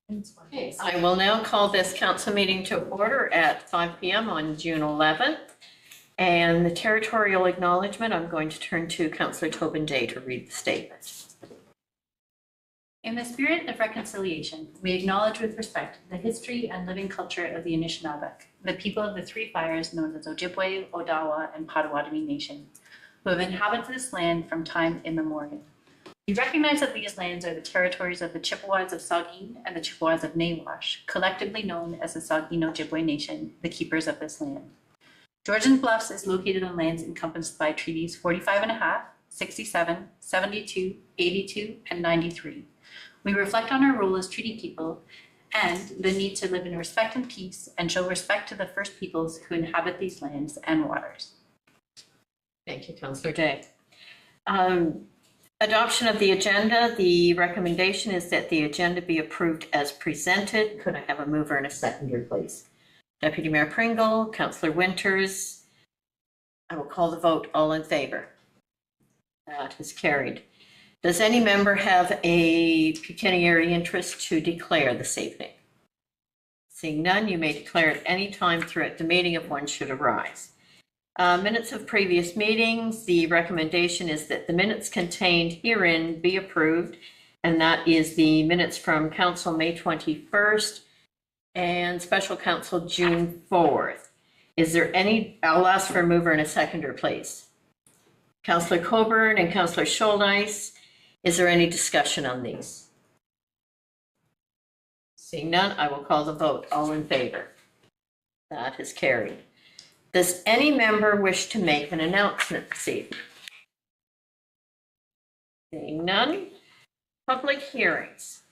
Okay, I will now call this council meeting to order at 5 p.m. on June 11th. And the territorial acknowledgement, I'm going to turn to Councillor Tobin Day to read the statement. In the spirit of reconciliation, we acknowledge with respect the history and living culture of the Anishinaabeg, the people of the Three Fires known as Ojibwe, Odawa, and Potawatomi Nation, who have inhabited this land from time immemorial. We recognize that these lands are the territories of the Chippewas of Saugeen and the Chippewas of Nawash, collectively known as the Saugeen Ojibwe Nation, the keepers of this land. Georgian Bluffs is located on lands encompassed by treaties 45.5, 67, 72, 82, and 93. We reflect on our role as treaty people and the need to live in respect and peace and show respect to the First Peoples who inhabit these lands and waters. Thank you, Councillor Day. Adoption of the agenda. The recommendation is that the agenda be approved as presented. Could I have a mover and a seconder, please? Deputy Mayor Pringle, Councillor Winters. I will call the vote. All in favor? That is carried. Does any member have a pecuniary interest to declare this evening? Seeing none, you may declare at any time throughout the meeting if one should arise. Minutes of previous meetings. The recommendation is that the minutes contained herein be approved, and that is the minutes from Council May 21st and Special Council June 4th. Is there any, I'll ask for a mover and a seconder, please. Councillor Coburn and Councillor Scholnice, is there any discussion on these? Seeing none, I will call the vote. All in favor? That is carried. Does any member wish to make an announcement this evening? Seeing none. Public hearings.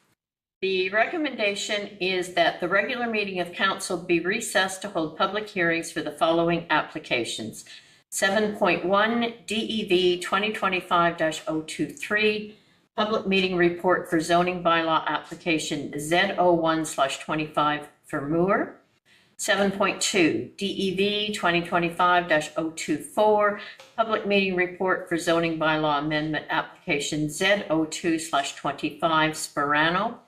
The recommendation is that the regular meeting of council be recessed to hold public hearings for the following applications. 7.1 DEV 2025-023, public meeting report for zoning bylaw application Z01/25 for Moore. 7.2 DEV 2025-024, public meeting report for zoning bylaw amendment application Z02/25 Sperano.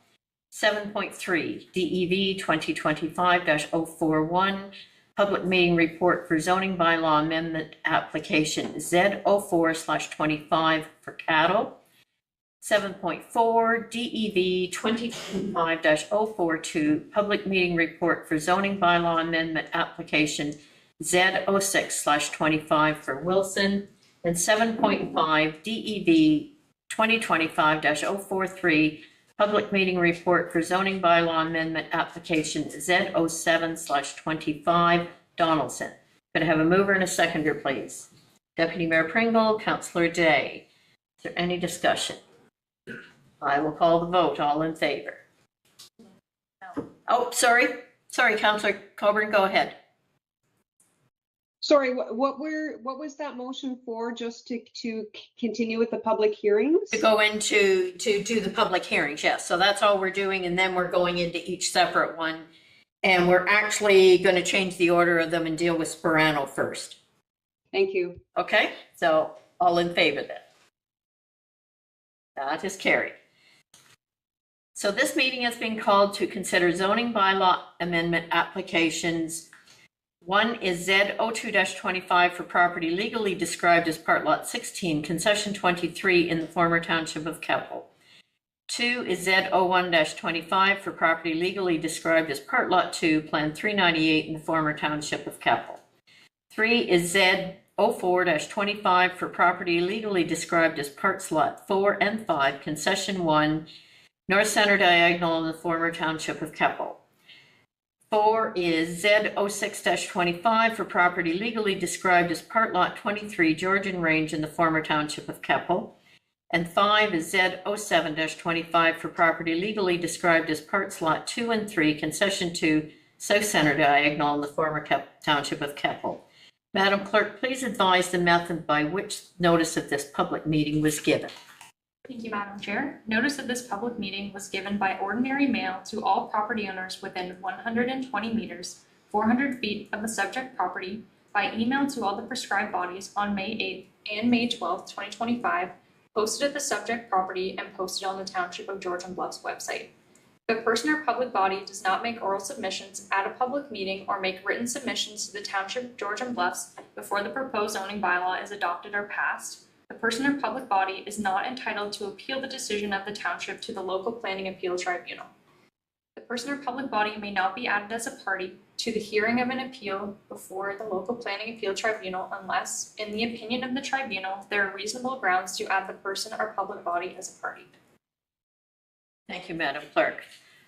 7.3 DEV 2025-041, public meeting report for zoning bylaw amendment application Z04/25 for cattle. 7.4 DEV 2025-042, public meeting report for zoning bylaw amendment application Z06/25 for Wilson, and 7.5 DEV 2025-043, public meeting report for zoning bylaw amendment application Z07/25 Donaldson. Could I have a mover and a seconder, please? Deputy Mayor Pringle, Councillor Day. Is there any discussion? I will call the vote. All in favor? No. Oh, sorry, Councillor Coburn, go ahead. Sorry, what was that motion for? Just to continue with the public hearings? To go into to do the public hearings, yes. So that's all we're doing, and then we're going into each separate one, and we're actually going to change the order of them and deal with Sperano first. Thank you. Okay, so all in favor then? That is carried. So this meeting has been called to consider zoning bylaw amendment applications. One is Z02-25 for property legally described as Part Lot 16, Concession 23 in the former Township of Keppel. 2 is Z01-25 for property legally described as Part Lot 2, Plan 398 in the former Township of Keppel. 3 is Z04-25 for property legally described as Parts Lot 4 and 5, Concession 1, North Center Diagonal in the former Township of Keppel. 4 is Z06-25 for property legally described as Part Lot 23, Georgian Range in the former Township of Keppel. And 5 is Z07-25 for property legally described as Parts Lot 2 and 3, Concession 2, South Center Diagonal in the former Township of Keppel. Madam Clerk, please advise the method by which notice of this public meeting was given. Thank you, Madam Chair. Notice of this public meeting was given by ordinary mail to all property owners within 120 meters, 400 feet of the subject property, by email to all the prescribed bodies on May 8th and May 12th, 2025, posted at the subject property and posted on the Township of Georgian Bluffs website. If a person or public body does not make oral submissions at a public meeting or make written submissions to the Township of Georgian Bluffs before the proposed zoning bylaw is adopted or passed, the person or public body is not entitled to appeal the decision of the township to the local planning appeal tribunal. The person or public body may not be added as a party to the hearing of an appeal before the local planning appeal tribunal unless, in the opinion of the tribunal, there are reasonable grounds to add the person or public body as a party. Thank you, Madam Clerk.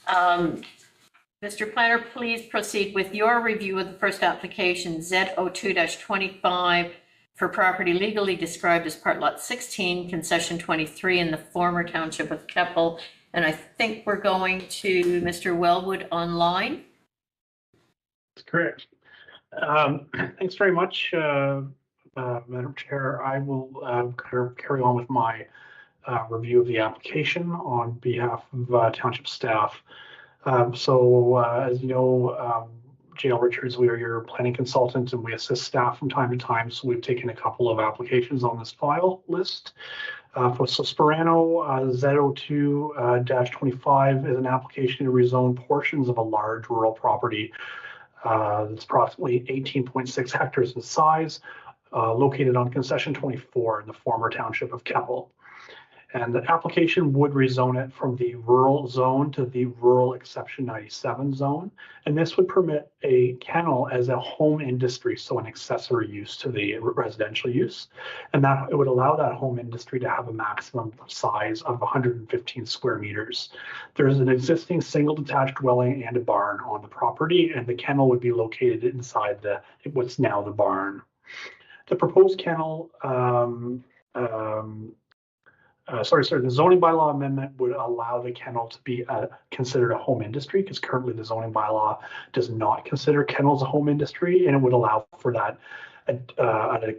Mr. Planner, please proceed with your review of the first application, Z02-25, for property legally described as Part Lot 16, Concession 23 in the former Township of Keppel. And I think we're going to Mr. Wellwood online. That's correct. Thanks very much, Madam Chair. I will carry on with my review of the application on behalf of township staff. As you know, JL Richards, we are your planning consultant and we assist staff from time to time. So we've taken a couple of applications on this file list. For Sperano, Z02-25 is an application to rezone portions of a large rural property that's approximately 18.6 hectares in size, located on Concession 24 in the former Township of Keppel. And the application would rezone it from the rural zone to the rural exception 97 zone. And this would permit a kennel as a home industry, so an accessory use to the residential use. And that it would allow that home industry to have a maximum size of 115 square meters. There's an existing single detached dwelling and a barn on the property, and the kennel would be located inside what's now the barn. The proposed kennel the zoning bylaw amendment would allow the kennel to be considered a home industry, because currently the zoning bylaw does not consider kennels a home industry, and it would allow for that an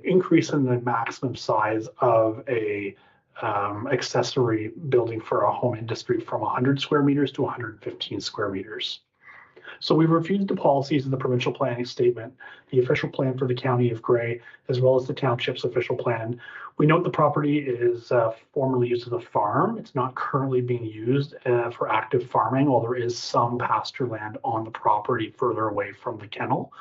increase in the maximum size of a accessory building for a home industry from 100 square meters to 115 square meters. So we reviewed the policies of the provincial planning statement, the official plan for the County of Grey, as well as the township's official plan. We note the property is formerly used as a farm. It's not currently being used for active farming, while there is some pasture land on the property further away from the kennel.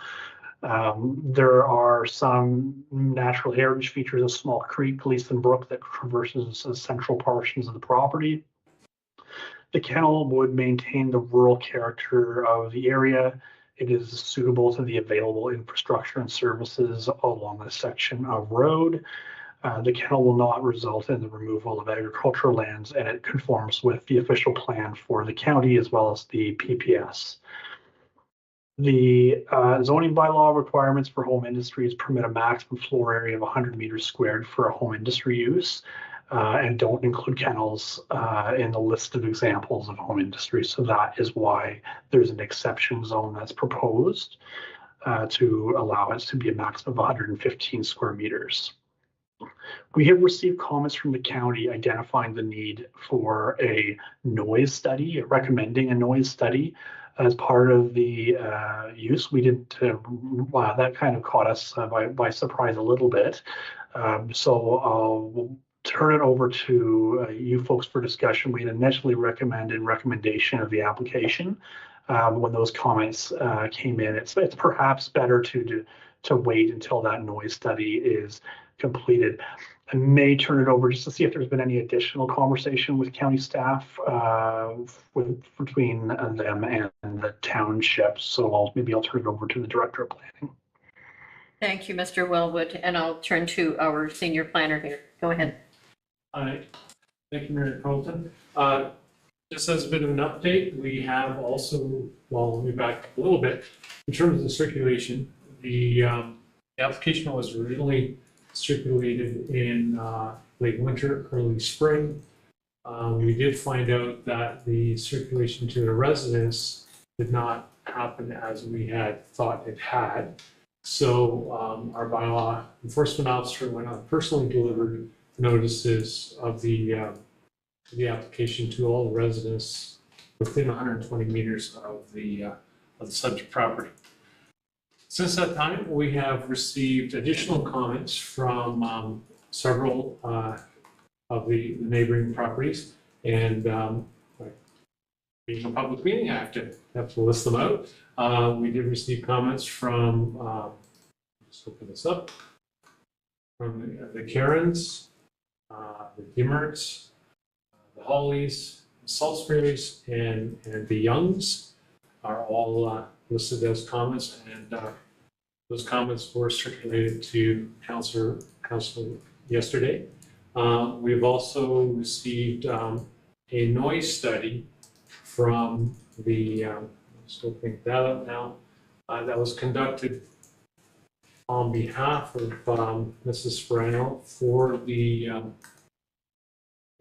There are some natural heritage features, a small creek, Gleason Brook, that traverses central portions of the property. The kennel would maintain the rural character of the area. It is suitable to the available infrastructure and services along this section of road. The kennel will not result in the removal of agricultural lands, and it conforms with the official plan for the county as well as the PPS. The zoning bylaw requirements for home industries permit a maximum floor area of 100 meters squared for a home industry use. And don't include kennels in the list of examples of home industry. So that is why there's an exception zone that's proposed to allow us to be a maximum of 115 square meters. We have received comments from the county identifying the need for a noise study, recommending a noise study as part of the use. We didn't, that kind of caught us by surprise a little bit. We'll turn it over to you folks for discussion. We initially recommendation of the application. When those comments came in, it's perhaps better to wait until that noise study is completed. I may turn it over just to see if there's been any additional conversation with county staff between them and the township. So maybe I'll turn it over to the Director of Planning. Thank you, Mr. Wellwood, and I'll turn to our senior planner here. Go ahead. Hi, thank you, Mayor Carlton. Just as a bit of an update, we have also, well, let me back up a little bit. In terms of the circulation, the application was originally circulated in late winter, early spring. We did find out that the circulation to the residents did not happen as we had thought it had. So our bylaw enforcement officer went out, personally delivered notices of the application to all the residents within 120 meters of the subject property. Since that time, we have received additional comments from several of the neighboring properties, and being a public meeting, I have to list them out. We did receive comments from, just open this up, from the Karens, the Dimmerts, the Hollies, Salisbury's, and the Youngs are all listed as comments, and those comments were circulated to council yesterday. We've also received a noise study from the, just opening that up now, that was conducted on behalf of Mrs. Sperano for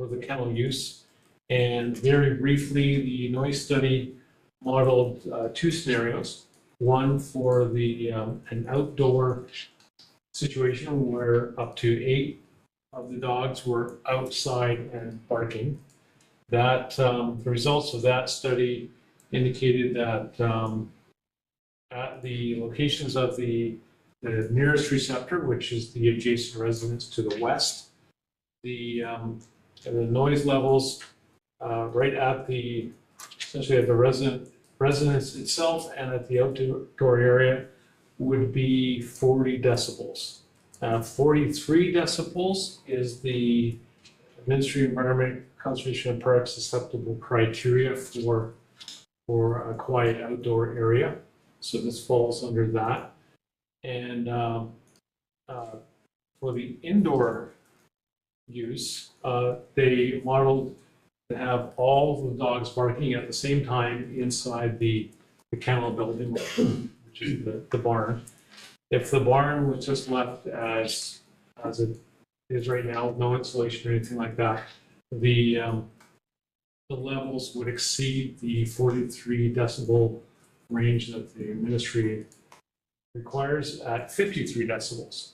the kennel use. And very briefly, the noise study modeled two scenarios. One for the an outdoor situation where up to 8 of the dogs were outside and barking. That the results of that study indicated that at the locations of the nearest receptor, which is the adjacent residence to the west, the noise levels right at essentially at the residence itself and at the outdoor area would be 40 decibels. 43 decibels is the Ministry of Environment, Conservation and Parks acceptable criteria for a quiet outdoor area. So this falls under that. And for the indoor use, they modeled to have all the dogs barking at the same time inside the kennel building, which is the barn. If the barn was just left as it is right now, with no insulation or anything like that, the levels would exceed the 43 decibel range that the ministry requires at 53 decibels.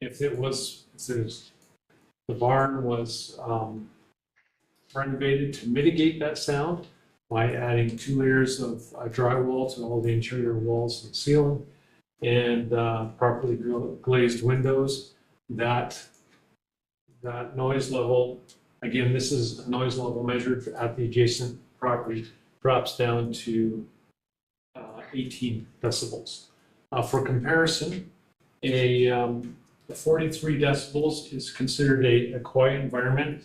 If the barn was renovated to mitigate that sound by adding 2 layers of drywall to all the interior walls and ceiling and properly glazed windows, that noise level, again, this is a noise level measured at the adjacent property, drops down to 18 decibels. For comparison, a 43 decibels is considered a quiet environment,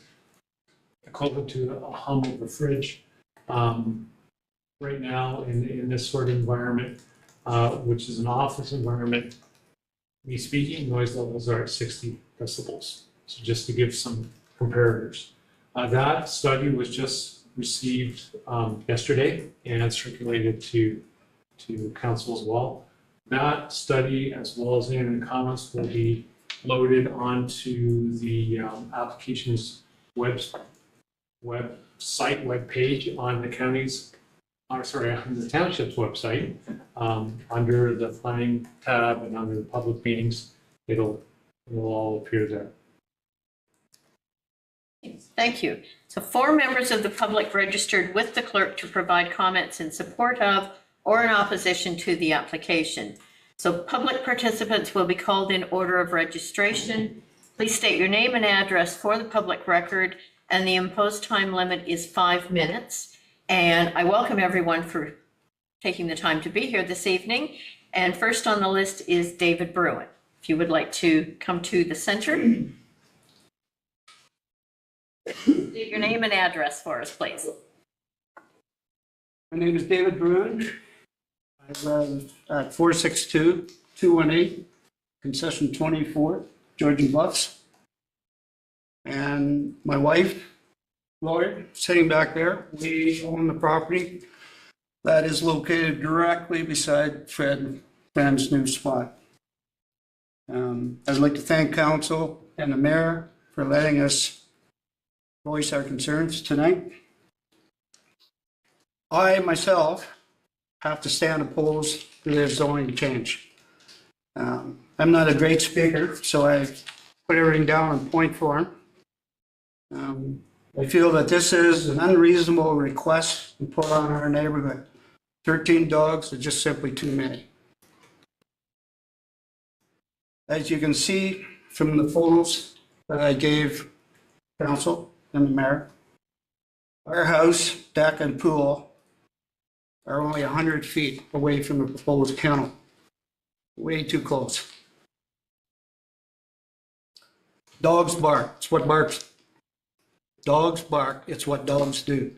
equivalent to a hum of a fridge. Right now, in this sort of environment, which is an office environment, me speaking, noise levels are at 60 decibels. So just to give some comparators. That study was just received yesterday and circulated to council as well. That study, as well as any of the comments, will be loaded onto the application's webpage on the county's, on the township's website, under the planning tab and under the public meetings. It'll all appear there. Thank you. So 4 members of the public registered with the clerk to provide comments in support of or in opposition to the application. So public participants will be called in order of registration. Please state your name and address for the public record, and the imposed time limit is 5 minutes. And I welcome everyone for taking the time to be here this evening. And first on the list is David Bruin. If you would like to come to the center. State your name and address for us, please. My name is David Bruin. I live at 462-218, concession 24, Georgian Bluffs. And my wife, Lori, sitting back there, we own the property that is located directly beside Fred's new spot. I'd like to thank council and the mayor for letting us voice our concerns tonight. I myself have to stand opposed to this zoning change. I'm not a great speaker, so I put everything down in point form. I feel that this is an unreasonable request to put on our neighborhood. 13 dogs are just simply too many. As you can see from the photos that I gave council and the mayor, Our house, deck, and pool are only 100 feet away from the proposed kennel. Way too close. Dogs bark. It's what barks. Dogs bark. It's what dogs do.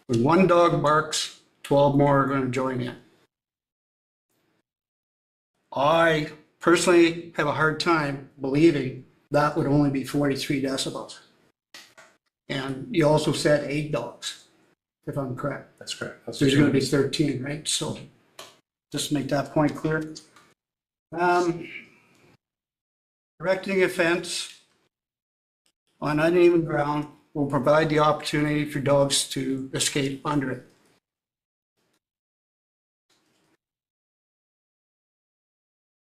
When one dog barks, 12 more are going to join in. I personally have a hard time believing that would only be 43 decibels. And you also said 8 dogs, if I'm correct. That's correct. That's There's going to be 13, right? So just to make that point clear. Erecting a fence on uneven ground will provide the opportunity for dogs to escape under it.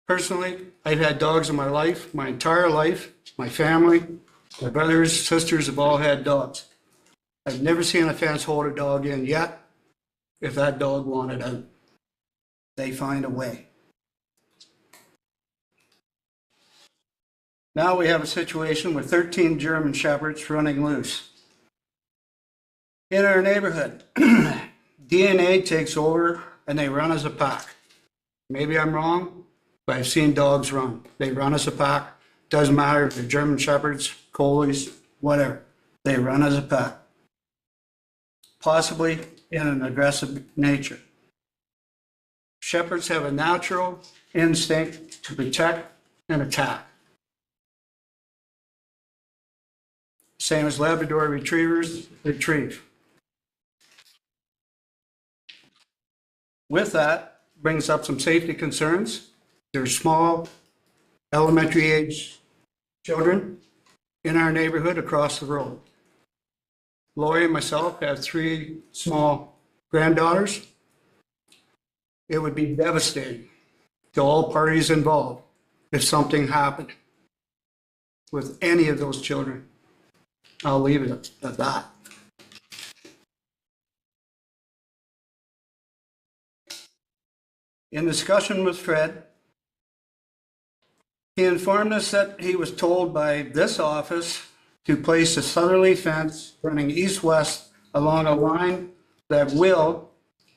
Personally, I've had dogs in my life, my entire life. My family, my brothers, sisters have all had dogs. I've never seen a fence hold a dog in yet. If that dog wanted out, they find a way. Now we have a situation with 13 German Shepherds running loose. In our neighborhood, DNA takes over and they run as a pack. Maybe I'm wrong, but I've seen dogs run. They run as a pack. Doesn't matter if they're German Shepherds, Collies, whatever. They run as a pack. Possibly in an aggressive nature. Shepherds have a natural instinct to protect and attack. Same as Labrador retrievers retrieve. With that brings up some safety concerns. There's small elementary age children in our neighborhood across the road. Lori and myself have 3 small granddaughters. It would be devastating to all parties involved if something happened with any of those children. I'll leave it at that. In discussion with Fred, he informed us that he was told by this office to place a southerly fence running east-west along a line that will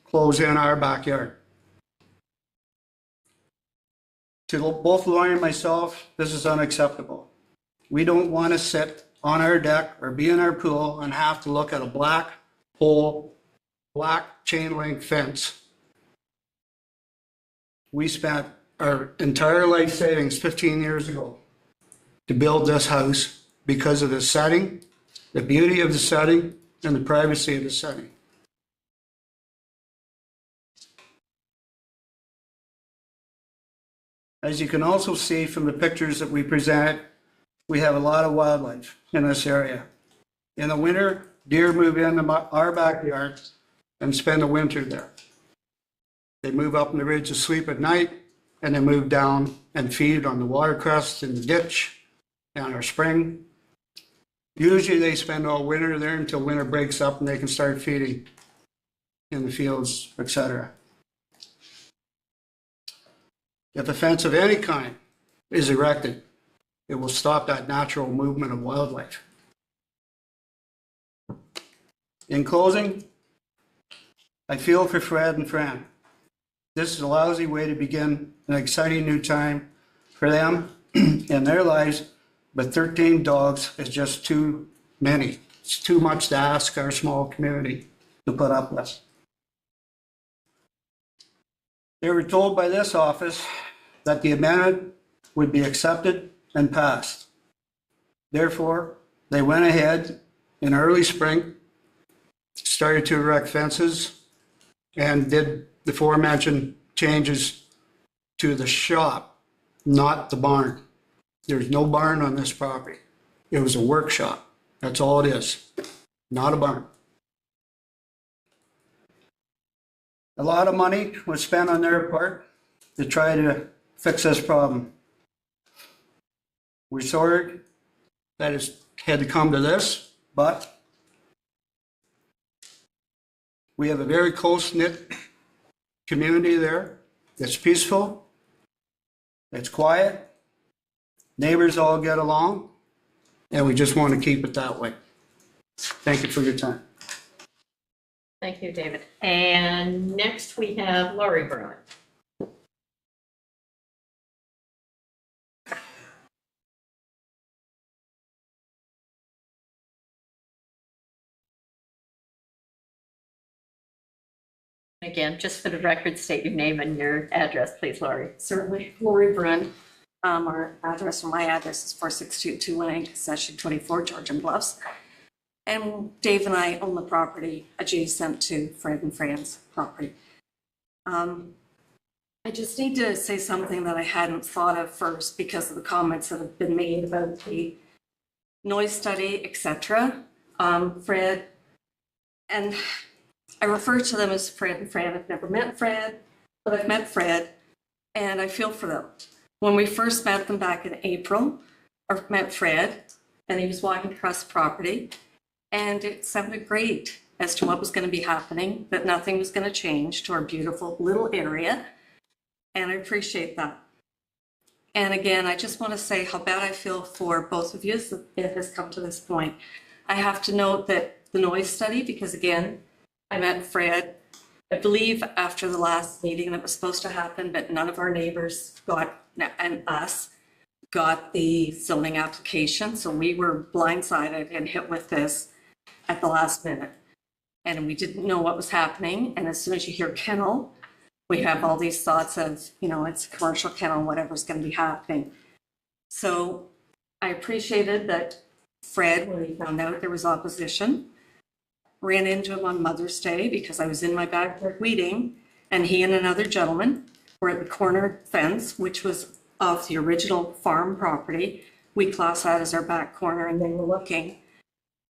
close in our backyard. To both Laurie and myself, this is unacceptable. We don't want to sit on our deck or be in our pool and have to look at a black pole, black chain link fence. We spent our entire life savings 15 years ago to build this house because of the setting, the beauty of the setting, and the privacy of the setting. As you can also see from the pictures that we presented, we have a lot of wildlife in this area. In the winter, deer move into our backyard and spend the winter there. They move up in the ridge to sleep at night, and they move down and feed on the watercress in the ditch and our spring. Usually they spend all winter there until winter breaks up and they can start feeding in the fields, etc. If a fence of any kind is erected, it will stop that natural movement of wildlife. In closing, I feel for Fred and Fran. This is a lousy way to begin an exciting new time for them in their lives, but 13 dogs is just too many. It's too much to ask our small community to put up with. They were told by this office that the amendment would be accepted and passed. Therefore, they went ahead in early spring, started to erect fences, and did the aforementioned changes to the shop, not the barn. There's no barn on this property. It was a workshop. That's all it is, not a barn. A lot of money was spent on their part to try to fix this problem. We're sorry that it's had to come to this, but we have a very close-knit community there. It's peaceful, it's quiet, neighbors all get along, and we just want to keep it that way. Thank you for your time. Thank you, David. And next we have Lori Bruin. Again, just for the record, state your name and your address, please, Lori. Certainly. Lori Brun. Our address, or my address is 462-218, Session 24, Georgian Bluffs. And Dave and I own the property adjacent to Fred and Fran's property. I just need to say something that I hadn't thought of first because of the comments that have been made about the noise study, etc. Fred, and I refer to them as Fred and Fran. I've never met Fred, but I've met Fred, and I feel for them. When we first met them back in April, or met Fred, and he was walking across the property, and it sounded great as to what was going to be happening, that nothing was going to change to our beautiful little area, and I appreciate that. And again, I just want to say how bad I feel for both of you as it has come to this point. I have to note that the noise study, because again, I met Fred, I believe after the last meeting that was supposed to happen, but none of our neighbors and us got the zoning application. So we were blindsided and hit with this at the last minute. And we didn't know what was happening. And as soon as you hear kennel, we have all these thoughts of, you know, it's a commercial kennel, whatever's going to be happening. So I appreciated that Fred, when he found out there was opposition, ran into him on Mother's Day because I was in my backyard weeding, and he and another gentleman were at the corner fence, which was of the original farm property. We class that as our back corner, and they were looking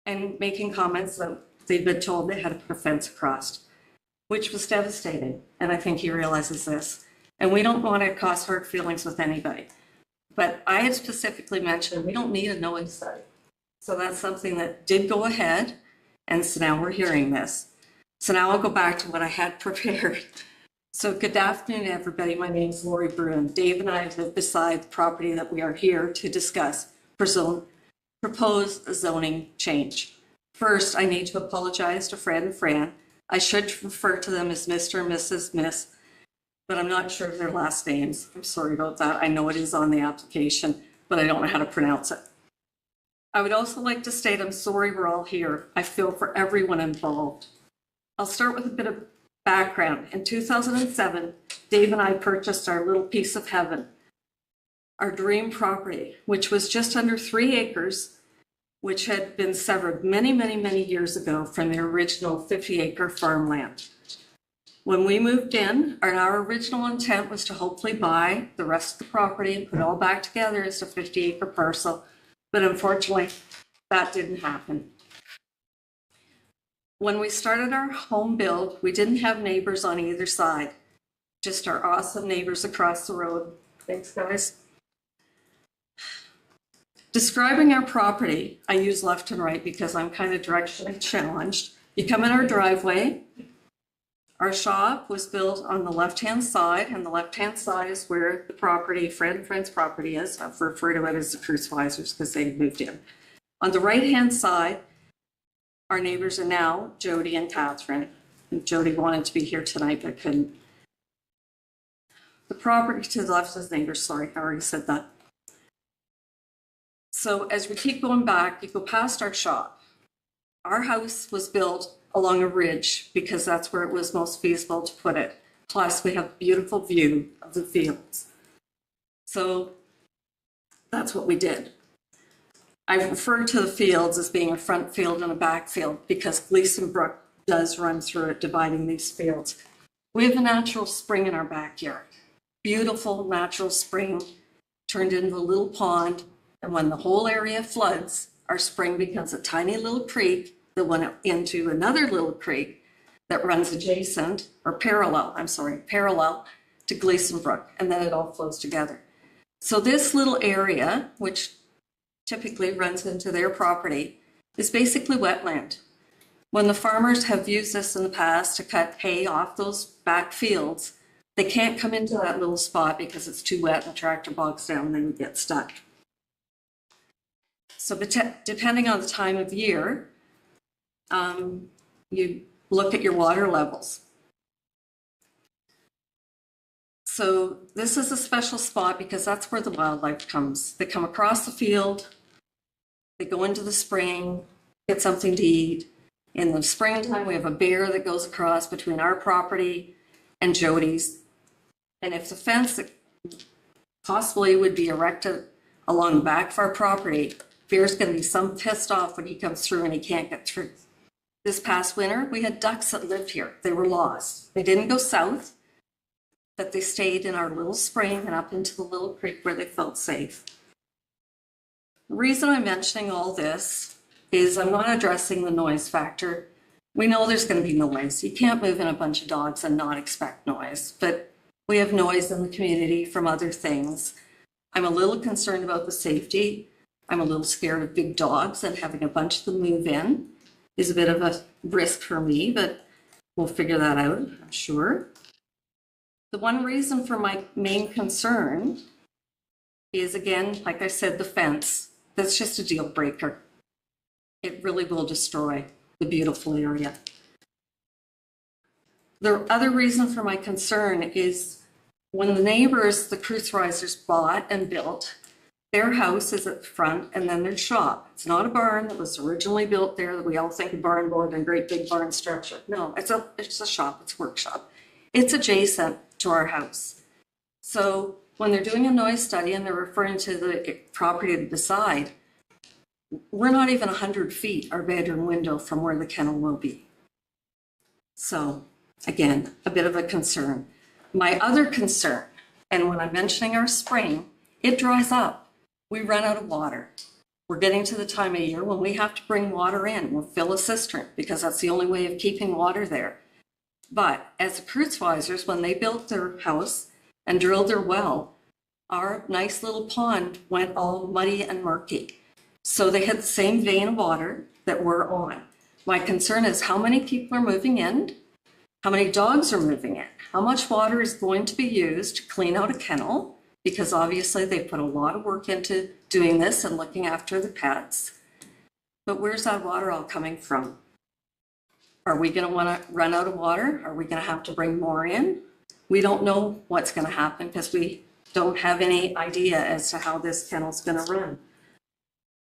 and making comments that they'd been told they had to put a fence across, which was devastating. And I think he realizes this. And we don't want to cause hurt feelings with anybody. But I had specifically mentioned we don't need a noise study. So that's something that did go ahead. And so now we're hearing this. So now I'll go back to what I had prepared. So good afternoon, everybody. My name is Lori Bruin. Dave and I live beside the property that we are here to discuss proposed zoning change. First, I need to apologize to Fred and Fran. I should refer to them as Mr. and Mrs. Miss, but I'm not sure of their last names. I'm sorry about that. I know it is on the application, but I don't know how to pronounce it. I would also like to state I'm sorry we're all here. I feel for everyone involved. I'll start with a bit of background. In 2007, Dave and I purchased our little piece of heaven, our dream property, which was just under 3 acres, which had been severed many, many, many years ago from the original 50-acre farmland. When we moved in, our original intent was to hopefully buy the rest of the property and put it all back together as a 50-acre parcel. But unfortunately, that didn't happen. When we started our home build, we didn't have neighbors on either side, just our awesome neighbors across the road. Thanks, guys. Describing our property, I use left and right because I'm kind of directionally challenged. You come in our driveway. Our shop was built on the left-hand side, and the left-hand side is where the property, Fred and Friend's property is. I'll refer to it as the Cruiswisers because they moved in. On the right-hand side, our neighbors are now Jody and Catherine. And Jody wanted to be here tonight, but couldn't. The property to the left is neighbors, sorry, I already said that. So as we keep going back, you go past our shop. Our house was built along a ridge because that's where it was most feasible to put it. Plus, we have a beautiful view of the fields. So that's what we did. I refer to the fields as being a front field and a back field because Gleason Brook does run through it, dividing these fields. We have a natural spring in our backyard. Beautiful natural spring turned into a little pond. And when the whole area floods, our spring becomes a tiny little creek that went into another little creek that runs adjacent or parallel to Gleason Brook, and then it all flows together. So this little area, which typically runs into their property, is basically wetland. When the farmers have used this in the past to cut hay off those back fields, they can't come into that little spot because it's too wet and the tractor bogs down and then you get stuck. So depending on the time of year, you look at your water levels. So this is a special spot because that's where the wildlife comes. They come across the field, they go into the spring, get something to eat. In the springtime, we have a bear that goes across between our property and Jody's. And if the fence that possibly would be erected along the back of our property, bear's going to be some pissed off when he comes through and he can't get through. This past winter, we had ducks that lived here. They were lost. They didn't go south, but they stayed in our little spring and up into the little creek where they felt safe. The reason I'm mentioning all this is I'm not addressing the noise factor. We know there's going to be noise. You can't move in a bunch of dogs and not expect noise, but we have noise in the community from other things. I'm a little concerned about the safety. I'm a little scared of big dogs, and having a bunch of them move in is a bit of a risk for me, but we'll figure that out, I'm sure. The one reason for my main concern is, again, like I said, the fence. That's just a deal breaker. It really will destroy the beautiful area. The other reason for my concern is when the neighbors, the Kreuzreisers, bought and built, their house is at the front and then their shop. It's not a barn that was originally built there that we all think of barn board and great big barn structure. No, it's a shop, it's a workshop. It's adjacent to our house. So when they're doing a noise study and they're referring to the property beside, we're not even 100 feet, our bedroom window, from where the kennel will be. So again, a bit of a concern. My other concern, and when I'm mentioning our spring, it dries up. We run out of water. We're getting to the time of year when we have to bring water in. We'll fill a cistern because that's the only way of keeping water there. But as the Kreuzweisers, when they built their house and drilled their well, our nice little pond went all muddy and murky. So they had the same vein of water that we're on. My concern is how many people are moving in, how many dogs are moving in, how much water is going to be used to clean out a kennel, because obviously they put a lot of work into doing this and looking after the pets. But where's that water all coming from? Are we going to want to run out of water? Are we going to have to bring more in? We don't know what's going to happen because we don't have any idea as to how this kennel's going to run.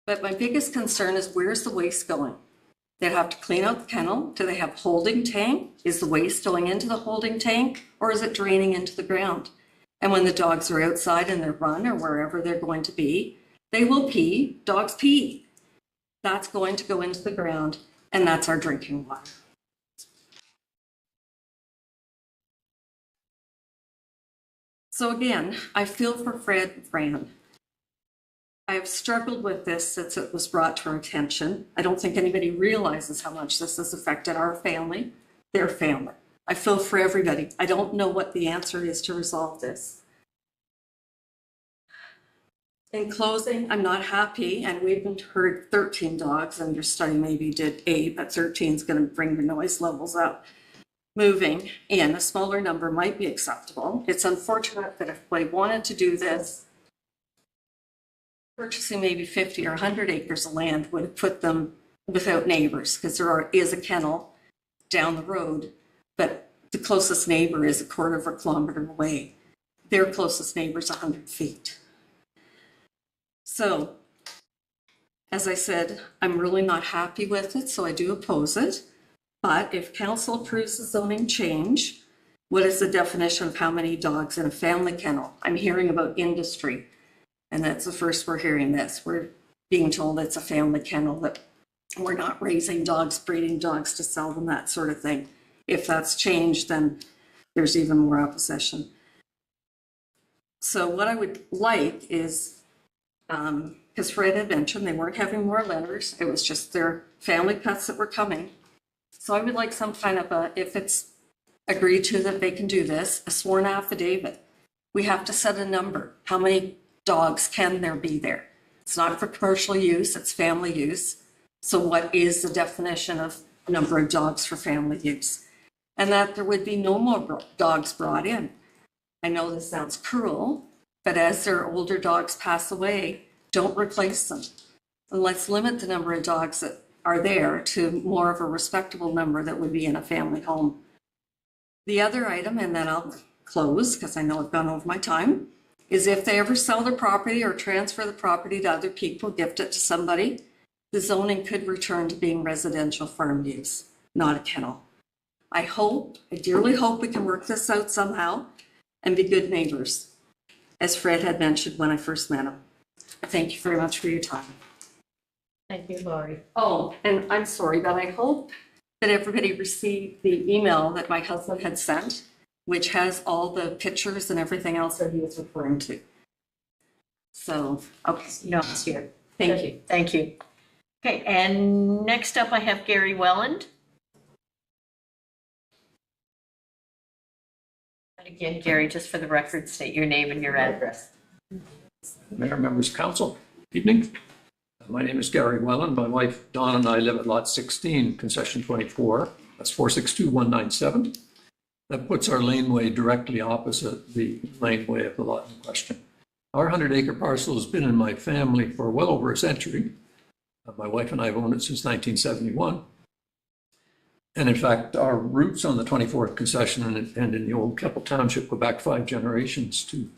But my biggest concern is where's the waste going? They'd have to clean out the kennel. Do they have a holding tank? Is the waste going into the holding tank or is it draining into the ground? And when the dogs are outside in their run or wherever they're going to be, they will pee. Dogs pee. That's going to go into the ground and that's our drinking water. So again, I feel for Fred and Fran. I have struggled with this since it was brought to our attention. I don't think anybody realizes how much this has affected our family, their family. I feel for everybody. I don't know what the answer is to resolve this. In closing, I'm not happy, and we've heard 13 dogs, and your study maybe did 8, but 13 is going to bring the noise levels up. Moving in, a smaller number might be acceptable. It's unfortunate that if they wanted to do this, purchasing maybe 50 or 100 acres of land would have put them without neighbors because there is a kennel down the road, but the closest neighbor is 1/4 kilometer away. Their closest neighbor is 100 feet. So, as I said, I'm really not happy with it, so I do oppose it. But if council approves the zoning change, what is the definition of how many dogs in a family kennel? I'm hearing about industry. And that's the first we're hearing this. We're being told it's a family kennel, that we're not raising dogs, breeding dogs to sell them, that sort of thing. If that's changed, then there's even more opposition. So what I would like is, because Fred had mentioned they weren't having more letters, it was just their family pets that were coming. So I would like some kind of a, if it's agreed to that they can do this, a sworn affidavit. We have to set a number. How many dogs can there be there? It's not for commercial use, it's family use. So what is the definition of number of dogs for family use? And that there would be no more dogs brought in. I know this sounds cruel, but as their older dogs pass away, don't replace them. And let's limit the number of dogs that are there to more of a respectable number that would be in a family home. The other item, and then I'll close because I know I've gone over my time, is if they ever sell their property or transfer the property to other people, gift it to somebody, the zoning could return to being residential farm use, not a kennel. I dearly hope we can work this out somehow and be good neighbors, as Fred had mentioned when I first met him. Thank you very much for your time. Thank you, Lori. Oh, and I'm sorry, but I hope that everybody received the email that my husband had sent, which has all the pictures and everything else that he was referring to. So, okay, No, it's here. thank you. Thank you. Okay, and next up I have Gary Welland. And again, Gary, just for the record, state your name and your address. Mayor, members of council, evening. My name is Gary Welland. My wife Dawn and I live at lot 16, concession 24. That's 462197. That puts our laneway directly opposite the laneway of the lot in question. Our 100-acre parcel has been in my family for well over a century. My wife and I have owned it since 1971. And in fact, our roots on the 24th concession and in the old Keppel Township go back 5 generations to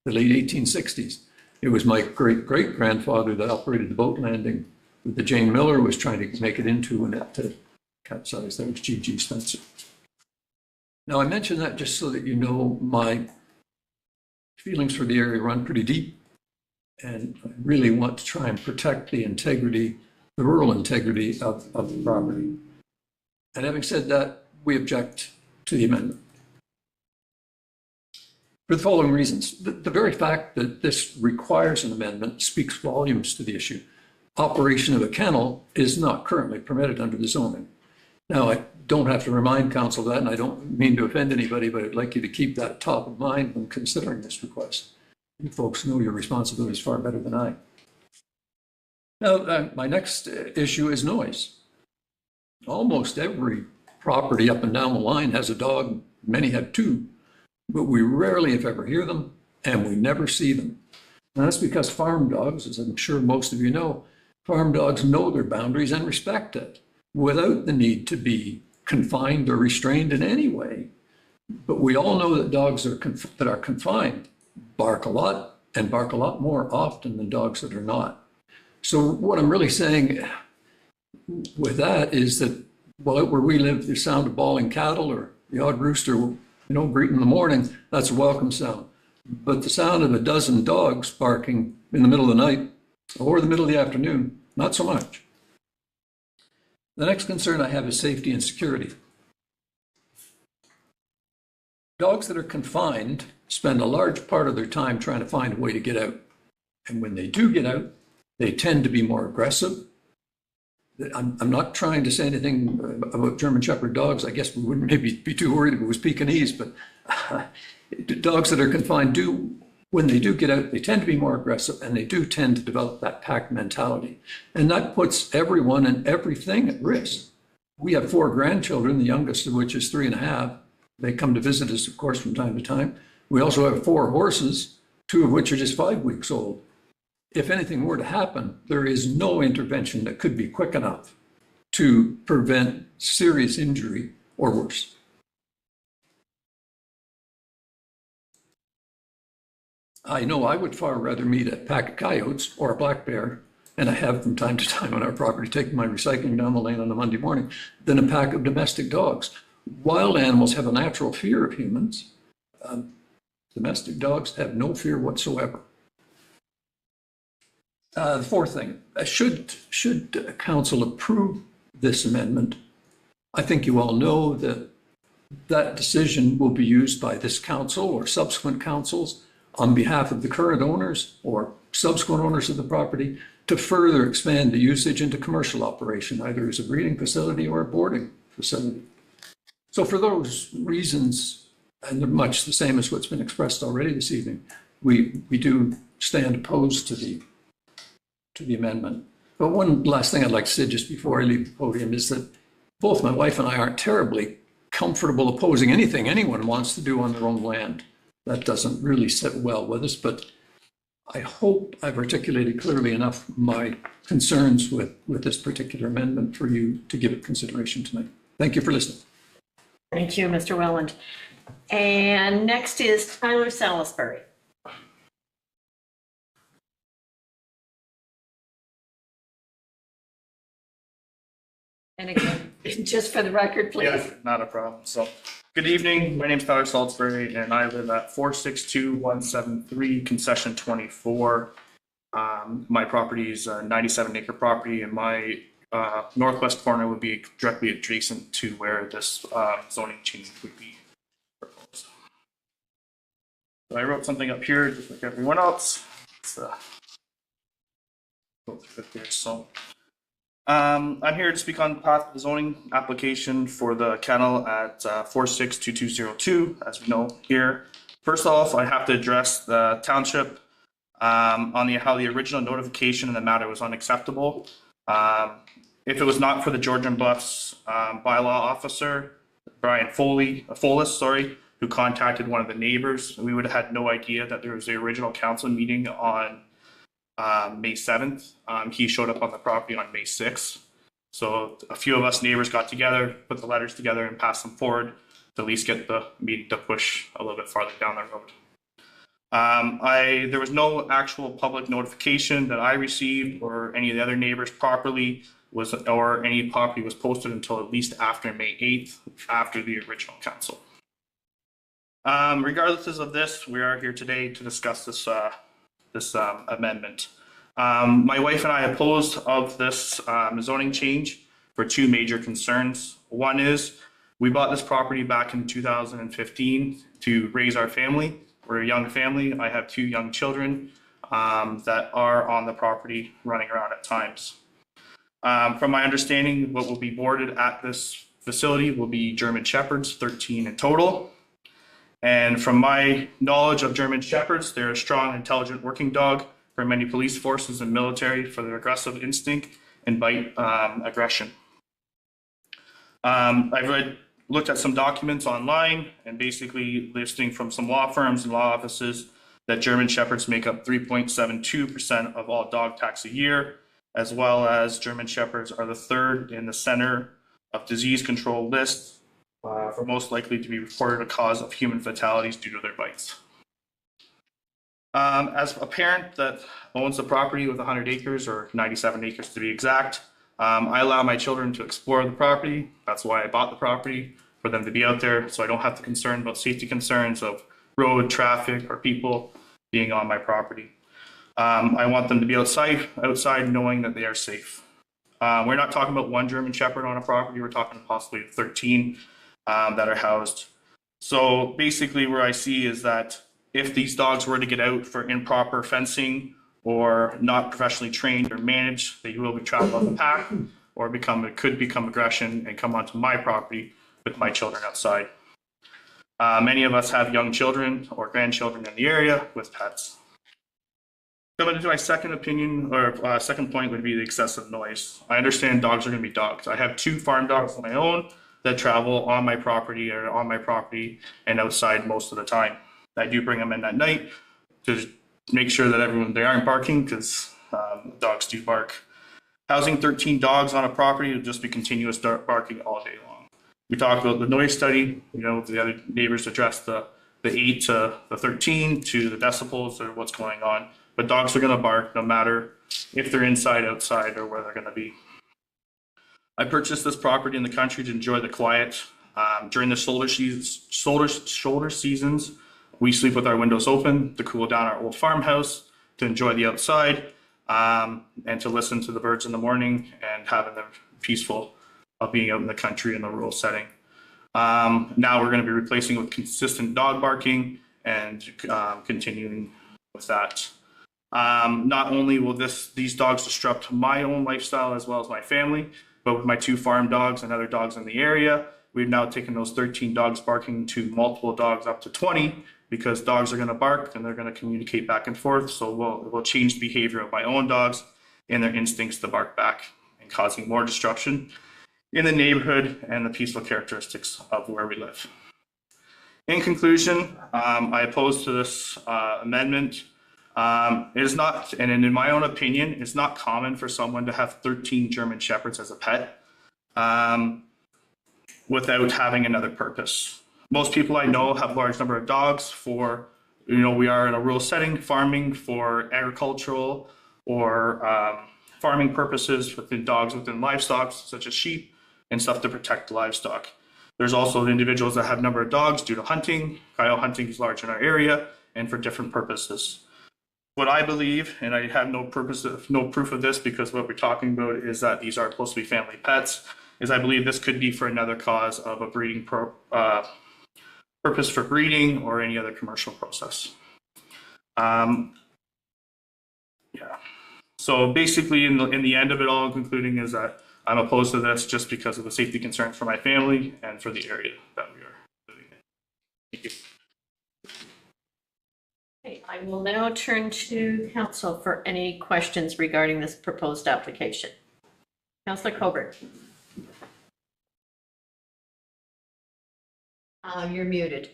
the late 1860s. It was my great-great-grandfather that operated the boat landing that Jane Miller was trying to make it into when it capsized. That was G.G. Spencer. Now, I mention that just so that you know my feelings for the area run pretty deep, and I really want to try and protect the integrity, the rural integrity of the property. And having said that, we object to the amendment for the following reasons. The very fact that this requires an amendment speaks volumes to the issue. Operation of a kennel is not currently permitted under the zoning. Now, I don't have to remind council that, and I don't mean to offend anybody, but I'd like you to keep that top of mind when considering this request. You folks know your responsibilities far better than I. Now, my next issue is noise. Almost every property up and down the line has a dog. Many have 2. But we rarely, if ever, hear them, and we never see them. And that's because farm dogs, as I'm sure most of you know, farm dogs know their boundaries and respect it without the need to be confined or restrained in any way. But we all know that dogs that are confined bark a lot and bark a lot more often than dogs that are not. So what I'm really saying with that is that, well, out where we live, the sound of bawling cattle or the odd rooster, greet in the morning, that's a welcome sound. But the sound of a dozen dogs barking in the middle of the night or the middle of the afternoon, not so much. The next concern I have is safety and security. Dogs that are confined spend a large part of their time trying to find a way to get out. And when they do get out, they tend to be more aggressive. I'm not trying to say anything about German Shepherd dogs. I guess we wouldn't maybe be too worried if it was Pekingese, but dogs that are confined when they do get out, they tend to be more aggressive, and they do tend to develop that pack mentality. And that puts everyone and everything at risk. We have 4 grandchildren, the youngest of which is 3.5. They come to visit us, of course, from time to time. We also have 4 horses, 2 of which are just 5 weeks old. If anything were to happen, there is no intervention that could be quick enough to prevent serious injury or worse. I know I would far rather meet a pack of coyotes or a black bear, and I have from time to time on our property taking my recycling down the lane on a Monday morning, than a pack of domestic dogs. Wild animals have a natural fear of humans. Domestic dogs have no fear whatsoever. The fourth thing, should council approve this amendment, I think you all know that that decision will be used by this council or subsequent councils on behalf of the current owners or subsequent owners of the property to further expand the usage into commercial operation, either as a breeding facility or a boarding facility. So for those reasons, and they're much the same as what's been expressed already this evening, we do stand opposed to the amendment. But one last thing I'd like to say just before I leave the podium is that both my wife and I aren't terribly comfortable opposing anything anyone wants to do on their own land. That doesn't really sit well with us, but I hope I've articulated clearly enough my concerns with this particular amendment for you to give it consideration tonight. Thank you for listening. Thank you, Mr. Welland. And next is Tyler Salisbury. And again, just for the record, please. Yeah, not a problem. So, good evening. My name's Tyler Salisbury, and I live at 462173 Concession 24. My property is a 97-acre property, and my northwest corner would be directly adjacent to where this zoning change would be proposed. So I wrote something up here, just like everyone else. Let's go through it here. So. I'm here to speak on behalf of the zoning application for the kennel at 462202, as we know here. First off, I have to address the township on how the original notification in the matter was unacceptable. If it was not for the Georgian Bluffs bylaw officer, Brian Folis, who contacted one of the neighbors, we would have had no idea that there was the original council meeting on May 7th. He showed up on the property on May 6th. So a few of us neighbors got together, put the letters together and passed them forward to at least get the meeting to push a little bit farther down the road. There was no actual public notification that I received or any of the other neighbors properly or any property was posted until at least after May 8th, after the original council. Regardless of this, we are here today to discuss this amendment. My wife and I opposed of this zoning change for two major concerns. One is we bought this property back in 2015 to raise our family. We're a young family. I have two young children that are on the property running around at times. From my understanding, what will be boarded at this facility will be German Shepherds, 13 in total. And from my knowledge of German Shepherds, they're a strong, intelligent working dog for many police forces and military for their aggressive instinct and bite aggression. I've looked at some documents online and basically listing from some law firms and law offices that German Shepherds make up 3.72% of all dog attacks a year, as well as German Shepherds are the third in the Center of Disease Control list for most likely to be reported a cause of human fatalities due to their bites. As a parent that owns the property with 100 acres or 97 acres to be exact, I allow my children to explore the property. That's why I bought the property, for them to be out there so I don't have to concern about safety concerns of road traffic or people being on my property. I want them to be outside knowing that they are safe. We're not talking about one German Shepherd on a property, we're talking possibly 13 that are housed. So basically where I see is that if these dogs were to get out for improper fencing or not professionally trained or managed, they will be trapped on the pack or could become aggression and come onto my property with my children outside. Many of us have young children or grandchildren in the area with pets. Coming into my second opinion or second point would be the excessive noise. I understand dogs are going to be dogs. I have two farm dogs of my own that travel on my property and outside most of the time. I do bring them in at night to make sure that they aren't barking because dogs do bark. Housing 13 dogs on a property would just be continuous barking all day long. We talked about the noise study, the other neighbors addressed the 8 to the 13 to the decibels or what's going on. But dogs are going to bark no matter if they're inside, outside, or where they're going to be. I purchased this property in the country to enjoy the quiet. During the shoulder seasons, we sleep with our windows open to cool down our old farmhouse, to enjoy the outside, and to listen to the birds in the morning and having them peaceful of being out in the country in the rural setting. Now we're going to be replacing with consistent dog barking and continuing with that. Not only will these dogs disrupt my own lifestyle as well as my family, but with my two farm dogs and other dogs in the area, we've now taken those 13 dogs barking to multiple dogs up to 20 because dogs are going to bark and they're going to communicate back and forth. So we'll change the behavior of my own dogs and their instincts to bark back and causing more disruption in the neighborhood and the peaceful characteristics of where we live. In conclusion, I oppose to this amendment. It is not, and in my own opinion, it's not common for someone to have 13 German Shepherds as a pet without having another purpose. Most people I know have a large number of dogs for, we are in a rural setting, farming for agricultural or farming purposes within dogs within livestock, such as sheep and stuff to protect the livestock. There's also individuals that have a number of dogs due to hunting. Coyote hunting is large in our area and for different purposes. What I believe, and I have no proof of this because what we're talking about is that these are supposed to be family pets, is I believe this could be for another cause of a breeding purpose for breeding or any other commercial process. Yeah. So basically, in the end of it all, concluding is that I'm opposed to this just because of the safety concerns for my family and for the area that we are living in. Thank you. Okay, I will now turn to council for any questions regarding this proposed application. Councillor Colbert. You're muted.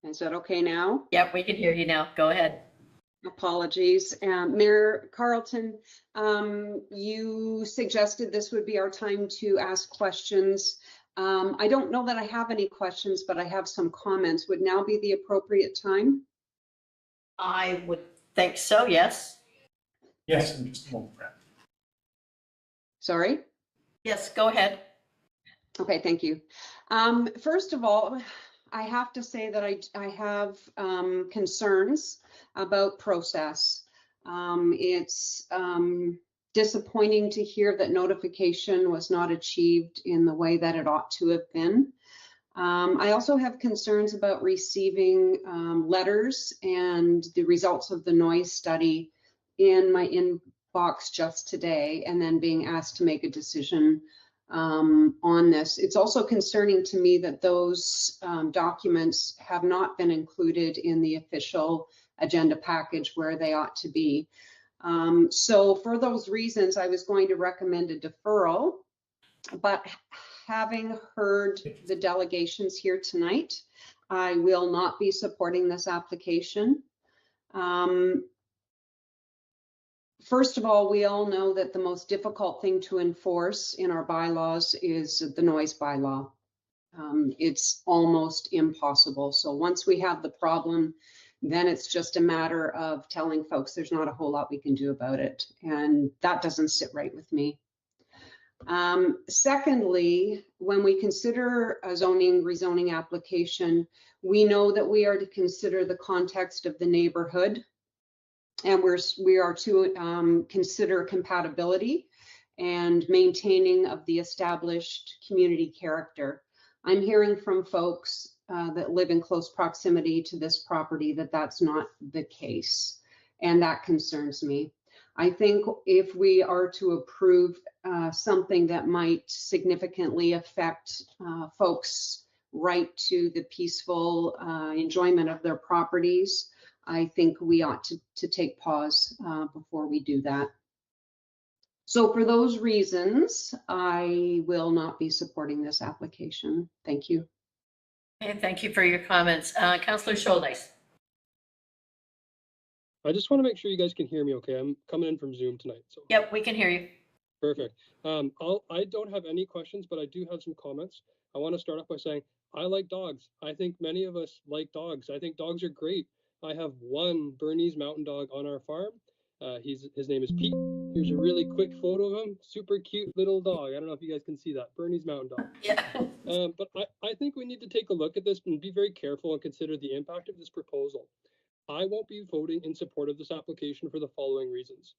Is that okay now? Yep, we can hear you now. Go ahead. Apologies. Mayor Carlton, you suggested this would be our time to ask questions. I don't know that I have any questions, but I have some comments. Would now be the appropriate time? I would think so, yes. Yes, in just a moment. Sorry? Yes, go ahead. Okay, thank you. First of all, I have to say that I have concerns about process. It's disappointing to hear that notification was not achieved in the way that it ought to have been. I also have concerns about receiving letters and the results of the noise study in my inbox just today, and then being asked to make a decision on this. It's also concerning to me that those documents have not been included in the official agenda package where they ought to be. So for those reasons, I was going to recommend a deferral, but having heard the delegations here tonight, I will not be supporting this application. First of all, we all know that the most difficult thing to enforce in our bylaws is the noise bylaw. It's almost impossible. So once we have the problem, then it's just a matter of telling folks there's not a whole lot we can do about it. And that doesn't sit right with me. Secondly, when we consider a rezoning application, we know that we are to consider the context of the neighborhood, and we are to consider compatibility and maintaining of the established community character. I'm hearing from folks that live in close proximity to this property that that's not the case, and that concerns me. I think if we are to approve something that might significantly affect folks' right to the peaceful enjoyment of their properties, I think we ought to take pause before we do that. So for those reasons, I will not be supporting this application. Thank you. Okay, thank you for your comments. Councillor Scholdice. I just want to make sure you guys can hear me okay. I'm coming in from Zoom tonight. So. Yep, we can hear you. Perfect. I don't have any questions, but I do have some comments. I want to start off by saying I like dogs. I think many of us like dogs. I think dogs are great. I have one Bernese Mountain Dog on our farm. His name is Pete. Here's a really quick photo of him. Super cute little dog. I don't know if you guys can see that. Bernese Mountain Dog. Yeah. But I think we need to take a look at this and be very careful and consider the impact of this proposal. I won't be voting in support of this application for the following reasons.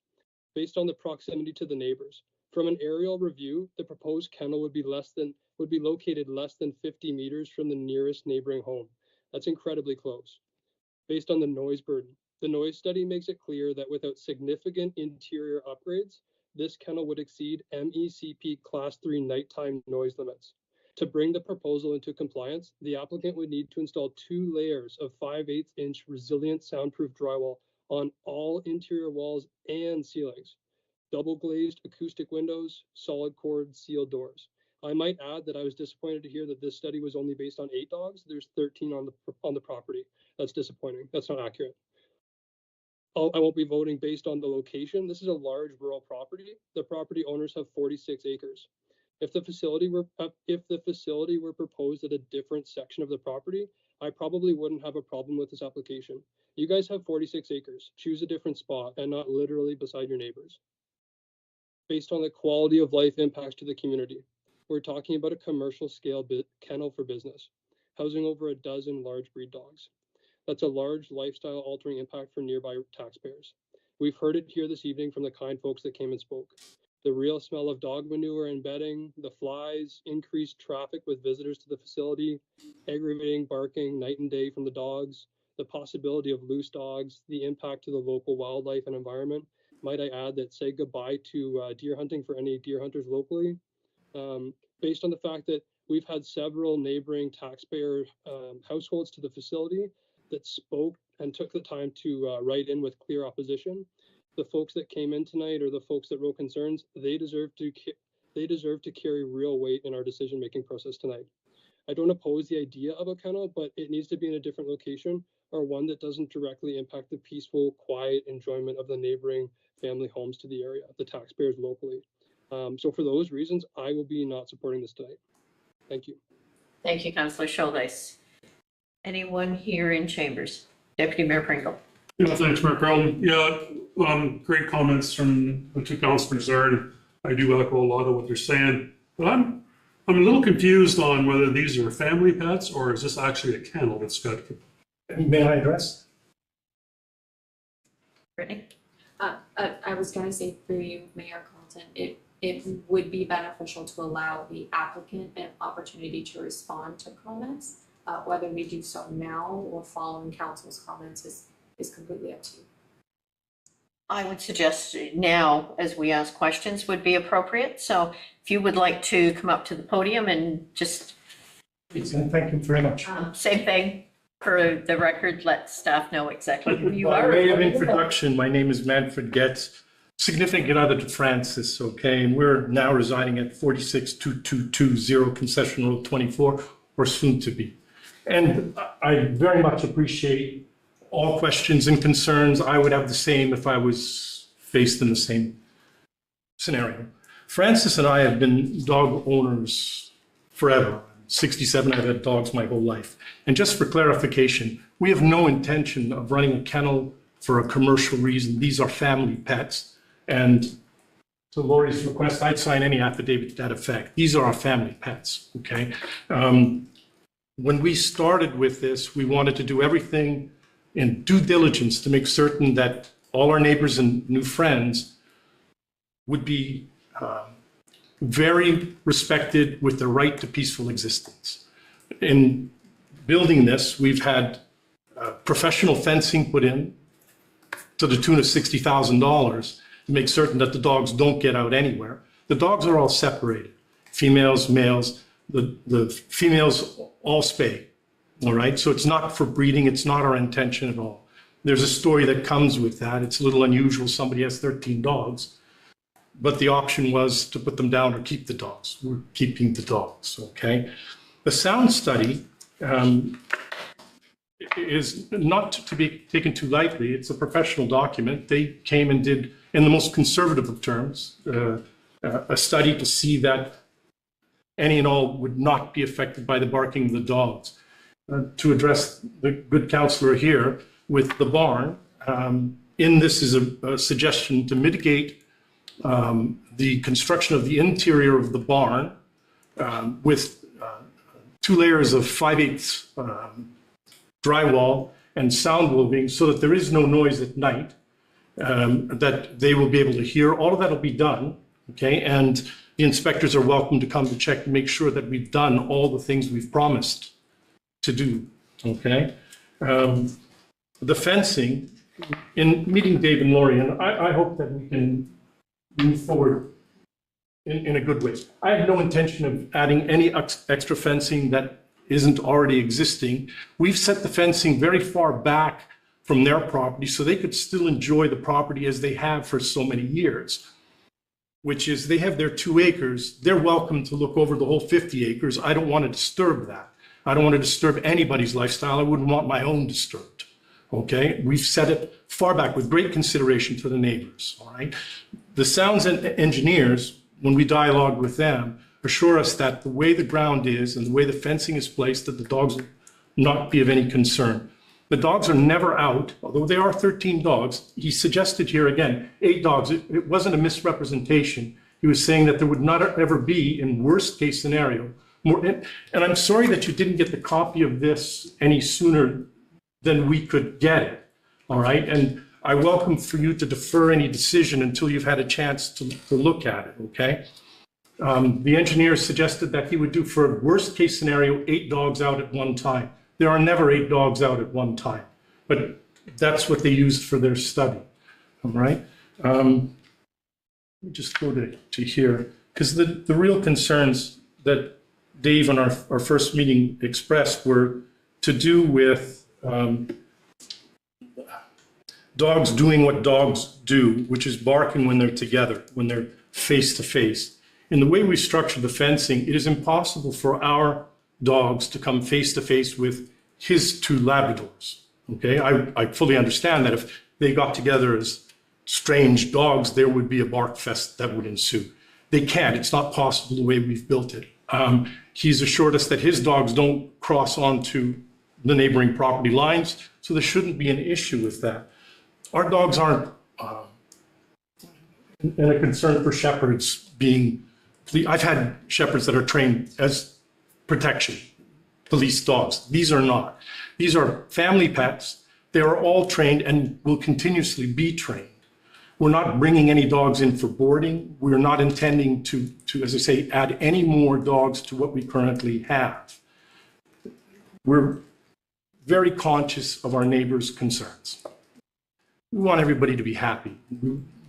Based on the proximity to the neighbors. From an aerial review, the proposed kennel would be located less than 50 meters from the nearest neighboring home. That's incredibly close. Based on the noise burden, the noise study makes it clear that without significant interior upgrades, this kennel would exceed MECP Class 3 nighttime noise limits. To bring the proposal into compliance, the applicant would need to install 2 layers of 5/8-inch resilient soundproof drywall on all interior walls and ceilings, double glazed acoustic windows, solid cord sealed doors. I might add that I was disappointed to hear that this study was only based on 8 dogs. There's 13 on the property. That's disappointing. That's not accurate. I won't be voting based on the location. This is a large rural property. The property owners have 46 acres. If the facility were proposed at a different section of the property, I probably wouldn't have a problem with this application. You guys have 46 acres. Choose a different spot and not literally beside your neighbors. Based on the quality of life impacts to the community, we're talking about a commercial scale kennel for business, housing over a dozen large breed dogs. That's a large lifestyle altering impact for nearby taxpayers. We've heard it here this evening from the kind folks that came and spoke. The real smell of dog manure and bedding, the flies, increased traffic with visitors to the facility, aggravating barking night and day from the dogs, the possibility of loose dogs, the impact to the local wildlife and environment. Might I add that say goodbye to deer hunting for any deer hunters locally. Based on the fact that we've had several neighboring taxpayer households to the facility that spoke and took the time to write in with clear opposition. The folks that came in tonight or the folks that wrote concerns, they deserve to carry real weight in our decision-making process tonight. I don't oppose the idea of a kennel, but it needs to be in a different location or one that doesn't directly impact the peaceful, quiet enjoyment of the neighboring family homes to the area, the taxpayers locally. So for those reasons, I will be not supporting this tonight. Thank you. Thank you, Councillor Schuldeis. Anyone here in chambers? Deputy Mayor Pringle. Yeah, thanks, Mayor Carlton. Yeah, great comments from the 2 councillors there, and I do echo a lot of what they're saying. But I'm a little confused on whether these are family pets or is this actually a kennel that's got. May I address? Brittany? I was going to say through you, Mayor Carlton, it would be beneficial to allow the applicant an opportunity to respond to comments. Whether we do so now or following council's comments is completely up to you. I would suggest now, as we ask questions, would be appropriate. So if you would like to come up to the podium and just. Thank you very much. Same thing. For the record, let staff know exactly who you By are. way of introduction, my name is Manfred Getz, significant other to Francis, okay? And we're now residing at 46220 Concession Road 24, or soon to be. And I very much appreciate all questions and concerns. I would have the same if I was faced in the same scenario. Francis and I have been dog owners forever. 67, I've had dogs my whole life. And just for clarification, we have no intention of running a kennel for a commercial reason. These are family pets. And to Lori's request, I'd sign any affidavit to that effect. These are our family pets, okay? When we started with this, we wanted to do everything in due diligence to make certain that all our neighbors and new friends would be very respected with the right to peaceful existence. In building this, we've had professional fencing put in to the tune of $60,000 to make certain that the dogs don't get out anywhere. The dogs are all separated, females, males. The females all spay, all right? So it's not for breeding. It's not our intention at all. There's a story that comes with that. It's a little unusual. Somebody has 13 dogs. But the option was to put them down or keep the dogs. We're keeping the dogs, okay? The sound study is not to be taken too lightly. It's a professional document. They came and did, in the most conservative of terms, a study to see that any and all would not be affected by the barking of the dogs. To address the good councillor here with the barn, in this is a suggestion to mitigate the construction of the interior of the barn with 2 layers of 5/8 drywall and sound woven so that there is no noise at night, that they will be able to hear. All of that will be done, okay? And the inspectors are welcome to come to check to make sure that we've done all the things we've promised to do, okay? The fencing, in meeting Dave and Lori, and I hope that we can move forward in a good way. I have no intention of adding any extra fencing that isn't already existing. We've set the fencing very far back from their property so they could still enjoy the property as they have for so many years, which is they have their 2 acres. They're welcome to look over the whole 50 acres. I don't want to disturb that. I don't want to disturb anybody's lifestyle. I wouldn't want my own disturbed. Okay, we've set it far back with great consideration to the neighbors. All right, the Sounds engineers, when we dialogue with them, assure us that the way the ground is and the way the fencing is placed, that the dogs will not be of any concern. The dogs are never out, although there are 13 dogs. He suggested here again 8 dogs. It wasn't a misrepresentation. He was saying that there would not ever be, in worst case scenario, more. And I'm sorry that you didn't get the copy of this any sooner than we could get it. All right, and I welcome for you to defer any decision until you've had a chance to look at it. Okay. The engineer suggested that he would do, for a worst case scenario, 8 dogs out at one time. There are never 8 dogs out at one time, but that's what they used for their study. All right. Let me just go to here, because the real concerns that Dave on our first meeting expressed were to do with dogs doing what dogs do, which is barking when they're together, when they're face to face. In the way we structure the fencing, it is impossible for our dogs to come face to face with his 2 Labradors. Okay, I fully understand that if they got together as strange dogs, there would be a bark fest that would ensue. They can't. It's not possible the way we've built it. He's assured us that his dogs don't cross onto the neighboring property lines, so there shouldn't be an issue with that. Our dogs aren't, and a concern for shepherds being, I've had shepherds that are trained as protection, police dogs. These are not. These are family pets. They are all trained and will continuously be trained. We're not bringing any dogs in for boarding. We're not intending to, as I say, add any more dogs to what we currently have. We're very conscious of our neighbors' concerns. We want everybody to be happy.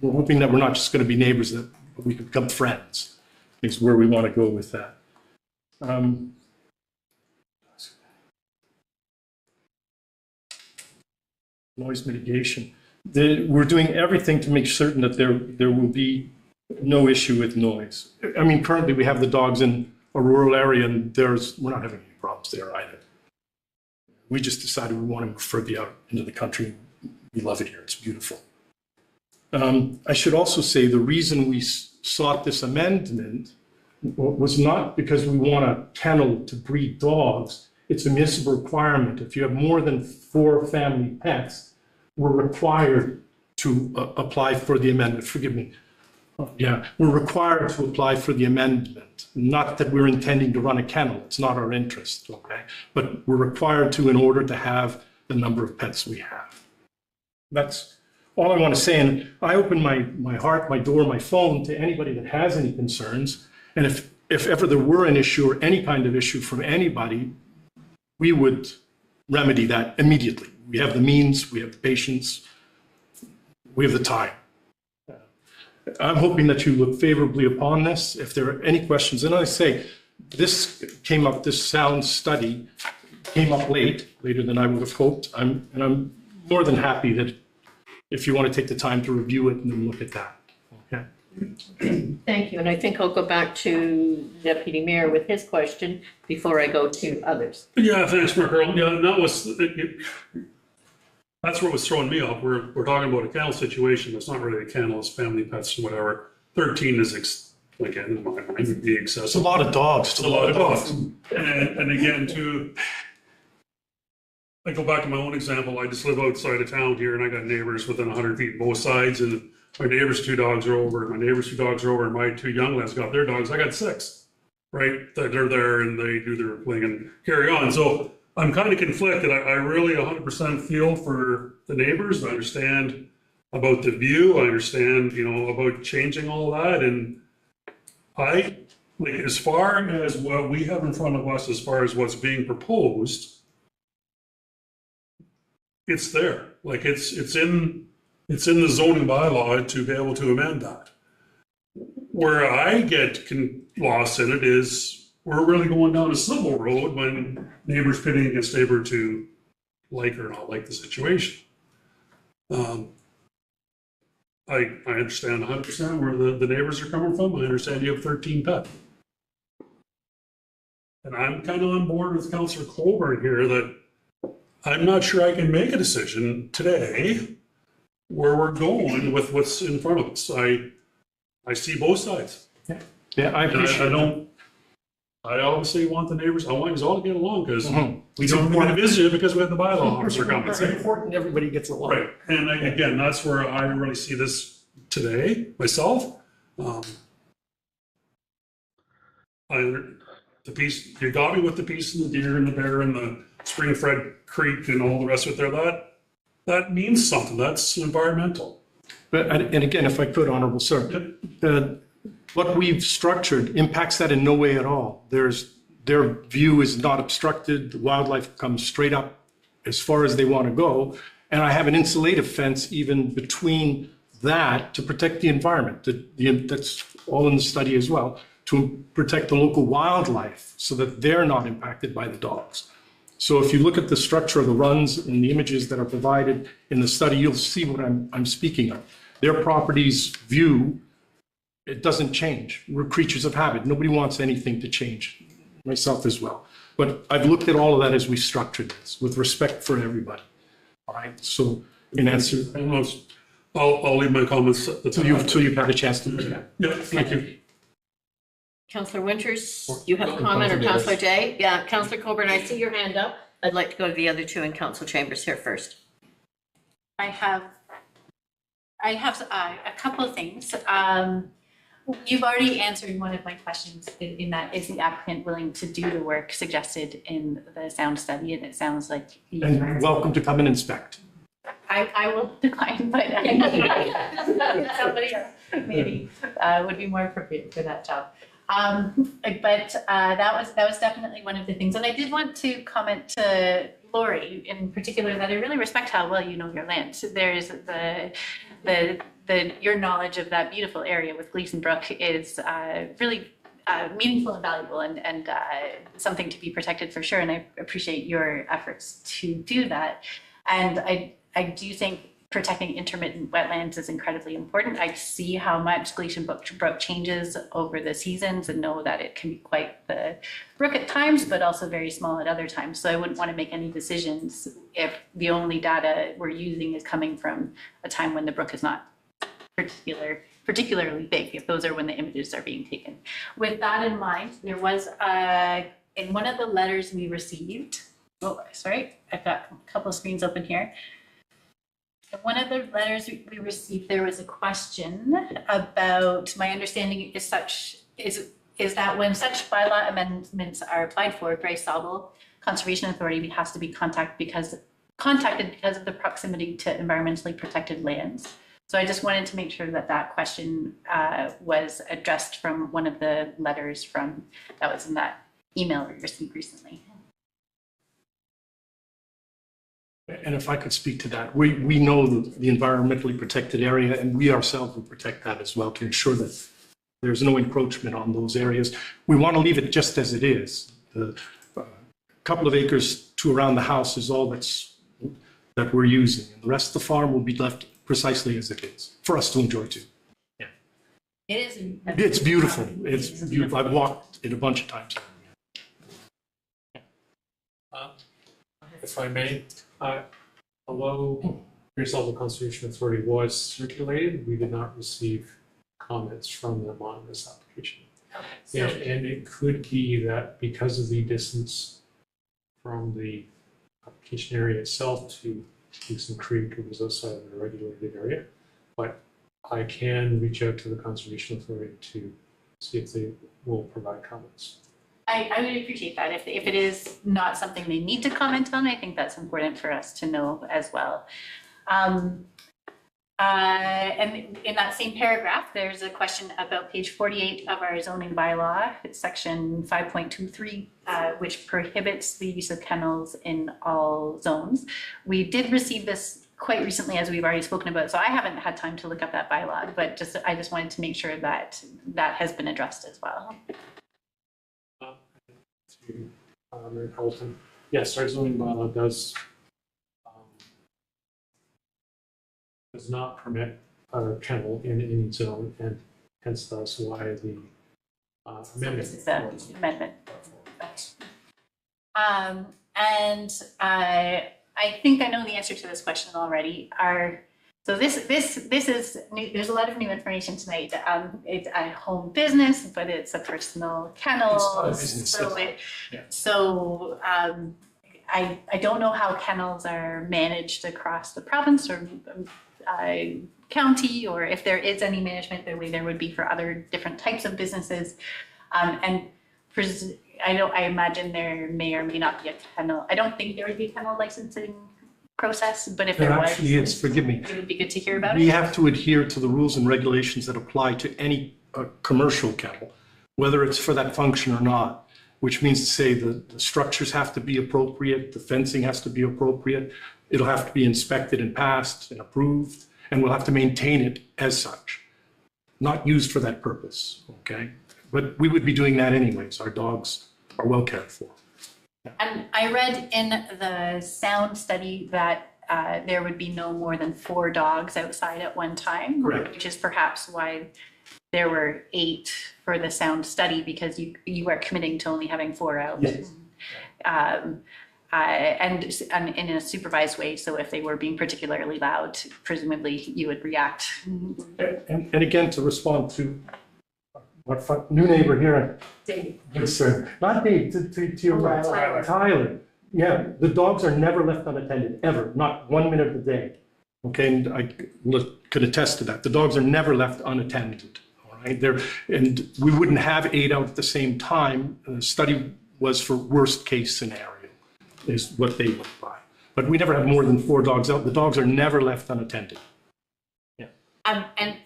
We're hoping that we're not just going to be neighbors, that we can become friends, is where we want to go with that. Noise mitigation. We're doing everything to make certain that there will be no issue with noise. I mean, currently we have the dogs in a rural area and we're not having any problems there either. We just decided we want to move further out into the country. We love it here. It's beautiful. I should also say the reason we sought this amendment was not because we want a kennel to breed dogs. It's a municipal requirement. If you have more than 4 family pets, we're required to apply for the amendment. Forgive me. Yeah, we're required to apply for the amendment. Not that we're intending to run a kennel. It's not our interest, okay? But we're required to in order to have the number of pets we have. That's all I want to say. And I open my heart, my door, my phone to anybody that has any concerns. And if ever there were an issue or any kind of issue from anybody, we would remedy that immediately. We have the means, we have the patience, we have the time. I'm hoping that you look favorably upon this. If there are any questions, and I say, this sound study came up later than I would have hoped. I'm more than happy that if you want to take the time to review it and then look at that. Okay. Thank you. And I think I'll go back to Deputy Mayor with his question before I go to others. Yeah, thanks, Mark Earl. Yeah, that's what was throwing me off. We're talking about a kennel situation. It's not really a kennel, it's family pets and whatever. 13 is, again, in my mind, would be excessive. It's a lot of dogs. It's a lot of dogs. And again, too, I go back to my own example. I just live outside of town here and I got neighbors within 100 feet both sides, and my neighbor's 2 dogs are over, my neighbor's 2 dogs are over, and my 2 young lads got their dogs. I got 6, right? That they're there and they do their thing and carry on. So I'm kind of conflicted. I really 100% feel for the neighbors. I understand about the view. I understand, about changing all that. And as far as what we have in front of us, as far as what's being proposed, it's there. It's in the zoning bylaw to be able to amend that. where I get lost in it is we're really going down a civil road when neighbor's pitting against neighbor to like or not like the situation. I understand 100% where the neighbors are coming from. I understand you have 13 pets. And I'm kind of on board with Councillor Colburn here that I'm not sure I can make a decision today where we're going with what's in front of us. I see both sides. Yeah, I appreciate it. I obviously want the neighbors, I want us all to get along because we It's don't want to important. visit it because we have the bylaw officer coming. It's important everybody gets along. Right, and again, that's where I really see this today myself. The piece, you got me with the piece and the deer and the bear and the Spring-fed creek and all the rest of it there. That means something. That's environmental. But, and again, if I could, Honorable Sir, what we've structured impacts that in no way at all. Their view is not obstructed. The wildlife comes straight up as far as they want to go. And I have an insulative fence even between that to protect the environment. That's all in the study as well, to protect the local wildlife so that they're not impacted by the dogs. So if you look at the structure of the runs and the images that are provided in the study, you'll see what I'm speaking of. Their property's view, it doesn't change. We're creatures of habit. Nobody wants anything to change, myself as well. But I've looked at all of that as we structured this with respect for everybody. All right, so in answer. I'll leave my comments until you've had a chance to look at it. Yeah, thank you. Councillor Winters, you have a comment, or Councillor Day? Yeah, Councillor Colburn, I see your hand up. I'd like to go to the other two in Council Chambers here first. I have a couple of things. You've already answered one of my questions in that, is the applicant willing to do the work suggested in the sound study? And it sounds like you And are. welcome to come and inspect. I will decline, but somebody else maybe would be more appropriate for that job. But that was definitely one of the things. And I did want to comment to Lori in particular that I really respect how well you know your land. So there's your knowledge of that beautiful area with Gleason Brook is really meaningful and valuable and something to be protected for sure. And I appreciate your efforts to do that. And I do think protecting intermittent wetlands is incredibly important. I see how much Gleason Brook changes over the seasons and know that it can be quite the brook at times, but also very small at other times. So I wouldn't want to make any decisions if the only data we're using is coming from a time when the brook is not particularly big, if those are when the images are being taken. With that in mind, there was in one of the letters we received, sorry, I've got a couple of screens open here. In one of the letters we received, there was a question about, my understanding is that when such bylaw amendments are applied for, Bryce Sauble Conservation Authority has to be contacted because of the proximity to environmentally protected lands. So I just wanted to make sure that question was addressed from one of the letters that was in that email we received recently. And if I could speak to that, we know the environmentally protected area, and we ourselves will protect that as well to ensure that there's no encroachment on those areas. We want to leave it just as it is. The couple of acres to around the house is all that we're using, and the rest of the farm will be left precisely as it is for us to enjoy too. Yeah, it is. It's beautiful. It's beautiful. I've walked it a bunch of times. If I may, although Bryce Sauble Conservation Authority was circulated, we did not receive comments from them on this application. And it could be that because of the distance from the application area itself to Gleason Creek, it was outside of the regulated area. But I can reach out to the Conservation Authority to see if they will provide comments. I would appreciate that. If it is not something they need to comment on, I think that's important for us to know as well. And in that same paragraph, there's a question about page 48 of our zoning bylaw, it's section 5.23, which prohibits the use of kennels in all zones. We did receive this quite recently, as we've already spoken about, so I haven't had time to look up that bylaw, but I just wanted to make sure that that has been addressed as well. To Mayor Carlton, yes, our zoning bylaw does not permit a kennel in any zone, and hence that's why the amendment. This is the amendment. And I think I know the answer to this question already. So this is new, there's a lot of new information tonight. It's a home business, but it's a personal kennel. It's not a business. I don't know how kennels are managed across the province or county, or if there is any management the way there would be for other different types of businesses. I imagine there may or may not be a kennel. I don't think there would be a kennel licensing process, but if there was, actually is, forgive me. it would be good to hear about We it. have to adhere to the rules and regulations that apply to any commercial kennel, whether it's for that function or not, which means to say the structures have to be appropriate, the fencing has to be appropriate, it'll have to be inspected and passed and approved, and we'll have to maintain it as such, not used for that purpose, okay? But we would be doing that anyways. Our dogs are well cared for. And I read in the sound study that there would be no more than 4 dogs outside at one time. Correct. Which is perhaps why there were 8 for the sound study, because you are committing to only having 4 out. Yes. And in a supervised way, so if they were being particularly loud, presumably you would react. And again, to respond to what new neighbor here, Dave. yes, sir. Not Dave, to your right, Tyler. Yeah, the dogs are never left unattended, ever, not 1 minute a day. Okay, and I could attest to that. The dogs are never left unattended, all right? And we wouldn't have 8 out at the same time. The study was for worst case scenario, is what they went by. But we never have more than 4 dogs out. The dogs are never left unattended. Yeah. And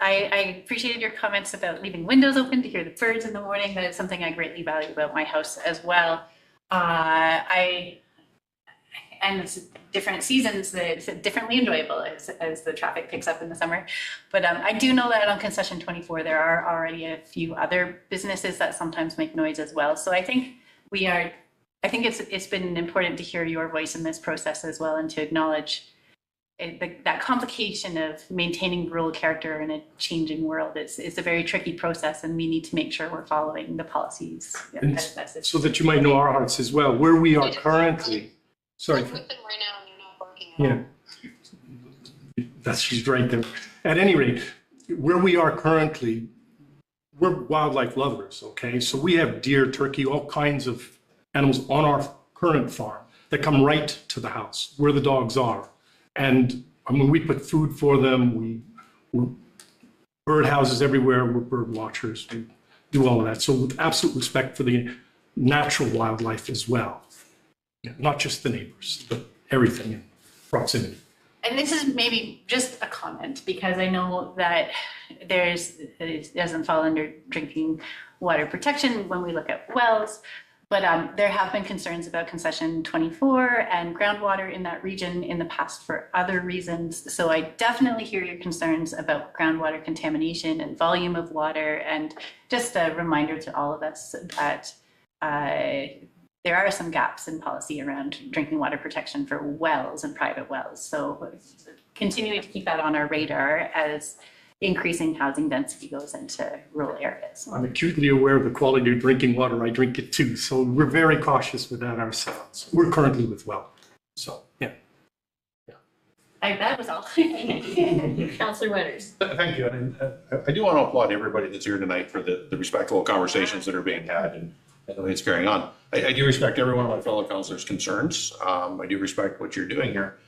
I appreciated your comments about leaving windows open to hear the birds in the morning. That is something I greatly value about my house as well. And it's different seasons, it's differently enjoyable as the traffic picks up in the summer. But I do know that on concession 24, there are already a few other businesses that sometimes make noise as well. So I think it's been important to hear your voice in this process as well, and to acknowledge that complication of maintaining rural character in a changing world. It's a very tricky process, and we need to make sure we're following the policies. And so that you might know our hearts as well, where we are currently. Sorry. I'm with them right now and they're not barking at all. Yeah, she's right there. At any rate, where we are currently, we're wildlife lovers, okay? So we have deer, turkey, all kinds of animals on our current farm that come right to the house where the dogs are. And I mean, we put food for them, we're bird houses everywhere, we're bird watchers, we do all of that. So with absolute respect for the natural wildlife as well. Yeah, not just the neighbors, but everything in proximity. And this is maybe just a comment, because I know that it doesn't fall under drinking water protection when we look at wells, but there have been concerns about concession 24 and groundwater in that region in the past for other reasons. So I definitely hear your concerns about groundwater contamination and volume of water, and just a reminder to all of us that there are some gaps in policy around drinking water protection for wells and private wells. So continuing to keep that on our radar as increasing housing density goes into rural areas. I'm acutely aware of the quality of drinking water. I drink it too. So we're very cautious with that ourselves. We're currently with well. So, yeah. That was all. Councillor Winters. Thank you. And I do want to applaud everybody that's here tonight for the respectful conversations that are being had and the way it's carrying on. I do respect every one of my fellow councillors' concerns. I do respect what you're doing here.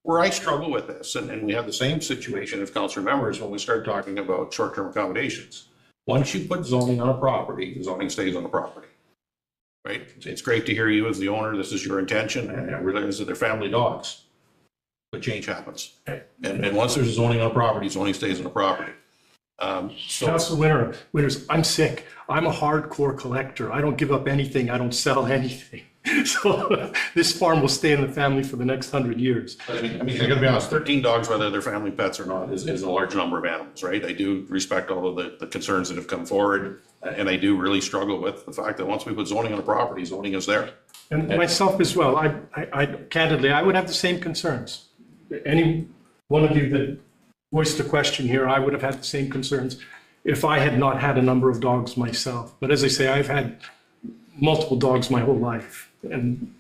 Where I struggle with this, and we have the same situation as councillor members when we start talking about short-term accommodations. Once you put zoning on a property, the zoning stays on the property, right? It's great to hear you as the owner, this is your intention, and I realize that they're family dogs. But change happens. And once there's zoning on a property, zoning stays on the property. Councilor Winters, I'm sick. I'm a hardcore collector. I don't give up anything. I don't sell anything. So this farm will stay in the family for the next 100 years. I mean, I gotta be honest, 13 dogs, whether they're family pets or not, is a large number of animals, right? I do respect all of the concerns that have come forward, and I do really struggle with the fact that once we put zoning on a property, zoning is there. And myself as well, I candidly, I would have the same concerns. Any one of you that voiced a question here, I would have had the same concerns if I had not had a number of dogs myself. But as I say, I've had multiple dogs my whole life, and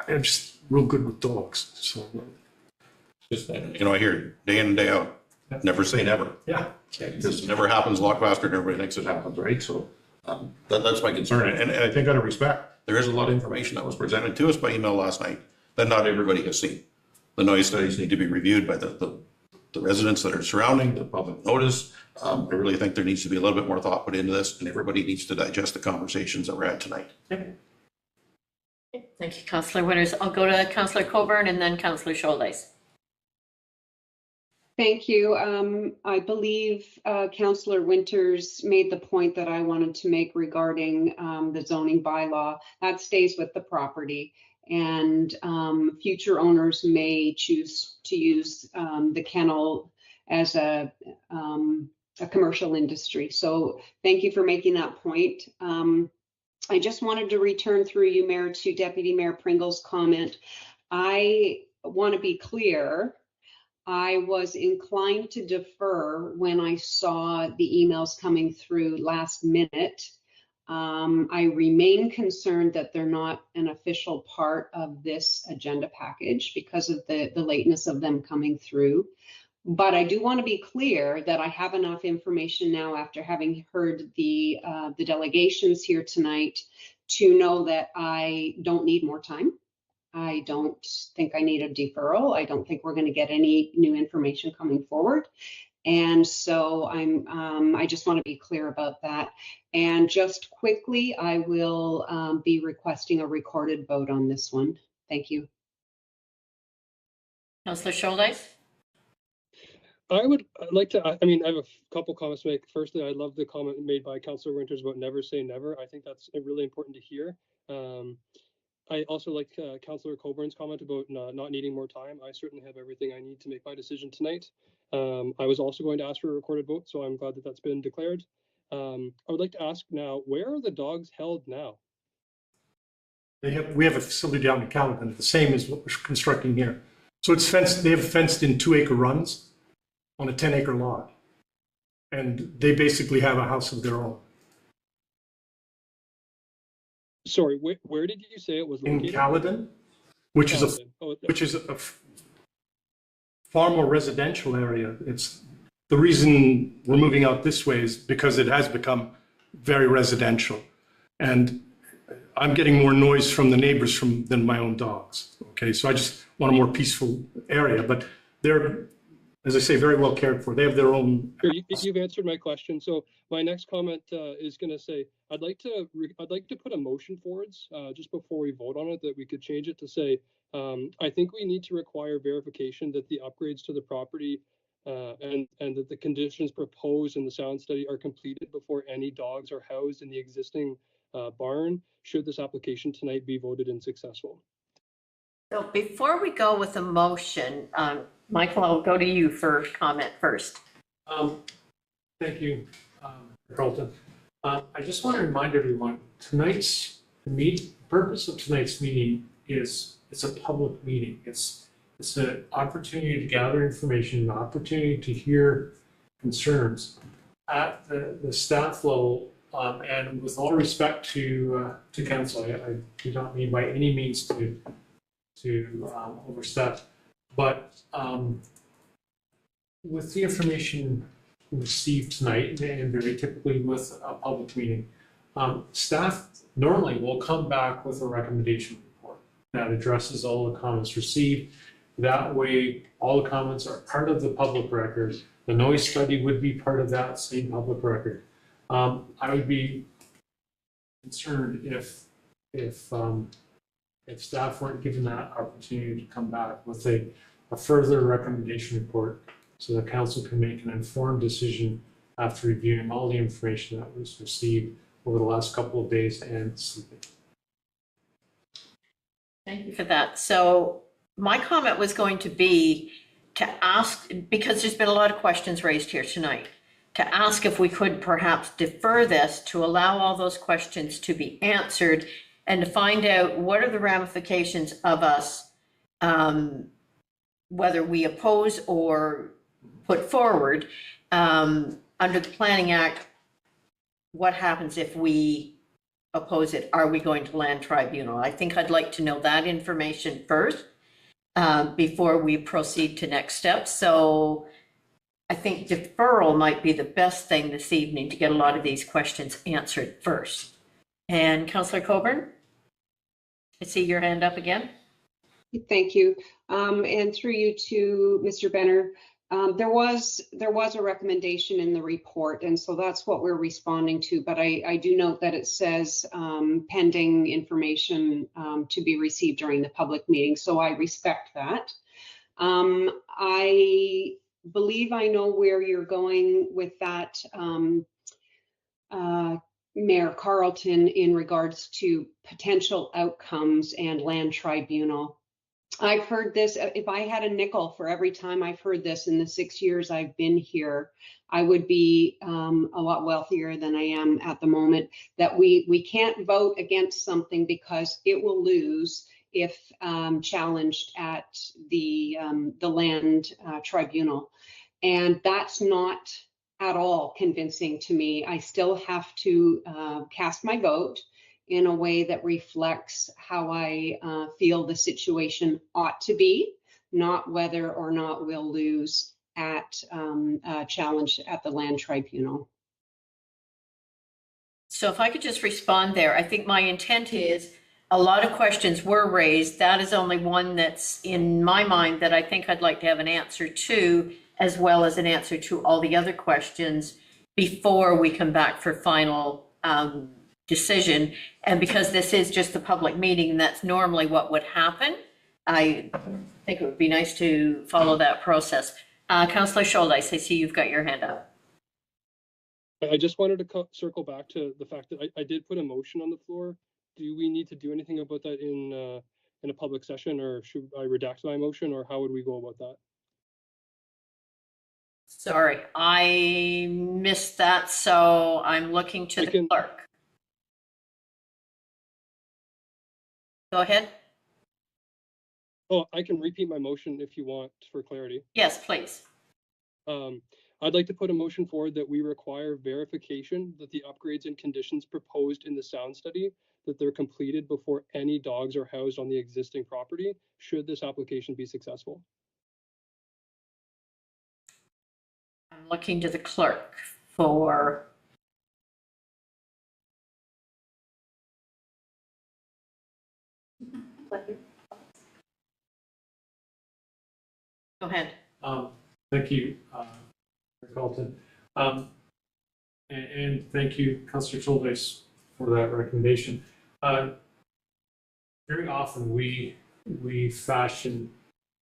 I'm just real good with dogs. So, Just, you know, I hear it day in and day out, never say never. yeah. This never happens a lot faster than everybody thinks it happens, right? So that's my concern. And I think out of respect, there is a lot of information that was presented to us by email last night that not everybody has seen. The noise studies need to be reviewed by the residents that are surrounding, the public notice. I really think there needs to be a little bit more thought put into this, and everybody needs to digest the conversations that we're had tonight. Okay. Thank you, Councillor Winters. I'll go to Councillor Coburn and then Councillor Scholz. Thank you. I believe Councillor Winters made the point that I wanted to make regarding the zoning bylaw. That stays with the property, and future owners may choose to use the kennel as a commercial industry. So thank you for making that point. I just wanted to return through you, Mayor, to Deputy Mayor Pringle's comment. I want to be clear. I was inclined to defer when I saw the emails coming through last minute. I remain concerned that they're not an official part of this agenda package because of the lateness of them coming through. But I do want to be clear that I have enough information now after having heard the delegations here tonight to know that I don't need more time. I don't think I need a deferral. I don't think we're going to get any new information coming forward. And so I just want to be clear about that. And just quickly, I will be requesting a recorded vote on this one. Thank you. Councillor Scholz? I'd like to, I mean, I have a couple comments to make. Firstly, I love the comment made by Councillor Winters about never say never. I think that's really important to hear. I also like Councillor Coburn's comment about not needing more time. I certainly have everything I need to make my decision tonight. I was also going to ask for a recorded vote, so I'm glad that that's been declared. I would like to ask now, where are the dogs held now? We have a facility down in Caledon, the same as what we're constructing here. So it's fenced, they have fenced in 2-acre runs on a 10-acre lot. And they basically have a house of their own. Sorry, where did you say it was located? In Caledon, which is a far more residential area. It's the reason we're moving out this way is because it has become very residential, and I'm getting more noise from the neighbors than my own dogs. Okay, so I just want a more peaceful area, but they're, as I say, very well cared for. They have their own. You've answered my question. So my next comment is going to say, I'd like to put a motion forwards just before we vote on it, that we could change it to say, I think we need to require verification that the upgrades to the property and that the conditions proposed in the sound study are completed before any dogs are housed in the existing barn, should this application tonight be voted in successful. So before we go with the motion, Michael, I'll go to you for comment first. Thank you, Carlton. I just want to remind everyone, the purpose of tonight's meeting is it's a public meeting. It's an opportunity to gather information, an opportunity to hear concerns at the staff level. And with all respect to council, I do not mean by any means to overstep, but with the information received tonight, and very typically with a public meeting, staff normally will come back with a recommendation report that addresses all the comments received. That way, all the comments are part of the public record. The noise study would be part of that same public record. I would be concerned if staff weren't given that opportunity to come back with a further recommendation report, so the council can make an informed decision after reviewing all the information that was received over the last couple of days and sleeping. Thank you for that. So my comment was going to be to ask, because there's been a lot of questions raised here tonight, to ask if we could perhaps defer this to allow all those questions to be answered and to find out what are the ramifications of us, whether we oppose or put forward under the Planning Act, what happens if we oppose it? Are we going to land tribunal? I think I'd like to know that information first before we proceed to next steps. So I think deferral might be the best thing this evening to get a lot of these questions answered first. And Councillor Coburn, I see your hand up again. Thank you. And through you to Mr. Benner, there was a recommendation in the report, and so that's what we're responding to. But I do note that it says pending information to be received during the public meeting, so I respect that. I believe I know where you're going with that, Mayor Carlton, in regards to potential outcomes and land tribunal. I've heard this, if I had a nickel for every time I've heard this in the 6 years I've been here, I would be a lot wealthier than I am at the moment, that we can't vote against something because it will lose if challenged at the land tribunal. And that's not at all convincing to me. I still have to cast my vote in a way that reflects how I feel the situation ought to be, not whether or not we'll lose at challenge at the land tribunal. So if I could just respond there, I think my intent is a lot of questions were raised. That is only one that's in my mind that I think I'd like to have an answer to, as well as an answer to all the other questions before we come back for final decision. And because this is just a public meeting, and that's normally what would happen, I think it would be nice to follow that process. Councillor Scholdice, I see you've got your hand up. I just wanted to circle back to the fact that I did put a motion on the floor. Do we need to do anything about that in a public session, or should I redact my motion, or how would we go about that? Sorry, I missed that, so I'm looking to the clerk. Go ahead. Oh, I can repeat my motion if you want for clarity. Yes, please. I'd like to put a motion forward that we require verification that the upgrades and conditions proposed in the sound study, that they're completed before any dogs are housed on the existing property, should this application be successful. I'm looking to the clerk for. Go ahead. Thank you, Mayor Carlton. And thank you, Councillor Scholdice, for that recommendation. Very often we fashion,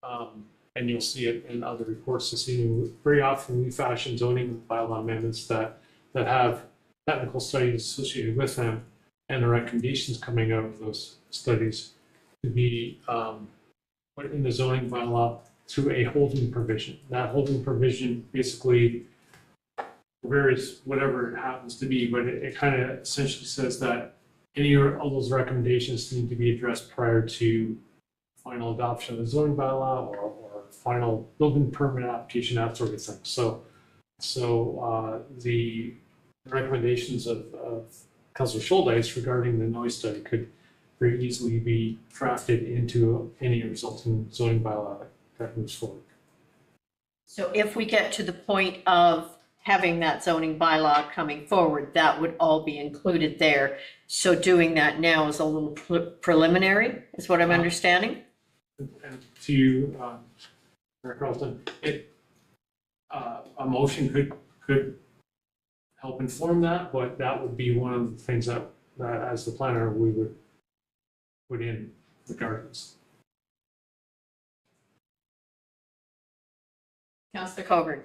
and you'll see it in other reports this evening, very often we fashion zoning bylaw amendments that have technical studies associated with them and the recommendations coming out of those studies to be put in the zoning bylaw through a holding provision. That holding provision basically varies whatever it happens to be, but it kind of essentially says that any of those recommendations need to be addressed prior to final adoption of the zoning bylaw or final building permit application, that sort of thing. So the recommendations of Councillor Scholdice regarding the noise study could very easily be drafted into any resulting zoning bylaw that moves forward. So if we get to the point of having that zoning bylaw coming forward, that would all be included there. So doing that now is a little preliminary, is what I'm understanding? And to you, Mayor Carlton, a motion could help inform that, but that would be one of the things that as the planner we would put in regardless. Councillor Coburn.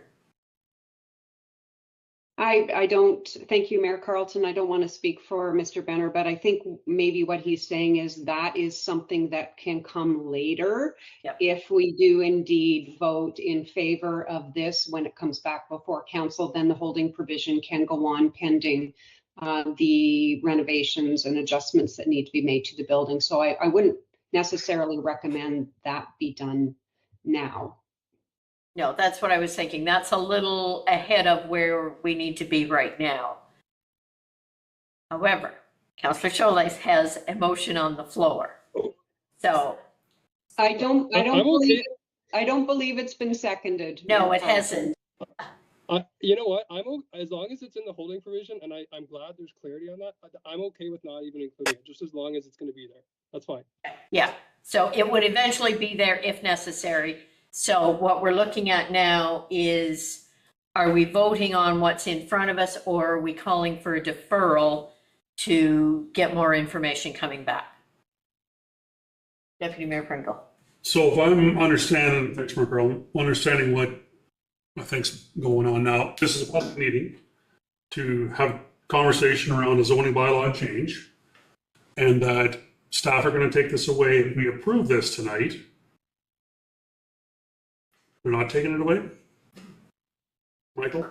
I don't, thank you, Mayor Carlton. I don't want to speak for Mr. Benner, but I think maybe what he's saying is that is something that can come later. Yep. If we do indeed vote in favor of this when it comes back before council, then the holding provision can go on pending the renovations and adjustments that need to be made to the building. So I wouldn't necessarily recommend that be done now. No, that's what I was thinking. That's a little ahead of where we need to be right now. However, Councillor Sholes has a motion on the floor. So. I don't believe it's been seconded. No, it hasn't. You know what? As long as it's in the holding provision, and I'm glad there's clarity on that. I'm okay with not even including it, just as long as it's going to be there. That's fine. Yeah, so it would eventually be there if necessary. So what we're looking at now is, are we voting on what's in front of us, or are we calling for a deferral to get more information coming back? Deputy Mayor Pringle. So if I'm understanding, thanks, Mark Earl, understanding what I think's going on now, this is a public meeting to have conversation around a zoning bylaw change, and that staff are going to take this away if we approve this tonight. They're not taking it away? Michael?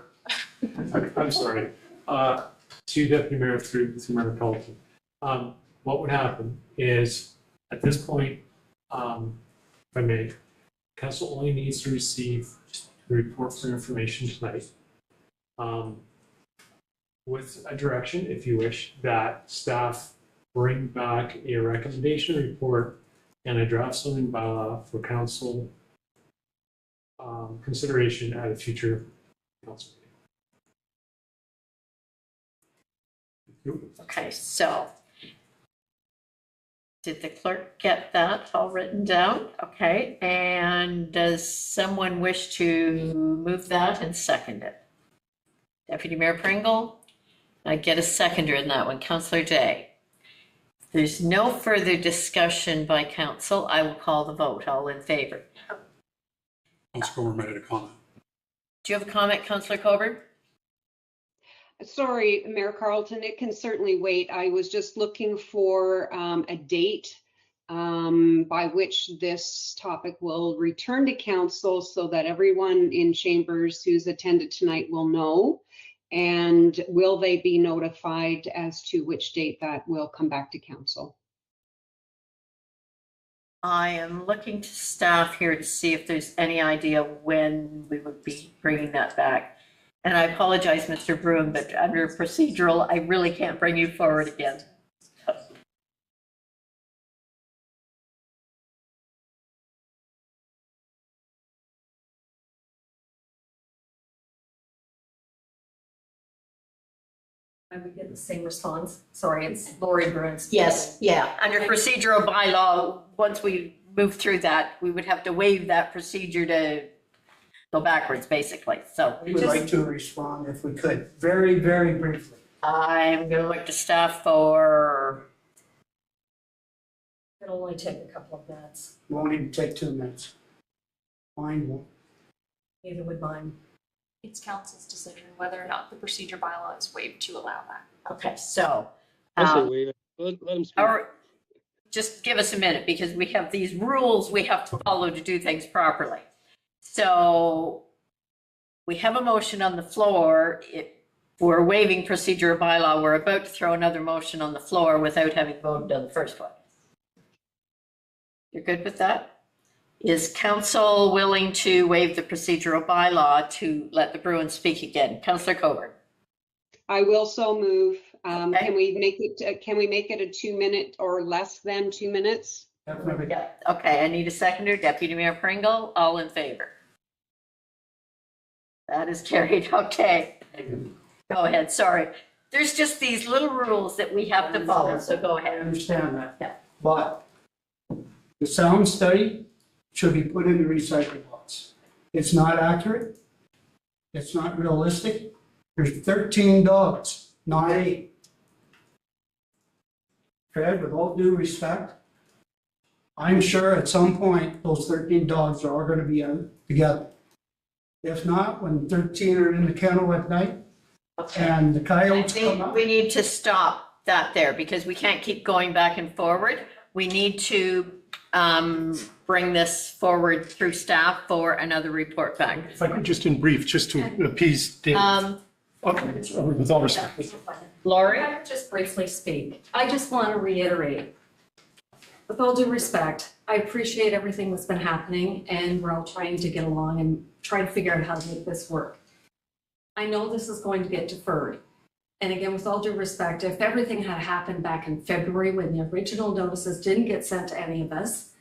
I'm sorry. To Deputy Mayor through Mayor Pelton. What would happen is, at this point, if I may, council only needs to receive the report for information tonight. With a direction, if you wish, that staff bring back a recommendation report and a draft zoning bylaw for council consideration at a future council meeting. Okay, so did the clerk get that all written down? Okay, and does someone wish to move that and second it? Deputy Mayor Pringle, I get a seconder in that one. Councillor Day. There's no further discussion by council. I will call the vote. All in favor? Councillor Coburn made a comment. Do you have a comment, Councillor Coburn? Sorry, Mayor Carlton, it can certainly wait. I was just looking for a date by which this topic will return to council so that everyone in chambers who's attended tonight will know. And will they be notified as to which date that will come back to council? I am looking to staff here to see if there's any idea when we would be bringing that back. And I apologize, Mr. Broom, but under procedural, I really can't bring you forward again. I would get the same response. Sorry, it's Lori Bruins. Yes, yeah. Under procedural bylaw, once we move through that, we would have to waive that procedure to go backwards, basically. So We would like to respond if we could, very, very briefly. I'm going to look to staff for. It'll only take a couple of minutes. Won't even take 2 minutes. Mine won't. Neither would mine. It's council's decision whether or not the procedure bylaw is waived to allow that. Okay, so. I say waive it. Let them speak. Or just give us a minute, because we have these rules we have to follow to do things properly. So we have a motion on the floor. We're waiving procedure bylaw. We're about to throw another motion on the floor without having voted on the first one. You're good with that? Is council willing to waive the procedural bylaw to let the Bruins speak again? Councillor Coburn. I will so move. Okay. Can we make it a 2 minute or less than 2 minutes? Definitely. Yeah. Okay, I need a seconder. Deputy Mayor Pringle, all in favor? That is carried. Okay. Go ahead. Sorry. There's just these little rules that we have to follow, so go I ahead. understand that. Yeah. But the sound study should be put in the recycle box. It's not accurate. It's not realistic. There's 13 dogs, not 8. Fred, with all due respect, I'm sure at some point those 13 dogs are all going to be out together. If not, when 13 are in the kennel at night, and the I coyotes come think up. we need to stop that there because we can't keep going back and forward. We need to bring this forward through staff for another report back. If I could just in brief, just to appease Dave. Okay, with all respect. Lori? If I could just briefly speak, I just want to reiterate, with all due respect, I appreciate everything that's been happening and we're all trying to get along and try to figure out how to make this work. I know this is going to get deferred. And again, with all due respect, if everything had happened back in February when the original notices didn't get sent to any of us,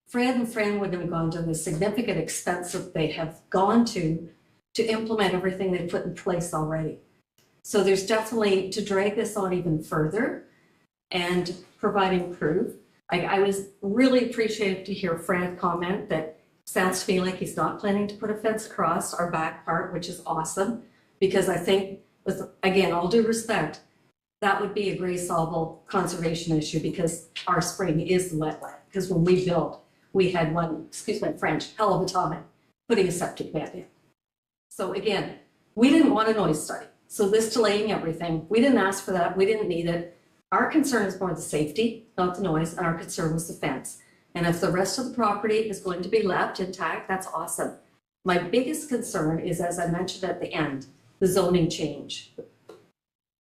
Fred and Fran wouldn't have gone to the significant expense that they have gone to implement everything they've put in place already. So there's definitely, to drag this on even further and providing proof. I was really appreciative to hear Fred comment that sounds to me like he's not planning to put a fence across our back part, which is awesome. Because I think, with, again, all due respect, that would be a very solvable conservation issue because our spring is the wetland. Because when we built, we had one, excuse my French, hell of a time putting a septic bed in. So again, we didn't want a noise study. So this delaying everything, we didn't ask for that, we didn't need it. Our concern is more the safety, not the noise, and our concern was the fence. And if the rest of the property is going to be left intact, that's awesome. My biggest concern is, as I mentioned at the end, the zoning change.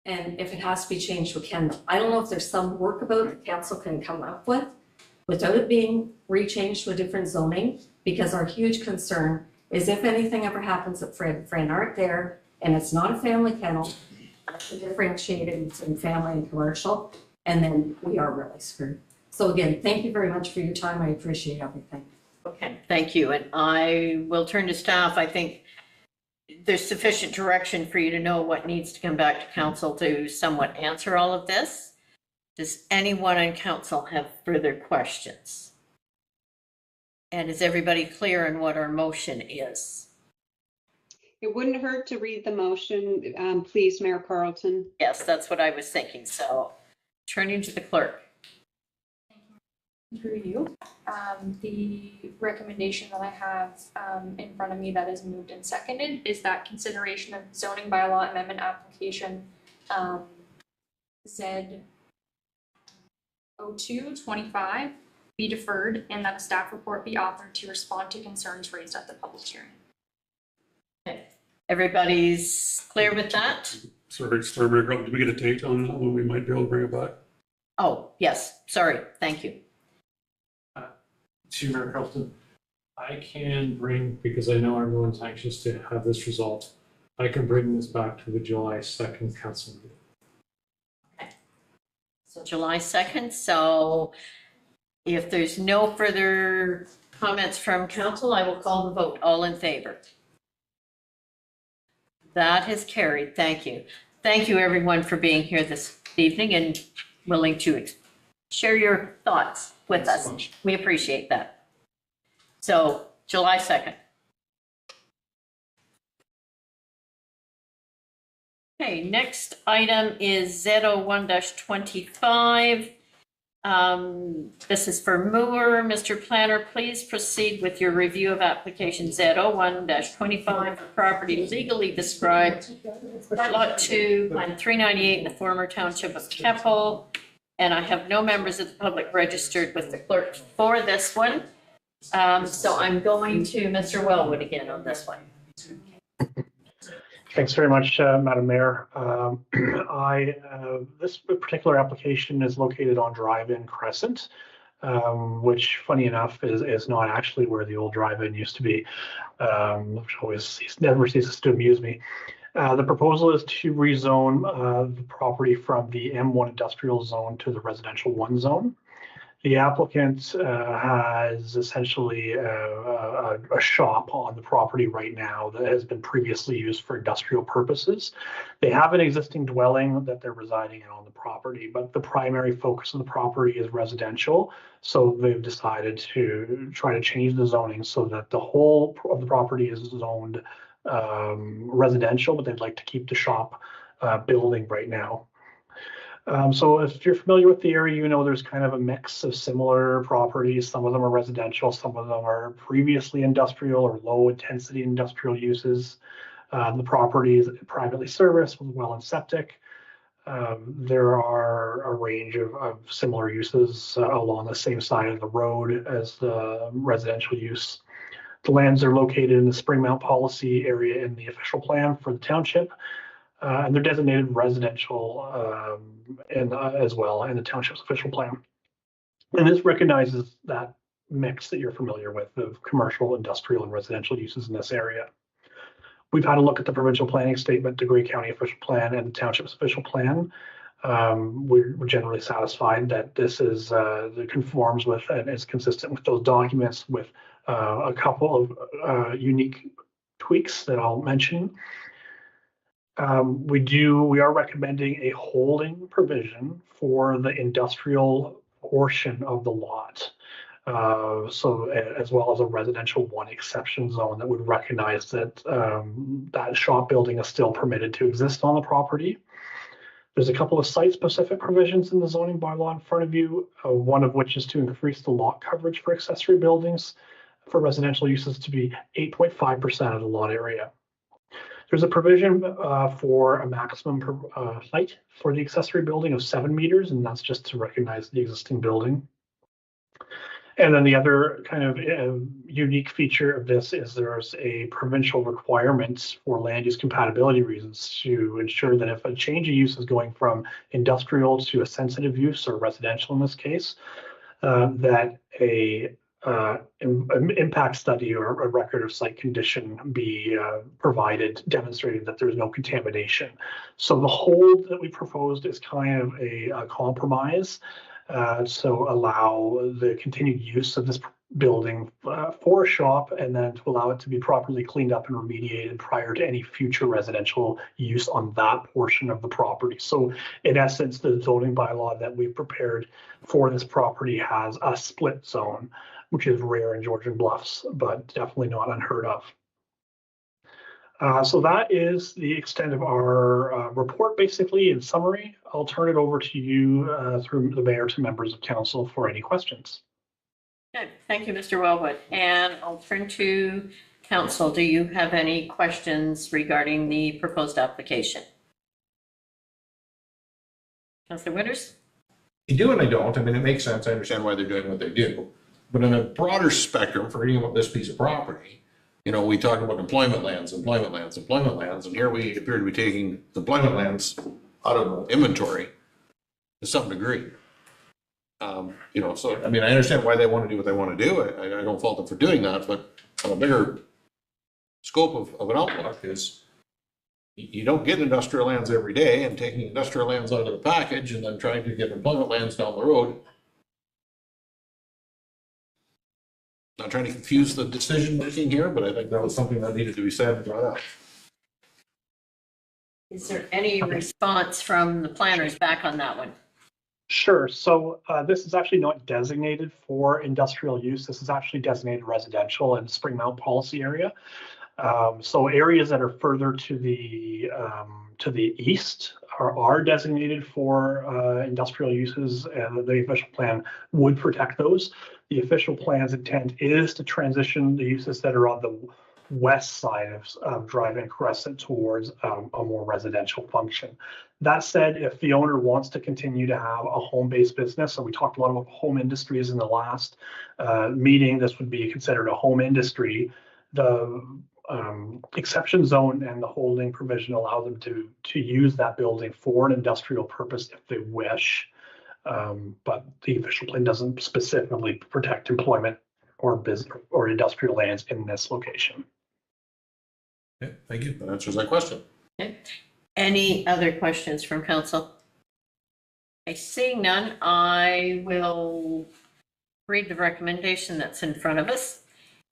And if it has to be changed, we can. I don't know if there's some workabout the council can come up with without it being rechanged to a different zoning, because our huge concern is if anything ever happens that Fred and Fran aren't there and it's not a family kennel, differentiated between family and commercial, and then we are really screwed. So again, thank you very much for your time. I appreciate everything. Okay, thank you. And I will turn to staff. I think there's sufficient direction for you to know what needs to come back to council to somewhat answer all of this. Does anyone on council have further questions? And is everybody clear on what our motion is? It wouldn't hurt to read the motion, please, Mayor Carlton. Yes, that's what I was thinking. So turning to the clerk. Through you. The recommendation that I have in front of me that is moved and seconded is that consideration of zoning bylaw amendment application Z0225 be deferred and that a staff report be authored to respond to concerns raised at the public hearing. Okay. Everybody's clear with that? Sorry, Mayor Carlton, did we get a date on when we might be able to bring it back? Oh, yes. Sorry. Thank you. To Mayor Carlton, I can bring, because I know everyone's anxious to have this resolved, I can bring this back to the July 2nd council meeting. Okay. So July 2nd. So if there's no further comments from council, I will call the vote. All in favor? That is carried. Thank you. Thank you, everyone, for being here this evening and willing to share your thoughts with us. We appreciate that. So July 2nd. Okay, next item is Z01-25. This is for Moore. Mr. Planner, please proceed with your review of application Z01-25 for property legally described Lot 2, Line 398 in the former township of Keppel. And I have no members of the public registered with the clerk for this one. So I'm going to Mr. Wellwood again on this one. Thanks very much, Madam Mayor. This particular application is located on Drive-In Crescent, which, funny enough, is not actually where the old Drive-In used to be, which always never ceases to amuse me. The proposal is to rezone the property from the M1 industrial zone to the residential 1 zone. The applicant has essentially a shop on the property right now that has been previously used for industrial purposes. They have an existing dwelling that they're residing in on the property, but the primary focus of the property is residential. So they've decided to try to change the zoning so that the whole of the property is zoned residential, but they'd like to keep the shop building right now. So if you're familiar with the area, you know there's kind of a mix of similar properties. Some of them are residential, some of them are previously industrial or low intensity industrial uses. The property is privately serviced with well and septic. There are a range of similar uses along the same side of the road as the residential use. The lands are located in the Springmount policy area in the official plan for the township, and they're designated residential as well in the township's official plan. And this recognizes that mix that you're familiar with of commercial, industrial, and residential uses in this area. We've had a look at the provincial planning statement, the Grey County official plan, and the township's official plan. We're generally satisfied that this is that conforms with and is consistent with those documents, with a couple of unique tweaks that I'll mention. We are recommending a holding provision for the industrial portion of the lot. So as well as a residential one exception zone that would recognize that that shop building is still permitted to exist on the property. There's a couple of site-specific provisions in the zoning bylaw in front of you, one of which is to increase the lot coverage for accessory buildings for residential uses to be 8.5% of the lot area. There's a provision for a maximum height for the accessory building of 7 meters, and that's just to recognize the existing building. And then the other kind of unique feature of this is there's a provincial requirement for land use compatibility reasons to ensure that if a change of use is going from industrial to a sensitive use, or residential in this case, that a impact study or a record of site condition be provided, demonstrating that there's no contamination. So the hold that we proposed is kind of a compromise. So allow the continued use of this building for a shop, and then to allow it to be properly cleaned up and remediated prior to any future residential use on that portion of the property. So in essence, the zoning bylaw that we've prepared for this property has a split zone, which is rare in Georgian Bluffs, but definitely not unheard of. So that is the extent of our report, basically, in summary. I'll turn it over to you through the mayor to members of council for any questions. Good. Thank you, Mr. Wellwood. And I'll turn to council. Do you have any questions regarding the proposed application? Councilor Winters? I do and I don't. I mean, it makes sense. I understand why they're doing what they do. But in a broader spectrum, forgetting about this piece of property, you know, we talk about employment lands, and here we appear to be taking the employment lands out of inventory to some degree. You know, so, I mean, I understand why they want to do what they want to do. I don't fault them for doing that, but on a bigger scope of an outlook is you don't get industrial lands every day, and taking industrial lands out of the package and then trying to get employment lands down the road. Not trying to confuse the decision making here, but I think that was something that needed to be said and brought up. Is there any response from the planners back on that one? Sure. So this is actually not designated for industrial use. This is actually designated residential in the Springmount policy area. So areas that are further to the east are designated for industrial uses, and the official plan would protect those. The official plan's intent is to transition the uses that are on the west side of Drive-In Crescent towards a more residential function. That said, if the owner wants to continue to have a home-based business, and we talked a lot about home industries in the last meeting, this would be considered a home industry. The exception zone and the holding provision allow them to use that building for an industrial purpose if they wish. But the official plan doesn't specifically protect employment or business or industrial lands in this location. Okay, thank you. That answers that question. Okay. Any other questions from council? Okay, seeing none, I will read the recommendation that's in front of us.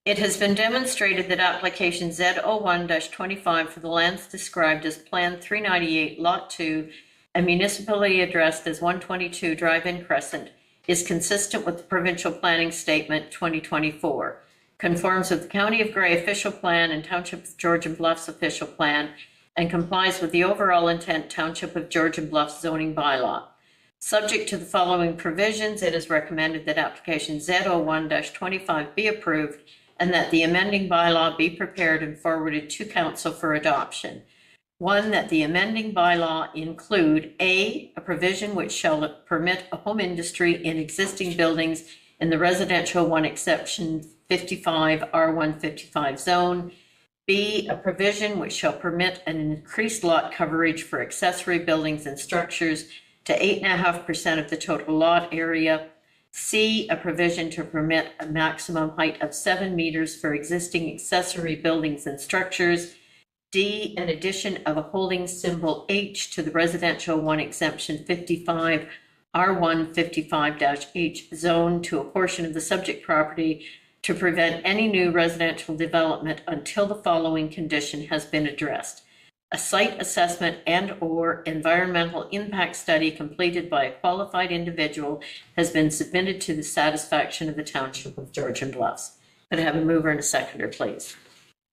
It has been demonstrated that application Z01-25 for the lands described as Plan 398 Lot 2 and municipally addressed as 122 Drive-In Crescent is consistent with the Provincial Planning Statement 2024, conforms with the County of Grey official plan and Township of Georgian Bluffs official plan, and complies with the overall intent Township of Georgian Bluffs zoning bylaw. Subject to the following provisions, it is recommended that application Z01-25 be approved and that the amending bylaw be prepared and forwarded to council for adoption. One, that the amending bylaw include A, a provision which shall permit a home industry in existing buildings in the residential 1 exception 55 R1 55 zone. B, a provision which shall permit an increased lot coverage for accessory buildings and structures to 8.5% of the total lot area. C, a provision to permit a maximum height of 7 meters for existing accessory buildings and structures. D, an addition of a holding symbol H to the residential 1 exemption 55 R1 55-H zone to a portion of the subject property to prevent any new residential development until the following condition has been addressed. A site assessment and/or environmental impact study completed by a qualified individual has been submitted to the satisfaction of the Township of Georgian Bluffs. Could I have a mover and a seconder, please?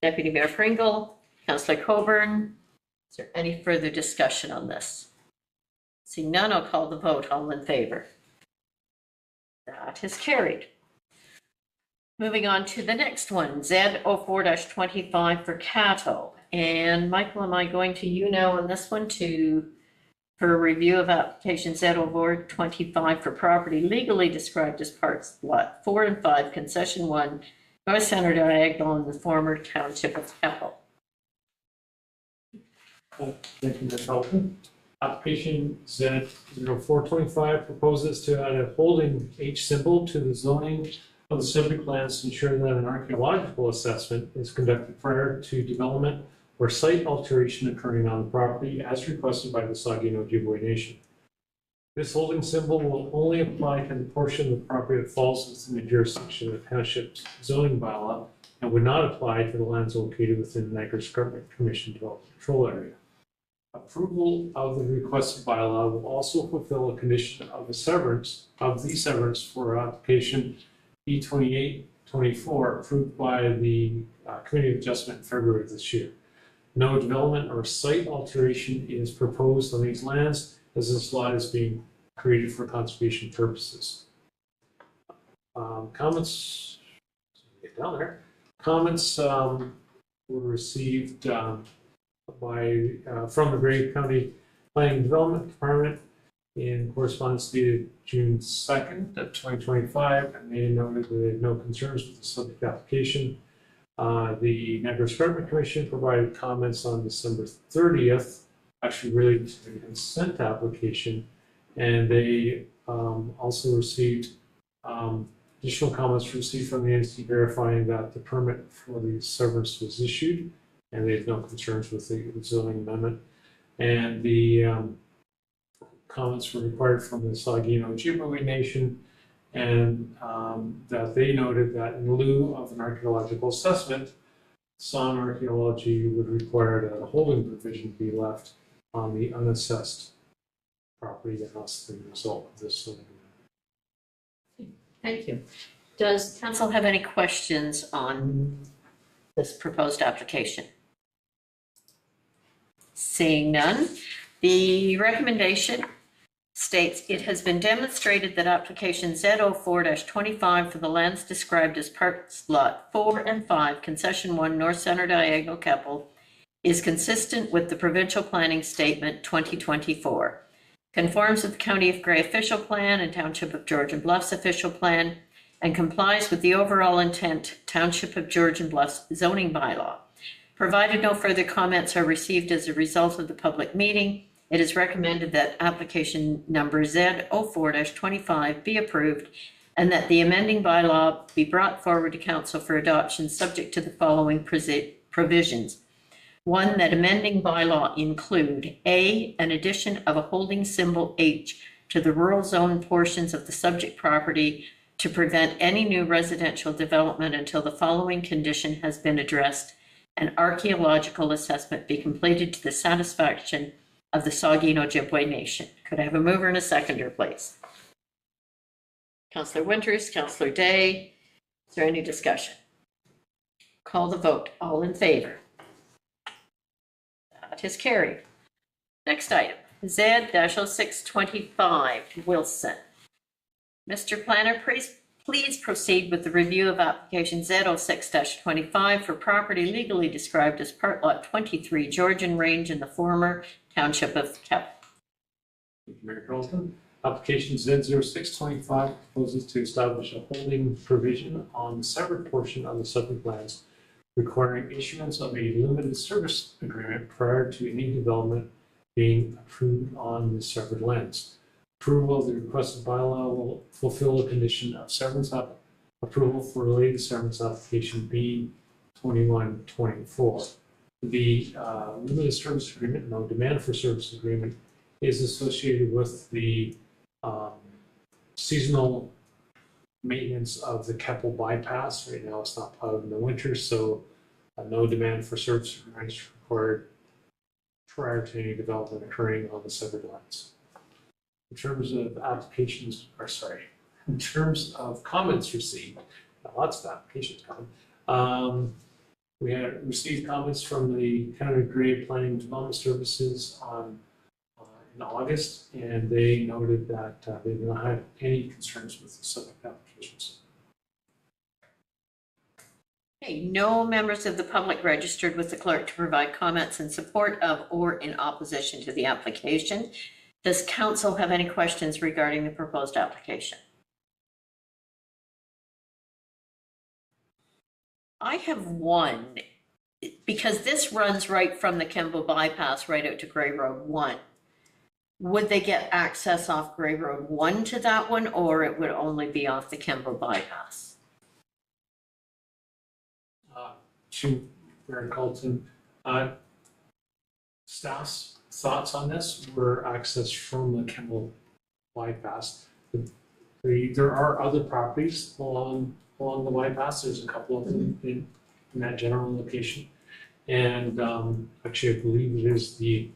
Deputy Mayor Pringle, Councillor Coburn, is there any further discussion on this? Seeing none, I'll call the vote. All in favor? That is carried. Moving on to the next one, Z04-25 for cattle. And Michael, am I going to you now on this one for review of application Z04-25 for property legally described as parts lot 4 and 5, concession 1, North Center diagonal in the former township of Keppel. Thank you, Ms. Halton. Application Z0425 proposes to add a holding H symbol to the zoning of the subject lands to ensure that an archaeological assessment is conducted prior to development or site alteration occurring on the property as requested by the Saugeen Ojibwe Nation. This holding symbol will only apply to the portion of the property that falls within the jurisdiction of the township's zoning bylaw and would not apply to the lands located within the Niagara Escarpment Commission Development Control Area. Approval of the requested bylaw will also fulfill a condition of the severance for application E2824 approved by the Committee of Adjustment in February of this year. No development or site alteration is proposed on these lands as this lot is being created for conservation purposes. Comments, get down there. Comments were received from the Grey County Planning and Development Department in correspondence dated June 2nd of 2025, and they noted that they had no concerns with the subject application. The Niagara Escarpment Commission provided comments on December 30th, actually related to the consent application, and they also received additional comments received from the NC verifying that the permit for the severance was issued, and they have no concerns with the zoning amendment. And the comments were required from the Saugeen Ojibwe Nation, and that they noted that in lieu of an archaeological assessment, San Archaeology would require that a holding provision be left on the unassessed property that was the result of this zoning amendment. Thank you. Does council have any questions on this proposed application? Seeing none, the recommendation states it has been demonstrated that application Z04-25 for the lands described as parts lot 4 and 5, concession 1, North Center diagonal Keppel, is consistent with the provincial planning statement 2024, conforms with the County of Grey official plan and Township of Georgian Bluffs official plan, and complies with the overall intent Township of Georgian Bluffs zoning bylaw. Provided no further comments are received as a result of the public meeting, it is recommended that application number Z04-25 be approved and that the amending bylaw be brought forward to council for adoption subject to the following provisions. One, that amending bylaw include A, an addition of a holding symbol H to the rural zone portions of the subject property to prevent any new residential development until the following condition has been addressed. An archaeological assessment be completed to the satisfaction of the Saugeen Ojibwe Nation. Could I have a mover and a seconder, please? Councillor Winters, Councillor Day, is there any discussion? Call the vote. All in favor? That is carried. Next item, Z-0625, Wilson. Mr. Planner, please proceed with the review of application Z06-25 for property legally described as Part Lot 23, Georgian Range in the former township of Keppel. Thank you, Mayor Carlton. Application Z0625 proposes to establish a holding provision on the severed portion of the subject lands, requiring issuance of a limited service agreement prior to any development being approved on the severed lands. Approval of the requested bylaw will fulfill the condition of severance approval for related severance application B2124. The limited service agreement, no demand for service agreement, is associated with the seasonal maintenance of the Keppel bypass. Right now it's not plowed in the winter, so no demand for service agreements required prior to any development occurring on the severed lands. In terms of applications, in terms of comments received, lots of applications coming. We had received comments from the County of Grey Planning and Development Services in August, and they noted that they did not have any concerns with the subject applications. Okay, no members of the public registered with the clerk to provide comments in support of or in opposition to the application. Does council have any questions regarding the proposed application? I have one, because this runs right from the Kemble bypass right out to Grey Road 1. Would they get access off Grey Road 1 to that one, or it would only be off the Kemble bypass? To Mayor Carlton, staff's thoughts on this were access from the Kemble bypass. There are other properties along the bypass. There's a couple of them in that general location. And actually, I believe it is the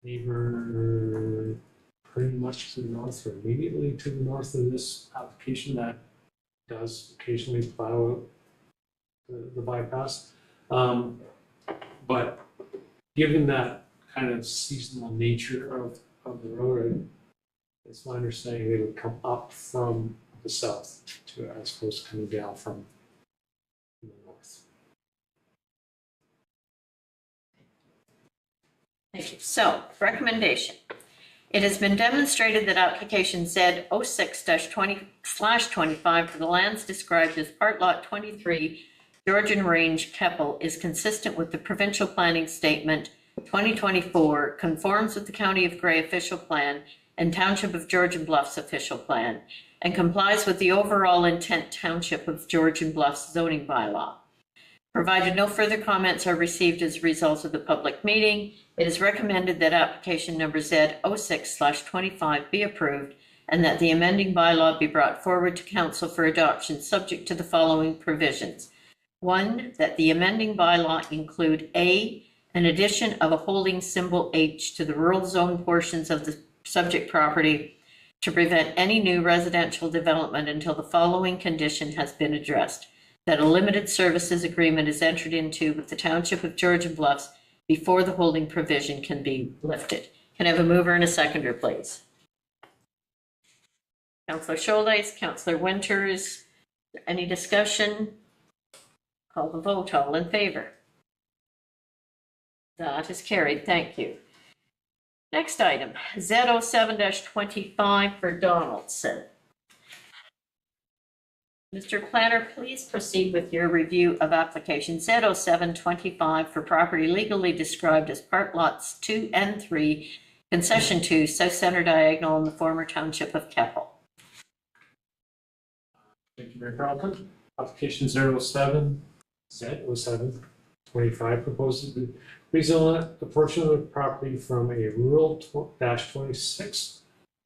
neighbor pretty much to the north or immediately to the north of this application that does occasionally plow out the bypass. But given that kind of seasonal nature of the road, it's my understanding they would come up from the south to as opposed to coming down from the north. Thank you. So, recommendation. It has been demonstrated that application Z06-20/25 for the lands described as Part Lot 23, Georgian Range, Keppel, is consistent with the Provincial Planning Statement 2024, conforms with the County of Grey official plan and Township of Georgian Bluffs official plan, and complies with the overall intent Township of Georgian Bluffs zoning bylaw. Provided no further comments are received as a result of the public meeting, it is recommended that application number Z06/25 be approved and that the amending bylaw be brought forward to council for adoption subject to the following provisions. 1, that the amending bylaw include A, an addition of a holding symbol H to the rural zone portions of the subject property to prevent any new residential development until the following condition has been addressed: that a limited services agreement is entered into with the Township of Georgian Bluffs before the holding provision can be lifted. Can I have a mover and a seconder, please? Councillor Scholdice, Councillor Winters, any discussion? Call the vote. All in favor? That is carried. Thank you. Next item, Z07-25 for Donaldson. Mr. Planner, please proceed with your review of application Z07-25 for property legally described as Part Lots 2 and 3, Concession 2, South Center Diagonal in the former Township of Keppel. Thank you, Mayor Carlton. Application Z07-25 proposes to rezone a portion of the property from a rural -26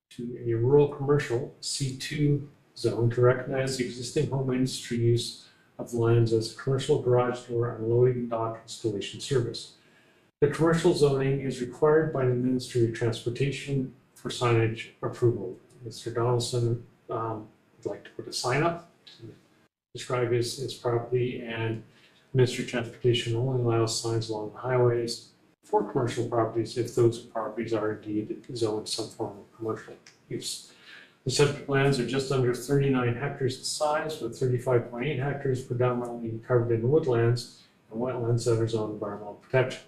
to a rural commercial C2 zone to recognize the existing home industry use of the lands as a commercial garage door and loading dock installation service. The commercial zoning is required by the Ministry of Transportation for signage approval. Mr. Donaldson would like to put a sign up to describe his property, and Ministry of Transportation only allows signs along the highways for commercial properties if those properties are indeed zoned some form of commercial use. The subject lands are just under 39 hectares in size, with 35.8 hectares predominantly covered in woodlands and wetlands that are zoned environmental protection.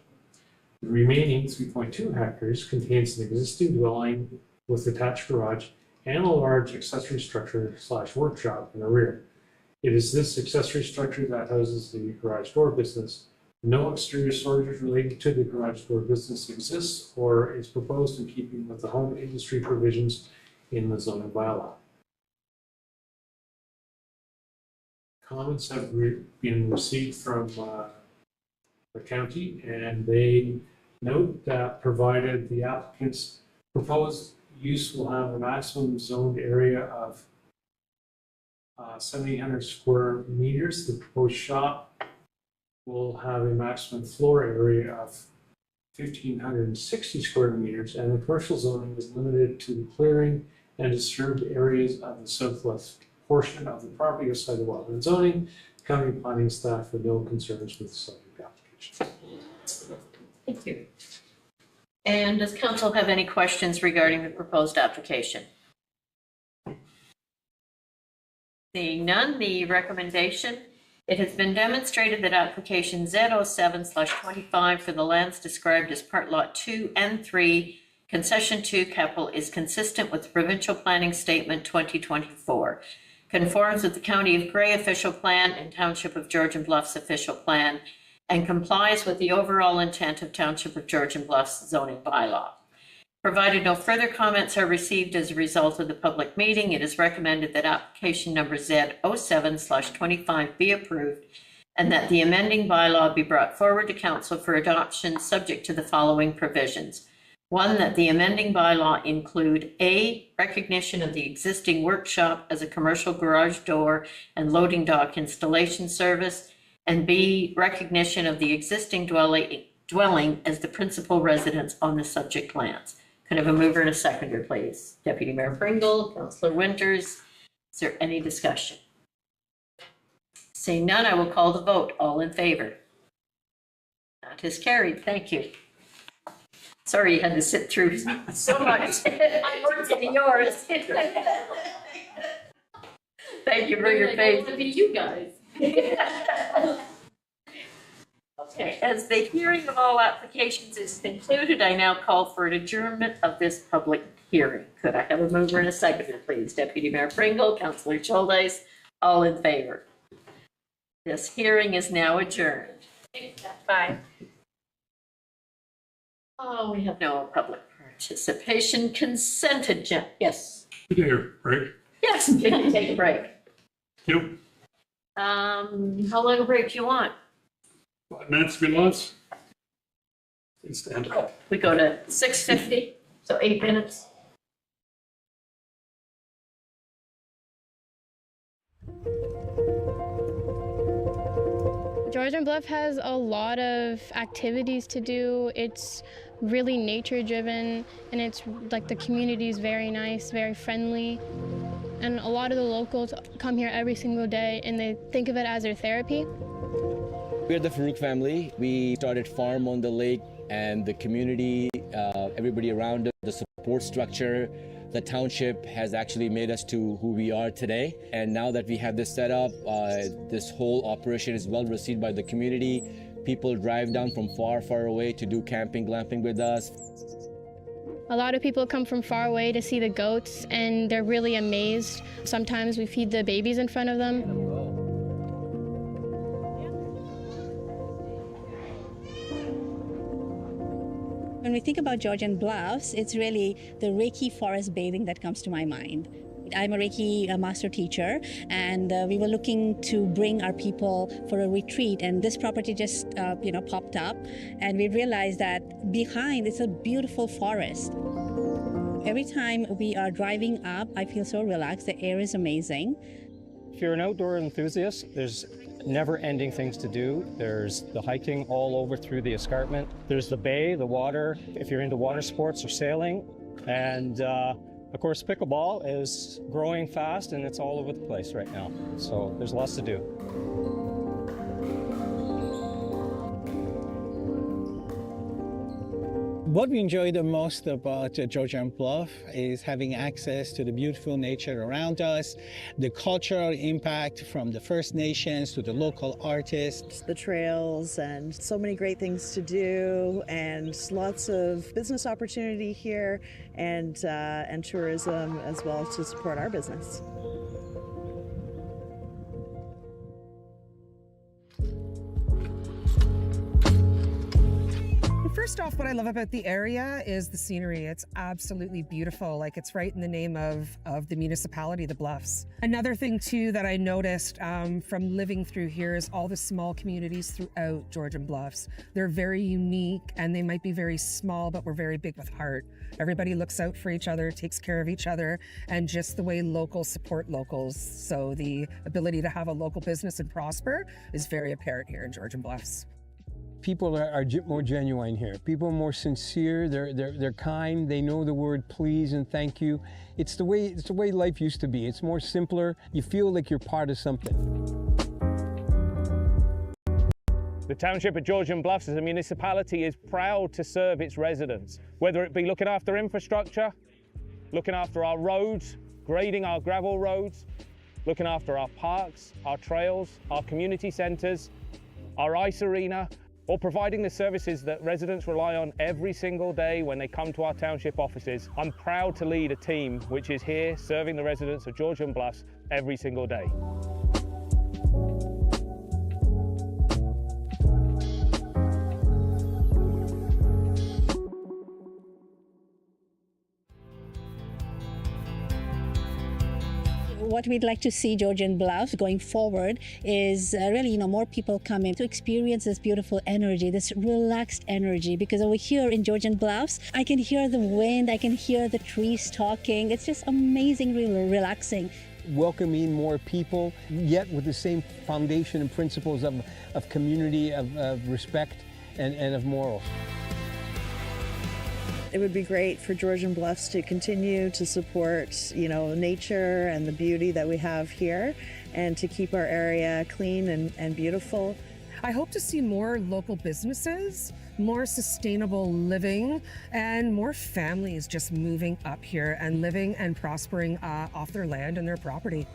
The remaining 3.2 hectares contains an existing dwelling with attached garage and a large accessory structure / workshop in the rear. It is this accessory structure that houses the garage door business. No exterior storage related to the garage door business exists or is proposed in keeping with the home industry provisions in the zoning bylaw. Comments have been received from the county, and they note that provided the applicant's proposed use will have a maximum zoned area of 7,800 square meters, the proposed shop will have a maximum floor area of 1,560 square meters, and the commercial zoning is limited to the clearing and disturbed areas of the southwest portion of the property outside the wetland zoning. County planning staff have no concerns with the subject application. Thank you. And does council have any questions regarding the proposed application? Seeing none, the recommendation. It has been demonstrated that application Z07/25 for the lands described as part lot 2 and 3, concession 2 capital is consistent with the provincial planning statement 2024, conforms with the County of Grey official plan and Township of Georgian Bluffs official plan, and complies with the overall intent of Township of Georgian Bluffs zoning bylaw. Provided no further comments are received as a result of the public meeting, it is recommended that application number Z07/25 be approved and that the amending bylaw be brought forward to council for adoption subject to the following provisions. 1, that the amending bylaw include A, recognition of the existing workshop as a commercial garage door and loading dock installation service, and B, recognition of the existing dwelling as the principal residence on the subject lands. Could I have a mover and a seconder, please? Deputy Mayor Pringle, Councillor Winters. Is there any discussion? Seeing none, I will call the vote. All in favor? That is carried. Thank you. Sorry you had to sit through so much. I worked in yours. Thank you for your patience. You guys. Okay, as the hearing of all applications is concluded, I now call for an adjournment of this public hearing. Could I have a mover and a seconder, please? Deputy Mayor Pringle, Councillor Choldes, all in favor. This hearing is now adjourned. Bye. Oh, we have no public participation. Consent agenda. Yes. Good day, break. Yes, we can take a break. Yep. How long a break do you want? 5 minutes, good lots. Stand up. We go to 6:50, so 8 minutes. Georgian Bluff has a lot of activities to do. It's really nature driven, and it's like the community is very nice, very friendly. And a lot of the locals come here every single day and they think of it as their therapy. We're the Farouk family. We started farm on the lake, and the community, everybody around us, the support structure, the township has actually made us to who we are today. And now that we have this set up, this whole operation is well received by the community. People drive down from far, far away to do camping, glamping with us. A lot of people come from far away to see the goats, and they're really amazed. Sometimes we feed the babies in front of them. When we think about Georgian Bluffs, it's really the Reiki forest bathing that comes to my mind. I'm a Reiki master teacher, and we were looking to bring our people for a retreat, and this property just popped up, and we realized that behind it's a beautiful forest. Every time we are driving up, I feel so relaxed. The air is amazing. If you're an outdoor enthusiast, there's never-ending things to do. There's the hiking all over through the escarpment. There's the bay, the water, if you're into water sports or sailing. And of course, pickleball is growing fast, and it's all over the place right now. So there's lots to do. What we enjoy the most about Georgian Bluff is having access to the beautiful nature around us, the cultural impact from the First Nations to the local artists. The trails and so many great things to do, and lots of business opportunity here, and tourism as well to support our business. First off, what I love about the area is the scenery. It's absolutely beautiful. Like, it's right in the name of the municipality, the Bluffs. Another thing too that I noticed from living through here is all the small communities throughout Georgian Bluffs. They're very unique, and they might be very small, but we're very big with heart. Everybody looks out for each other, takes care of each other, and just the way locals support locals. So the ability to have a local business and prosper is very apparent here in Georgian Bluffs. People are more genuine here. People are more sincere. They're kind. They know the word please and thank you. It's the way life used to be. It's more simpler. You feel like you're part of something. The Township of Georgian Bluffs as a municipality is proud to serve its residents, whether it be looking after infrastructure, looking after our roads, grading our gravel roads, looking after our parks, our trails, our community centres, our ice arena, or providing the services that residents rely on every single day when they come to our township offices. I'm proud to lead a team which is here serving the residents of Georgian Bluffs every single day. What we'd like to see Georgian Bluffs going forward is really, more people coming to experience this beautiful energy, this relaxed energy, because over here in Georgian Bluffs, I can hear the wind, I can hear the trees talking. It's just amazingly relaxing. Welcoming more people, yet with the same foundation and principles of community, of respect, and of morals. It would be great for Georgian Bluffs to continue to support, nature and the beauty that we have here, and to keep our area clean and beautiful. I hope to see more local businesses, more sustainable living, and more families just moving up here and living and prospering off their land and their property.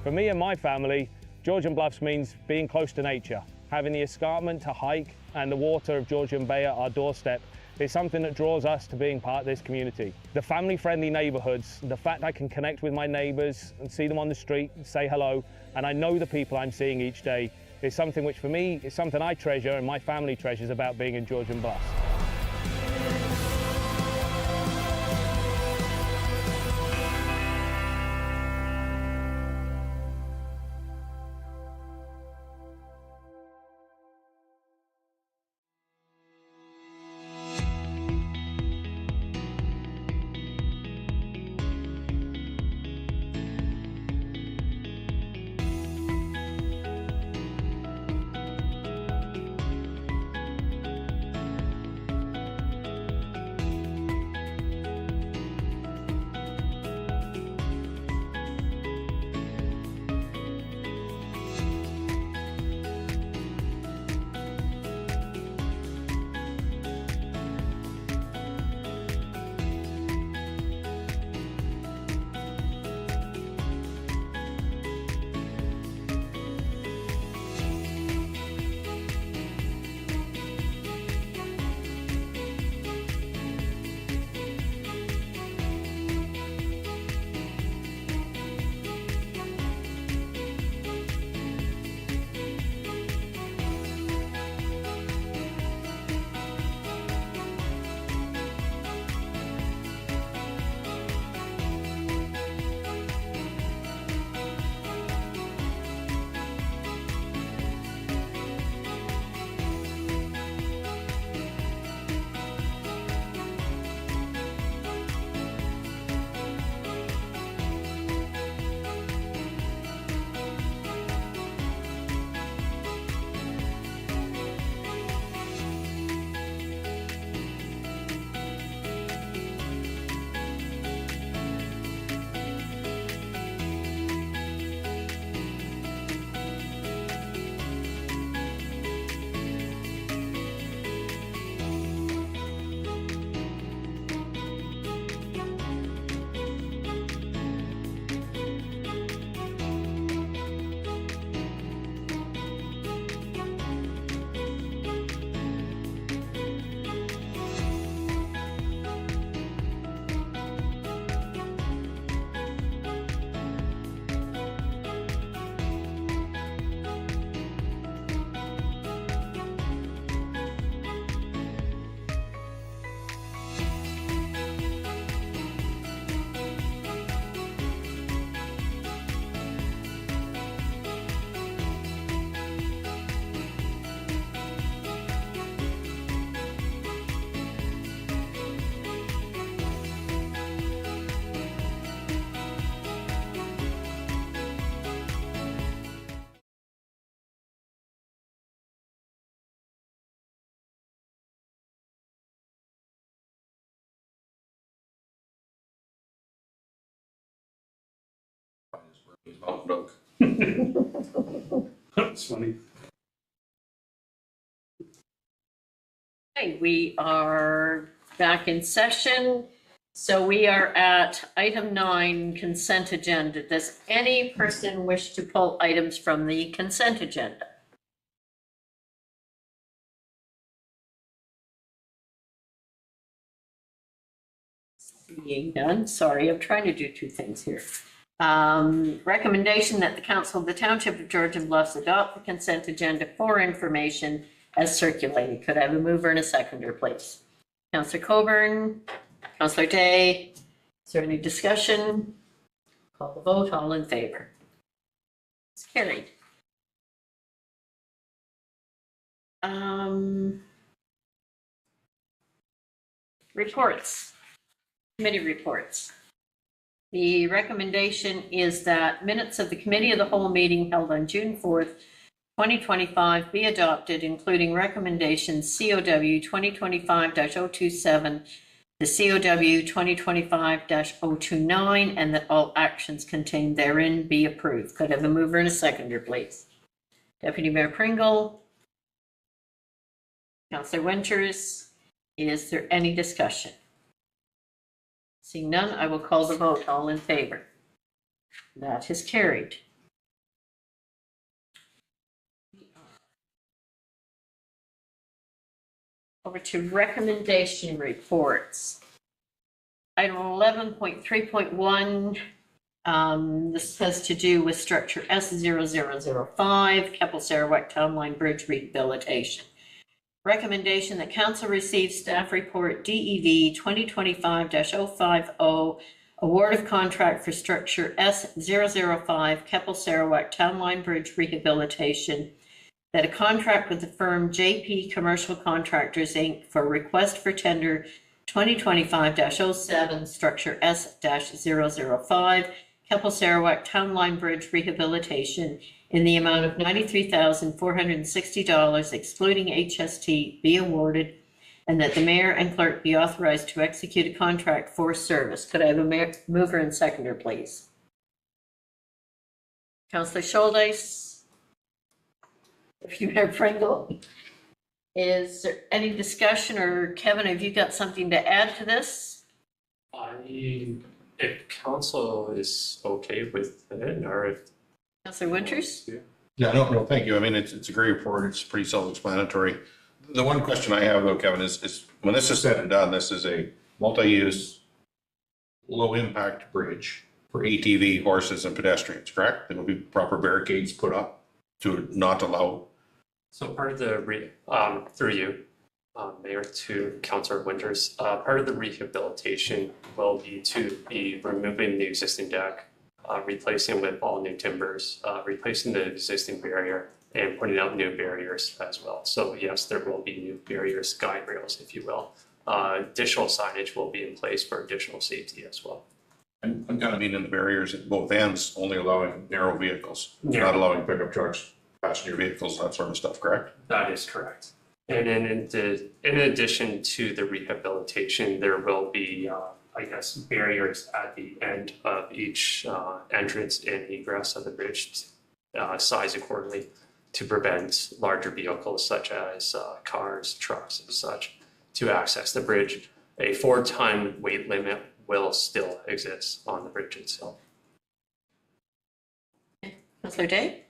For me and my family, Georgian Bluffs means being close to nature, having the escarpment to hike and the water of Georgian Bay at our doorstep is something that draws us to being part of this community. The family-friendly neighbourhoods, the fact I can connect with my neighbours and see them on the street and say hello, and I know the people I'm seeing each day, is something which for me is something I treasure and my family treasures about being in Georgian Bluffs. He's mountain dog. That's funny. Okay, we are back in session. So we are at item 9, consent agenda. Does any person wish to pull items from the consent agenda? Seeing none, sorry, I'm trying to do two things here. Recommendation that the council of the Township of Georgian Bluffs adopt the consent agenda for information as circulated. Could I have a mover and a seconder, please? Councillor Coburn, Councillor Day, is there any discussion? Call the vote, all in favor. It's carried. Reports, committee reports. The recommendation is that minutes of the Committee of the Whole meeting held on June 4th, 2025 be adopted, including recommendations COW 2025-027 to COW 2025-029, and that all actions contained therein be approved. Could I have a mover and a seconder, please? Deputy Mayor Pringle, Councillor Winters, is there any discussion? Seeing none, I will call the vote. All in favor? That is carried. Over to recommendation reports. Item 11.3.1, this has to do with structure S0005, Keppel-Sarawak Town Line Bridge rehabilitation. Recommendation that council receive staff report DEV 2025-050, award of contract for structure S005, Keppel-Sarawak Town Line Bridge rehabilitation, that a contract with the firm JP Commercial Contractors, Inc. for request for tender 2025-07, structure S-005, Keppel-Sarawak Town Line Bridge rehabilitation in the amount of $93,460, excluding HST, be awarded, and that the mayor and clerk be authorized to execute a contract for service. Could I have a mover and seconder, please? Councillor Scholdice, Deputy Mayor Pringle, is there any discussion, or Kevin, have you got something to add to this? If council is okay with it, or if Councillor Winters? Yeah, no, thank you. I mean, it's a great report. It's pretty self-explanatory. The one question I have though, Kevin, is when this is said and done, this is a multi-use, low-impact bridge for ATV, horses, and pedestrians, correct? There will be proper barricades put up to not allow. So part of the, through you, Mayor, to Councillor Winters, part of the rehabilitation will be to be removing the existing deck, replacing with all new timbers, replacing the existing barrier, and putting out new barriers as well. So yes, there will be new barriers, guide rails, if you will. Additional signage will be in place for additional safety as well. I'm kind of meaning the barriers at both ends, only allowing narrow vehicles, not allowing pickup trucks, passenger vehicles, that sort of stuff, correct? That is correct. And then in addition to the rehabilitation, there will be, I guess, barriers at the end of each entrance and egress of the bridge, sized accordingly to prevent larger vehicles such as cars, trucks, and such to access the bridge. A 4-ton weight limit will still exist on the bridge itself. Councillor Day?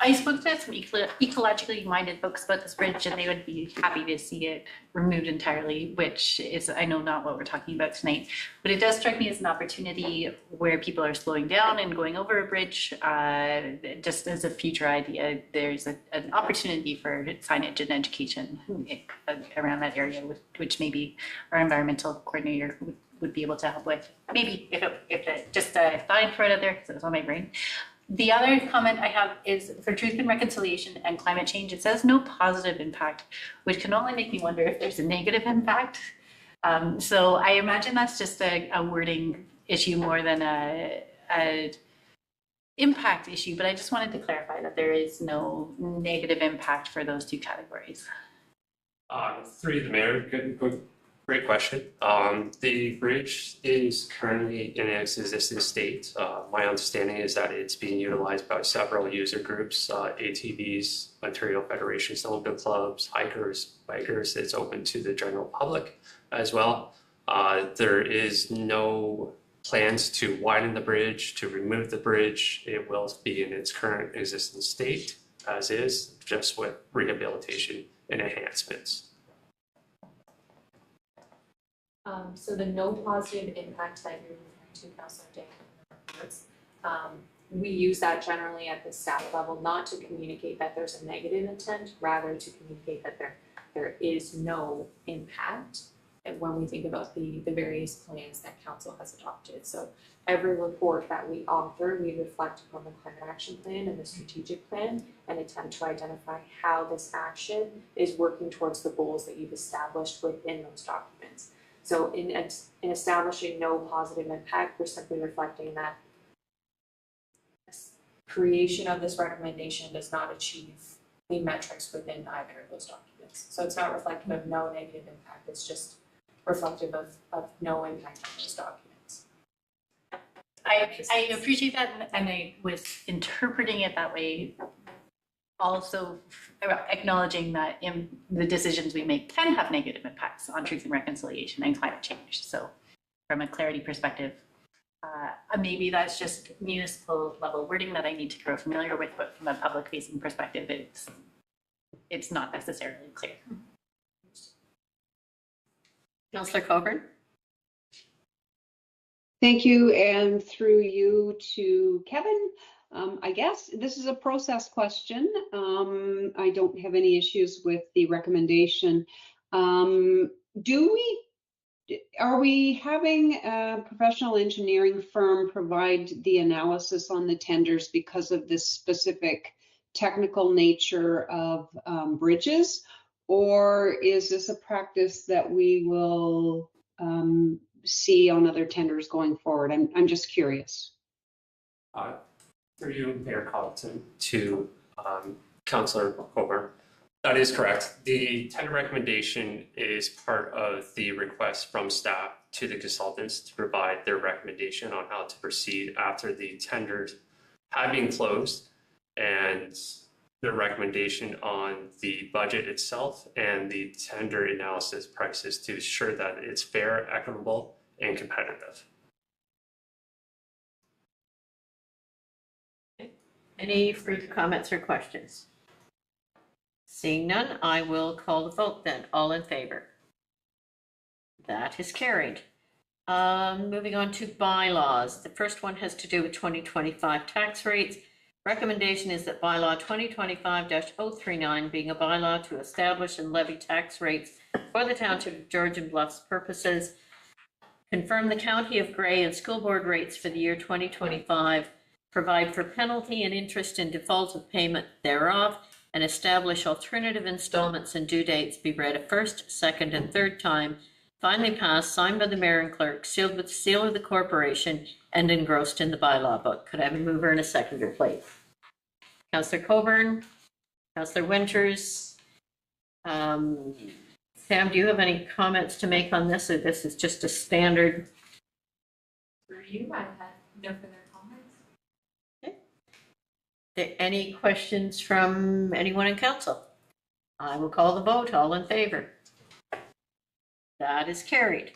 I spoke to some ecologically minded folks about this bridge, and they would be happy to see it removed entirely, which is, I know, not what we're talking about tonight. But it does strike me as an opportunity where people are slowing down and going over a bridge. Just as a future idea, there's an opportunity for signage and education around that area, which maybe our environmental coordinator would be able to help with. Maybe if it just thought I'd throw it out there because it was on my brain. The other comment I have is for Truth and Reconciliation and climate change. It says no positive impact, which can only make me wonder if there's a negative impact. So I imagine that's just a wording issue more than a impact issue, but I just wanted to clarify that there is no negative impact for those two categories. Through the mayor, Great question. The bridge is currently in its existing state. My understanding is that it's being utilized by several user groups, ATVs, Ontario Federation Snowmobile Clubs, hikers, bikers. It's open to the general public as well. There is no plans to widen the bridge, to remove the bridge. It will be in its current existing state as is, just with rehabilitation and enhancements. So the no positive impact that you're referring to, Councillor Day, we use that generally at the staff level, not to communicate that there's a negative intent, rather to communicate that there is no impact when we think about the various plans that council has adopted. So every report that we author, we reflect upon the climate action plan and the strategic plan and attempt to identify how this action is working towards the goals that you've established within those documents. So in establishing no positive impact, we're simply reflecting that creation of this recommendation does not achieve the metrics within either of those documents. So it's not reflective of no negative impact, it's just reflective of no impact on those documents. I appreciate that, and I was interpreting it that way, also acknowledging that the decisions we make can have negative impacts on truth and reconciliation and climate change. So from a clarity perspective, maybe that's just municipal level wording that I need to grow familiar with, but from a public facing perspective, it's not necessarily clear. Councillor Coburn? Thank you, and through you to Kevin. I guess this is a process question. I don't have any issues with the recommendation. Are we having a professional engineering firm provide the analysis on the tenders because of this specific technical nature of bridges? Or is this a practice that we will see on other tenders going forward? I'm just curious. Through you, Mayor Colleton, to Councillor Coburn. That is correct. The tender recommendation is part of the request from staff to the consultants to provide their recommendation on how to proceed after the tenders have been closed, and the recommendation on the budget itself and the tender analysis prices to ensure that it's fair, equitable, and competitive. Any further comments or questions? Seeing none, I will call the vote then. All in favor? That is carried. Moving on to bylaws. The first one has to do with 2025 tax rates. Recommendation is that bylaw 2025-039, being a bylaw to establish and levy tax rates for the Township of Georgian Bluffs purposes, confirm the County of Grey and school board rates for the year 2025, provide for penalty and interest in default of payment thereof, and establish alternative installments and due dates be read a first, second, and third time, finally passed, signed by the mayor and clerk, sealed with the seal of the corporation, and engrossed in the bylaw book. Could I have a mover and a seconder, please? Councillor Coburn, Councillor Winters. Sam, do you have any comments to make on this, or this is just a standard? For you, I had no further comments. Any questions from anyone in council? I will call the vote. All in favor? That is carried.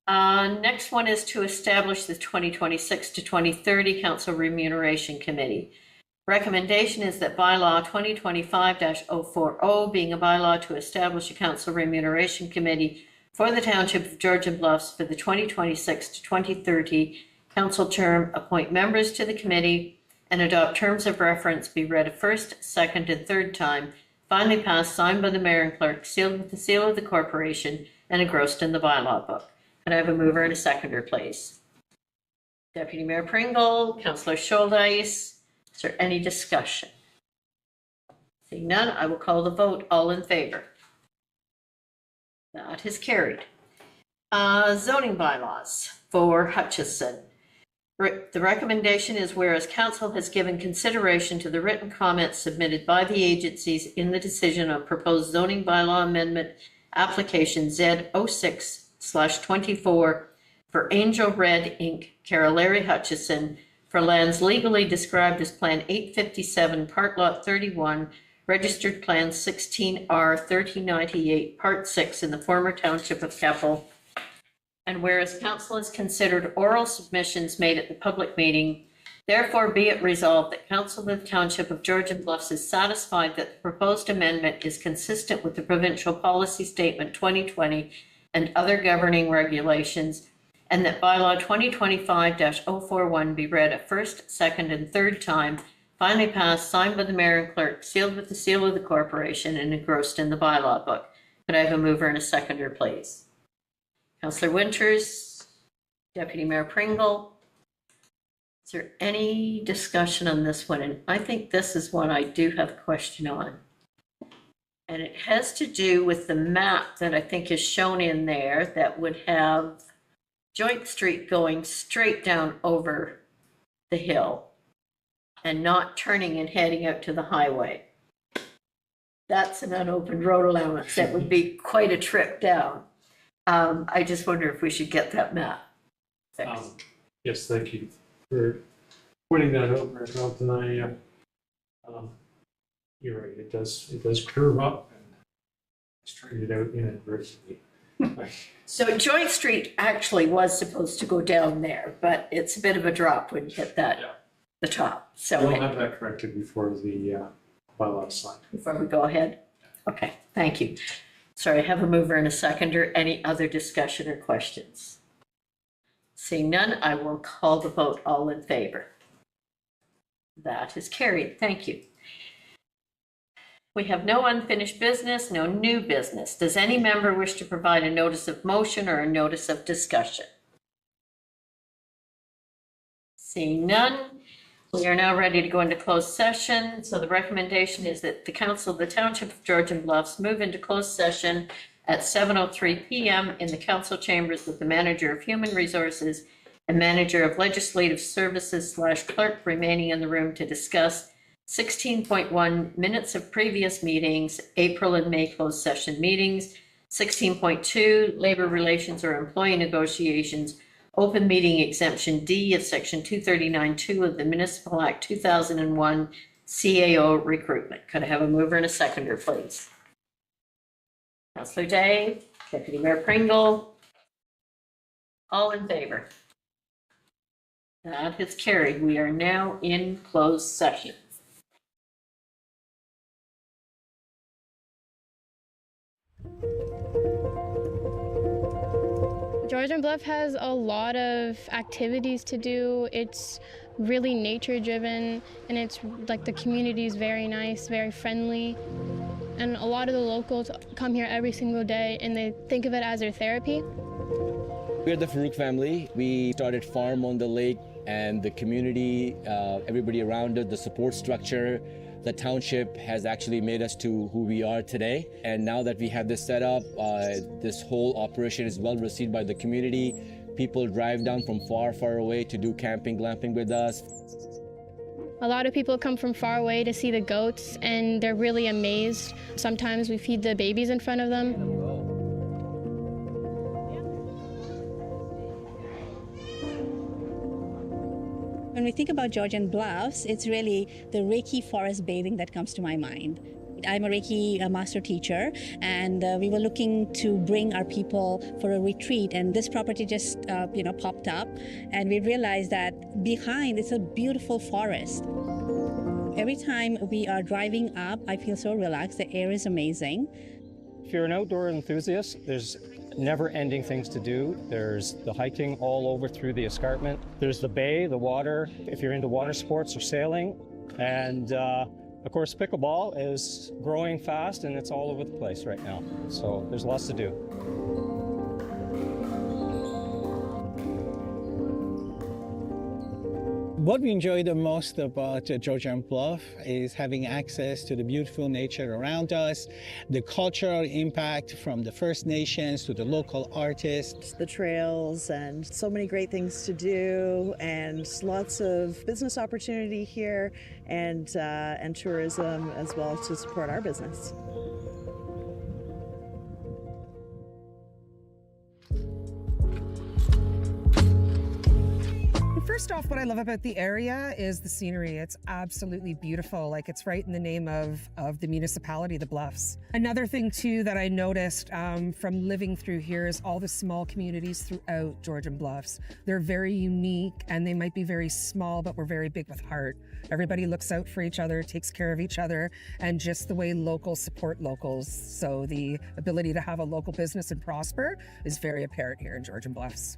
Next one is to establish the 2026 to 2030 Council Remuneration Committee. Recommendation is that bylaw 2025-040, being a bylaw to establish a Council Remuneration Committee for the Township of Georgian Bluffs for the 2026 to 2030 council term, appoint members to the committee, and adopt terms of reference be read a first, second, and third time, finally passed, signed by the mayor and clerk, sealed with the seal of the corporation, and engrossed in the bylaw book. Can I have a mover and a seconder, please? Deputy Mayor Pringle, Councillor Scholdice. Is there any discussion? Seeing none, I will call the vote. All in favor? That is carried. Zoning bylaws for Hutchison. The recommendation is whereas council has given consideration to the written comments submitted by the agencies in the decision on proposed zoning bylaw amendment application Z06 2022/24 for Angel Red Inc., Carolary Hutchison, for lands legally described as Plan 857, Part Lot 31, Registered Plan 16R 3098, Part 6 in the former township of Keppel. And whereas council has considered oral submissions made at the public meeting, therefore be it resolved that council of the township of Georgian Bluffs is satisfied that the proposed amendment is consistent with the provincial policy statement 2020 and other governing regulations, and that bylaw 2025-041 be read a first, second, and third time, finally passed, signed by the mayor and clerk, sealed with the seal of the corporation, and engrossed in the bylaw book. Could I have a mover and a seconder, please? Councillor Winters, Deputy Mayor Pringle. Is there any discussion on this one? And I think this is one I do have a question on. And it has to do with the map that I think is shown in there that would have Joint Street going straight down over the hill and not turning and heading out to the highway. That's an unopened road allowance. That would be quite a trip down. I just wonder if we should get that map fixed. Yes, thank you for pointing that out, Mark. And you're right, it does curve up and straighten it out inadvertently. So Joint Street actually was supposed to go down there, but it's a bit of a drop when you hit that, the top. So we'll have that corrected before the bylaw is signed. Before we go ahead? Okay, thank you. Sorry, I have a mover and a seconder. Any other discussion or questions? Seeing none, I will call the vote. All in favor? That is carried. Thank you. We have no unfinished business, no new business. Does any member wish to provide a notice of motion or a notice of discussion? Seeing none, we are now ready to go into closed session. So the recommendation is that the Council of the Township of Georgian Bluffs move into closed session at 7:03 p.m. in the council chambers with the Manager of Human Resources and Manager of Legislative Services / clerk remaining in the room to discuss 16.1 minutes of previous meetings, April and May closed session meetings, 16.2 labor relations or employee negotiations, open meeting exemption D of section 239(2) of the Municipal Act 2001 CAO recruitment. Could I have a mover and a seconder, please? Councillor Day, Deputy Mayor Pringle, all in favor? That is carried. We are now in closed session. Georgian Bluff has a lot of activities to do. It's really nature driven, and it's like the community is very nice, very friendly. And a lot of the locals come here every single day and they think of it as their therapy. We're the Farouk family. We started Farm on the Lake, and the community, everybody around it, the support structure, the township has actually made us to who we are today. And now that we have this set up, this whole operation is well received by the community. People drive down from far, far away to do camping, glamping with us. A lot of people come from far away to see the goats, and they're really amazed. Sometimes we feed the babies in front of them. When we think about Georgian Bluffs, it's really the Reiki forest bathing that comes to my mind. I'm a Reiki master teacher, and we were looking to bring our people for a retreat, and this property just popped up, and we realized that behind it's a beautiful forest. Every time we are driving up, I feel so relaxed. The air is amazing. If you're an outdoor enthusiast, there's never-ending things to do. There's the hiking all over through the escarpment. There's the bay, the water, if you're into water sports or sailing. And of course, pickleball is growing fast and it's all over the place right now. So there's lots to do. What we enjoy the most about Georgian Bluff is having access to the beautiful nature around us, the cultural impact from the First Nations to the local artists. The trails and so many great things to do, and lots of business opportunity here, and tourism as well to support our business. First off, what I love about the area is the scenery. It's absolutely beautiful. Like, it's right in the name of the municipality, the Bluffs. Another thing too that I noticed from living through here is all the small communities throughout Georgian Bluffs. They're very unique and they might be very small, but we're very big with heart. Everybody looks out for each other, takes care of each other, and just the way locals support locals. So the ability to have a local business and prosper is very apparent here in Georgian Bluffs.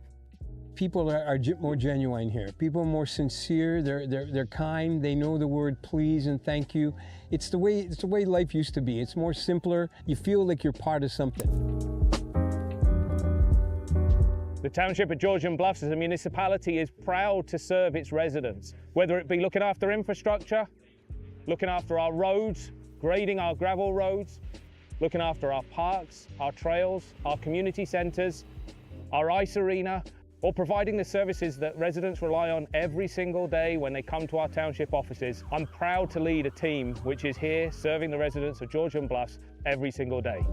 People are more genuine here. People are more sincere. They're kind. They know the word please and thank you. It's the way life used to be. It's more simpler. You feel like you're part of something. The township of Georgian Bluffs as a municipality is proud to serve its residents, whether it be looking after infrastructure, looking after our roads, grading our gravel roads, looking after our parks, our trails, our community centres, our ice arena, or providing the services that residents rely on every single day when they come to our township offices. I'm proud to lead a team which is here serving the residents of Georgian Bluffs every single day.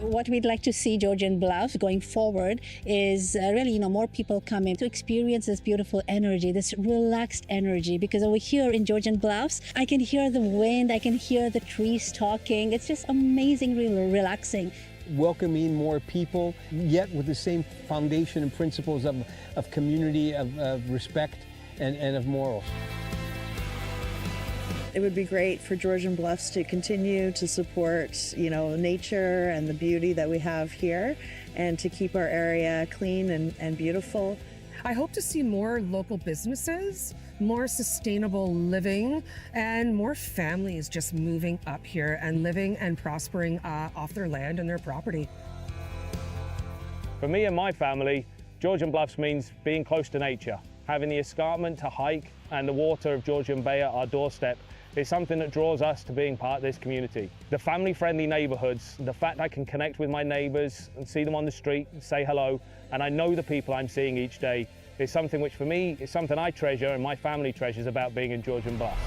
What we'd like to see Georgian Bluffs going forward is really, more people coming to experience this beautiful energy, this relaxed energy. Because over here in Georgian Bluffs, I can hear the wind, I can hear the trees talking. It's just amazing, really relaxing. Welcoming more people, yet with the same foundation and principles of community, of respect, and of morals. It would be great for Georgian Bluffs to continue to support, nature and the beauty that we have here, and to keep our area clean and beautiful. I hope to see more local businesses, more sustainable living, and more families just moving up here and living and prospering off their land and their property. For me and my family, Georgian Bluffs means being close to nature. Having the escarpment to hike and the water of Georgian Bay at our doorstep is something that draws us to being part of this community. The family-friendly neighbourhoods, the fact I can connect with my neighbours and see them on the street and say hello, and I know the people I'm seeing each day, is something which for me is something I treasure and my family treasures about being in Georgian Bluffs.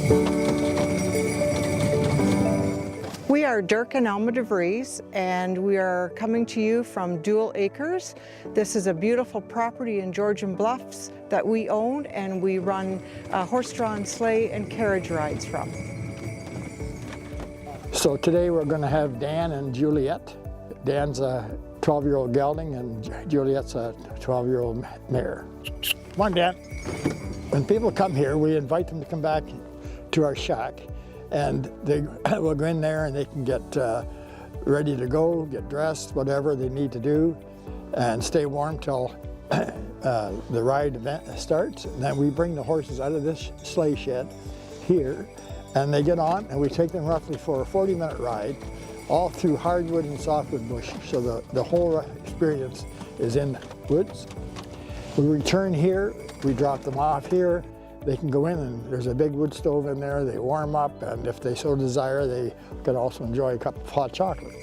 We are Dirk and Alma DeVries, and we are coming to you from Dual Acres. This is a beautiful property in Georgian Bluffs that we own, and we run horse-drawn sleigh and carriage rides from. So today we're going to have Dan and Juliet. Dan's a 12-year-old gelding, and Juliet's a 12-year-old mare. Come on, Dan. When people come here, we invite them to come back to our shack, and they will go in there and they can get ready to go, get dressed, whatever they need to do, and stay warm till the ride event starts. And then we bring the horses out of this sleigh shed here, and they get on, and we take them roughly for a 40-minute ride, all through hardwood and softwood bush, so the whole experience is in woods. We return here, we drop them off here. They can go in, and there's a big wood stove in there. They warm up, and if they so desire, they can also enjoy a cup of hot chocolate.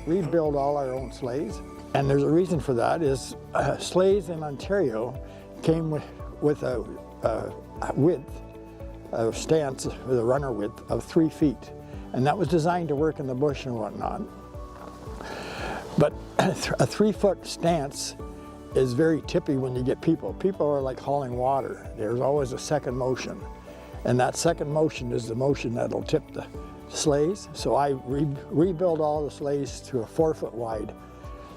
We build all our own sleighs, and there's a reason for that. Is sleighs in Ontario came with a width of stance, with a runner width of 3 feet, and that was designed to work in the bush and whatnot. But a 3-foot stance is very tippy when you get people. People are like hauling water. There's always a second motion. And that second motion is the motion that'll tip the sleighs. So I rebuild all the sleighs to a 4-foot wide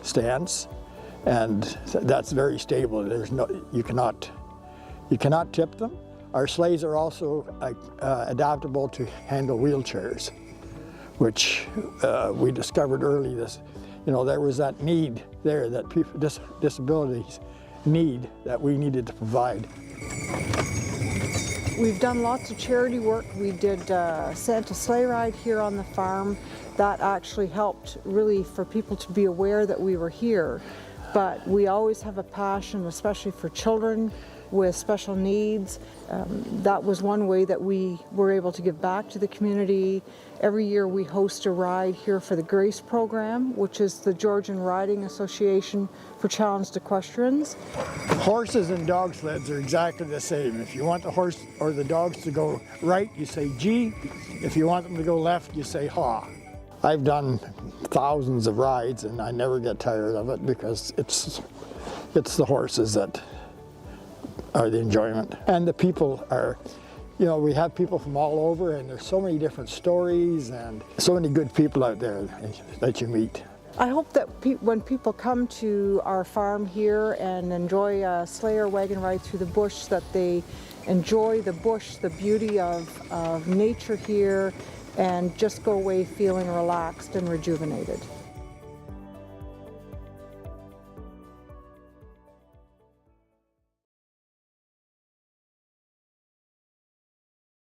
stance. And that's very stable. You cannot tip them. Our sleighs are also adaptable to handle wheelchairs, which we discovered early this. There was that need there that people with disabilities need, that we needed to provide. We've done lots of charity work. We did Santa sleigh ride here on the farm. That actually helped really for people to be aware that we were here. But we always have a passion, especially for children with special needs. That was one way that we were able to give back to the community. Every year we host a ride here for the GRACE program, which is the Georgian Riding Association for Challenged Equestrians. Horses and dog sleds are exactly the same. If you want the horse or the dogs to go right, you say gee. If you want them to go left, you say ha. I've done thousands of rides, and I never get tired of it because it's the horses that are the enjoyment. And the people are, we have people from all over, and there's so many different stories and so many good people out there that you meet. I hope that when people come to our farm here and enjoy a sleigh or wagon ride through the bush, that they enjoy the bush, the beauty of nature here, and just go away feeling relaxed and rejuvenated.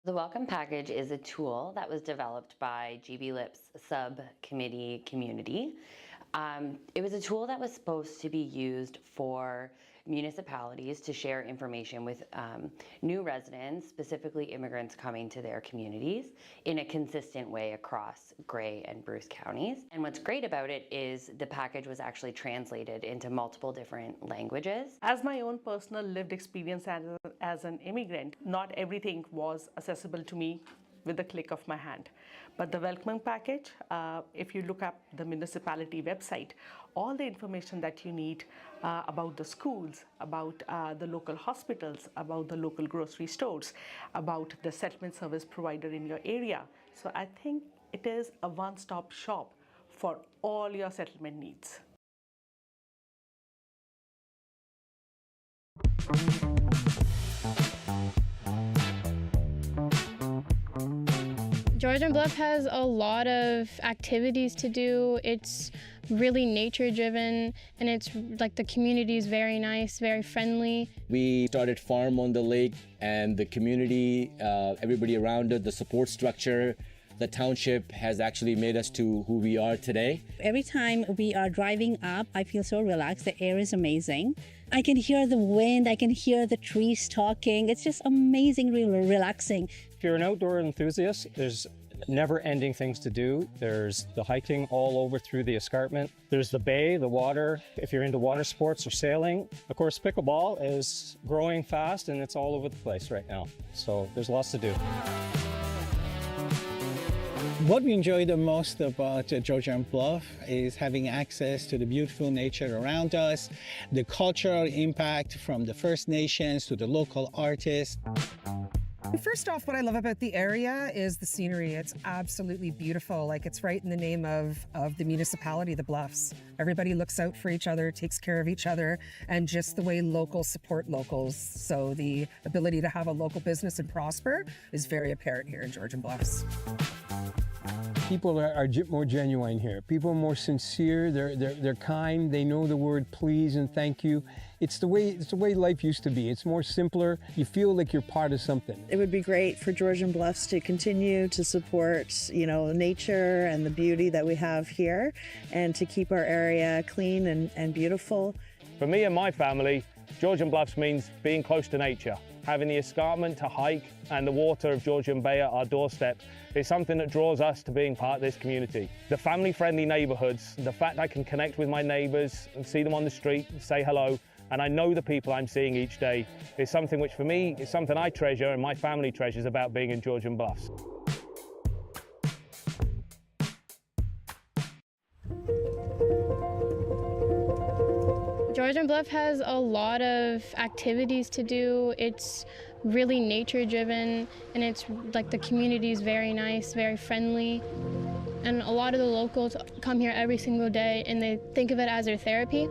The Welcome Package is a tool that was developed by GB-LIP's subcommittee community. It was a tool that was supposed to be used for municipalities to share information with new residents, specifically immigrants coming to their communities, in a consistent way across Grey and Bruce counties. And what's great about it is the package was actually translated into multiple different languages. As my own personal lived experience as an immigrant, not everything was accessible to me with the click of my hand. But the Welcome Package, if you look up the municipality website, all the information that you need about the schools, about the local hospitals, about the local grocery stores, about the settlement service provider in your area. So I think it is a one-stop shop for all your settlement needs. Georgian Bluff has a lot of activities to do. It's really nature driven, and it's like the community is very nice, very friendly. We started Farm on the Lake, and the community, everybody around it, the support structure, the township has actually made us to who we are today. Every time we are driving up, I feel so relaxed. The air is amazing. I can hear the wind, I can hear the trees talking. It's just amazing, really relaxing. If you're an outdoor enthusiast, there's never-ending things to do. There's the hiking all over through the escarpment. There's the bay, the water. If you're into water sports or sailing, of course, pickleball is growing fast and it's all over the place right now. So there's lots to do. What we enjoy the most about Georgian Bluff is having access to the beautiful nature around us, the cultural impact from the First Nations to the local artists. First off, what I love about the area is the scenery. It's absolutely beautiful. Like, it's right in the name of the municipality, the Bluffs. Everybody looks out for each other, takes care of each other, and just the way locals support locals. So the ability to have a local business and prosper is very apparent here in Georgian Bluffs. People are more genuine here. People are more sincere. They're kind. They know the word please and thank you. It's the way life used to be. It's more simpler. You feel like you're part of something. It would be great for Georgian Bluffs to continue to support, nature and the beauty that we have here, and to keep our area clean and beautiful. For me and my family, Georgian Bluffs means being close to nature. Having the escarpment to hike and the water of Georgian Bay at our doorstep is something that draws us to being part of this community. The family-friendly neighbourhoods, the fact I can connect with my neighbours and see them on the street, say hello, and I know the people I'm seeing each day, is something which for me is something I treasure and my family treasures about being in Georgian Bluffs. Georgian Bluff has a lot of activities to do. It's really nature driven, and it's like the community is very nice, very friendly. And a lot of the locals come here every single day and they think of it as their therapy.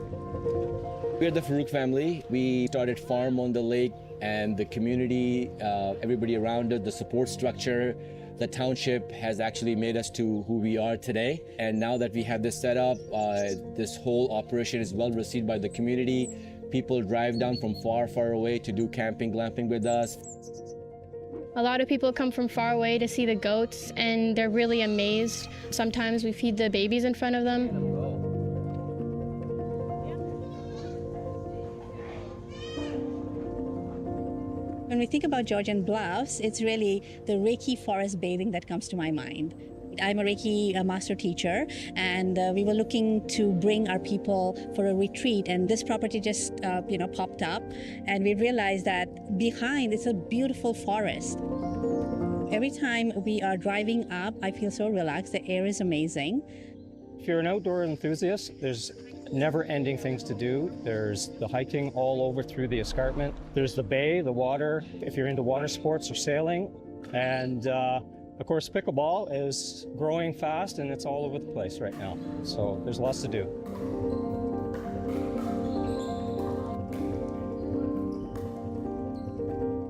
We're the Farouk family. We started Farm on the Lake, and the community, everybody around it, the support structure, the township has actually made us to who we are today. And now that we have this set up, this whole operation is well received by the community. People drive down from far, far away to do camping, glamping with us. A lot of people come from far away to see the goats, and they're really amazed. Sometimes we feed the babies in front of them. When we think about Georgian Bluffs, it's really the Reiki forest bathing that comes to my mind. I'm a Reiki master teacher, and we were looking to bring our people for a retreat, and this property just popped up, and we realized that behind it's a beautiful forest. Every time we are driving up, I feel so relaxed. The air is amazing. If you're an outdoor enthusiast, there's never-ending things to do. There's the hiking all over through the escarpment. There's the bay, the water, if you're into water sports or sailing. And of course, pickleball is growing fast, and it's all over the place right now. So there's lots to do.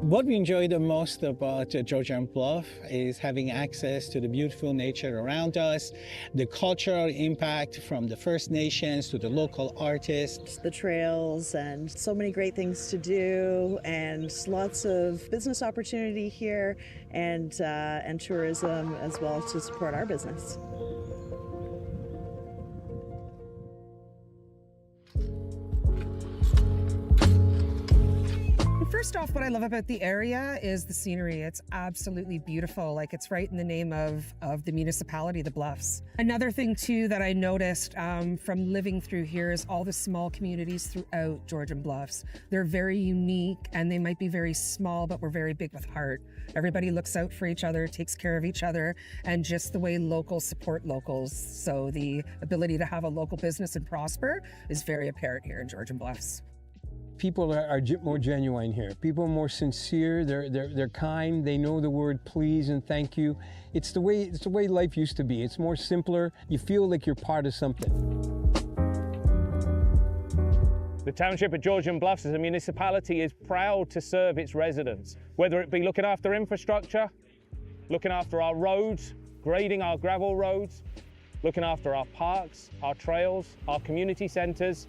What we enjoy the most about Georgian Bluff is having access to the beautiful nature around us, the cultural impact from the First Nations to the local artists. The trails and so many great things to do, and lots of business opportunity here, and tourism as well to support our business. First off, what I love about the area is the scenery. It's absolutely beautiful. Like, it's right in the name of the municipality, the Bluffs. Another thing too that I noticed from living through here is all the small communities throughout Georgian Bluffs. They're very unique, and they might be very small, but we're very big with heart. Everybody looks out for each other, takes care of each other, and just the way locals support locals. So the ability to have a local business and prosper is very apparent here in Georgian Bluffs. People are more genuine here. People are more sincere. They're kind. They know the word please and thank you. It's the way life used to be. It's more simpler. You feel like you're part of something. The township of Georgian Bluffs as a municipality is proud to serve its residents, whether it be looking after infrastructure, looking after our roads, grading our gravel roads, looking after our parks, our trails, our community centres,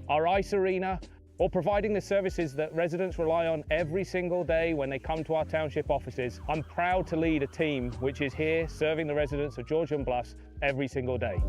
our ice arena, or providing the services that residents rely on every single day when they come to our township offices. I'm proud to lead a team which is here serving the residents of Georgian Bluffs every single day.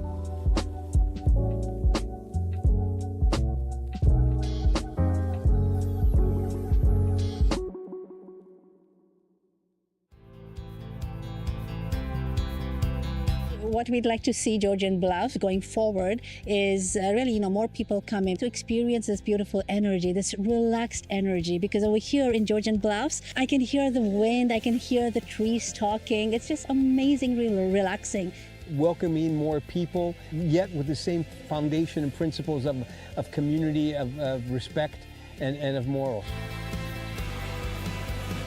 What we'd like to see Georgian Bluffs going forward is really, more people coming to experience this beautiful energy, this relaxed energy. Because over here in Georgian Bluffs, I can hear the wind, I can hear the trees talking. It's just amazing, really relaxing. Welcoming more people, yet with the same foundation and principles of community, of respect, and of morals.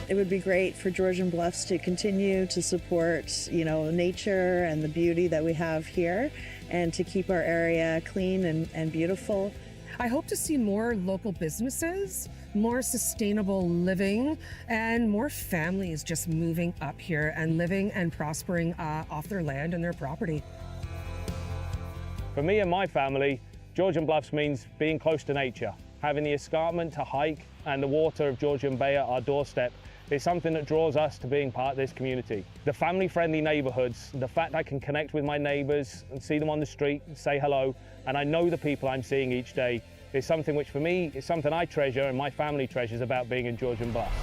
It would be great for Georgian Bluffs to continue to support, nature and the beauty that we have here, and to keep our area clean and beautiful. I hope to see more local businesses, more sustainable living, and more families just moving up here and living and prospering off their land and their property. For me and my family, Georgian Bluffs means being close to nature. Having the escarpment to hike and the water of Georgian Bay at our doorstep is something that draws us to being part of this community. The family-friendly neighborhoods, the fact I can connect with my neighbors and see them on the street and say hello, and I know the people I'm seeing each day, is something which for me is something I treasure and my family treasures about being in Georgian Bluffs.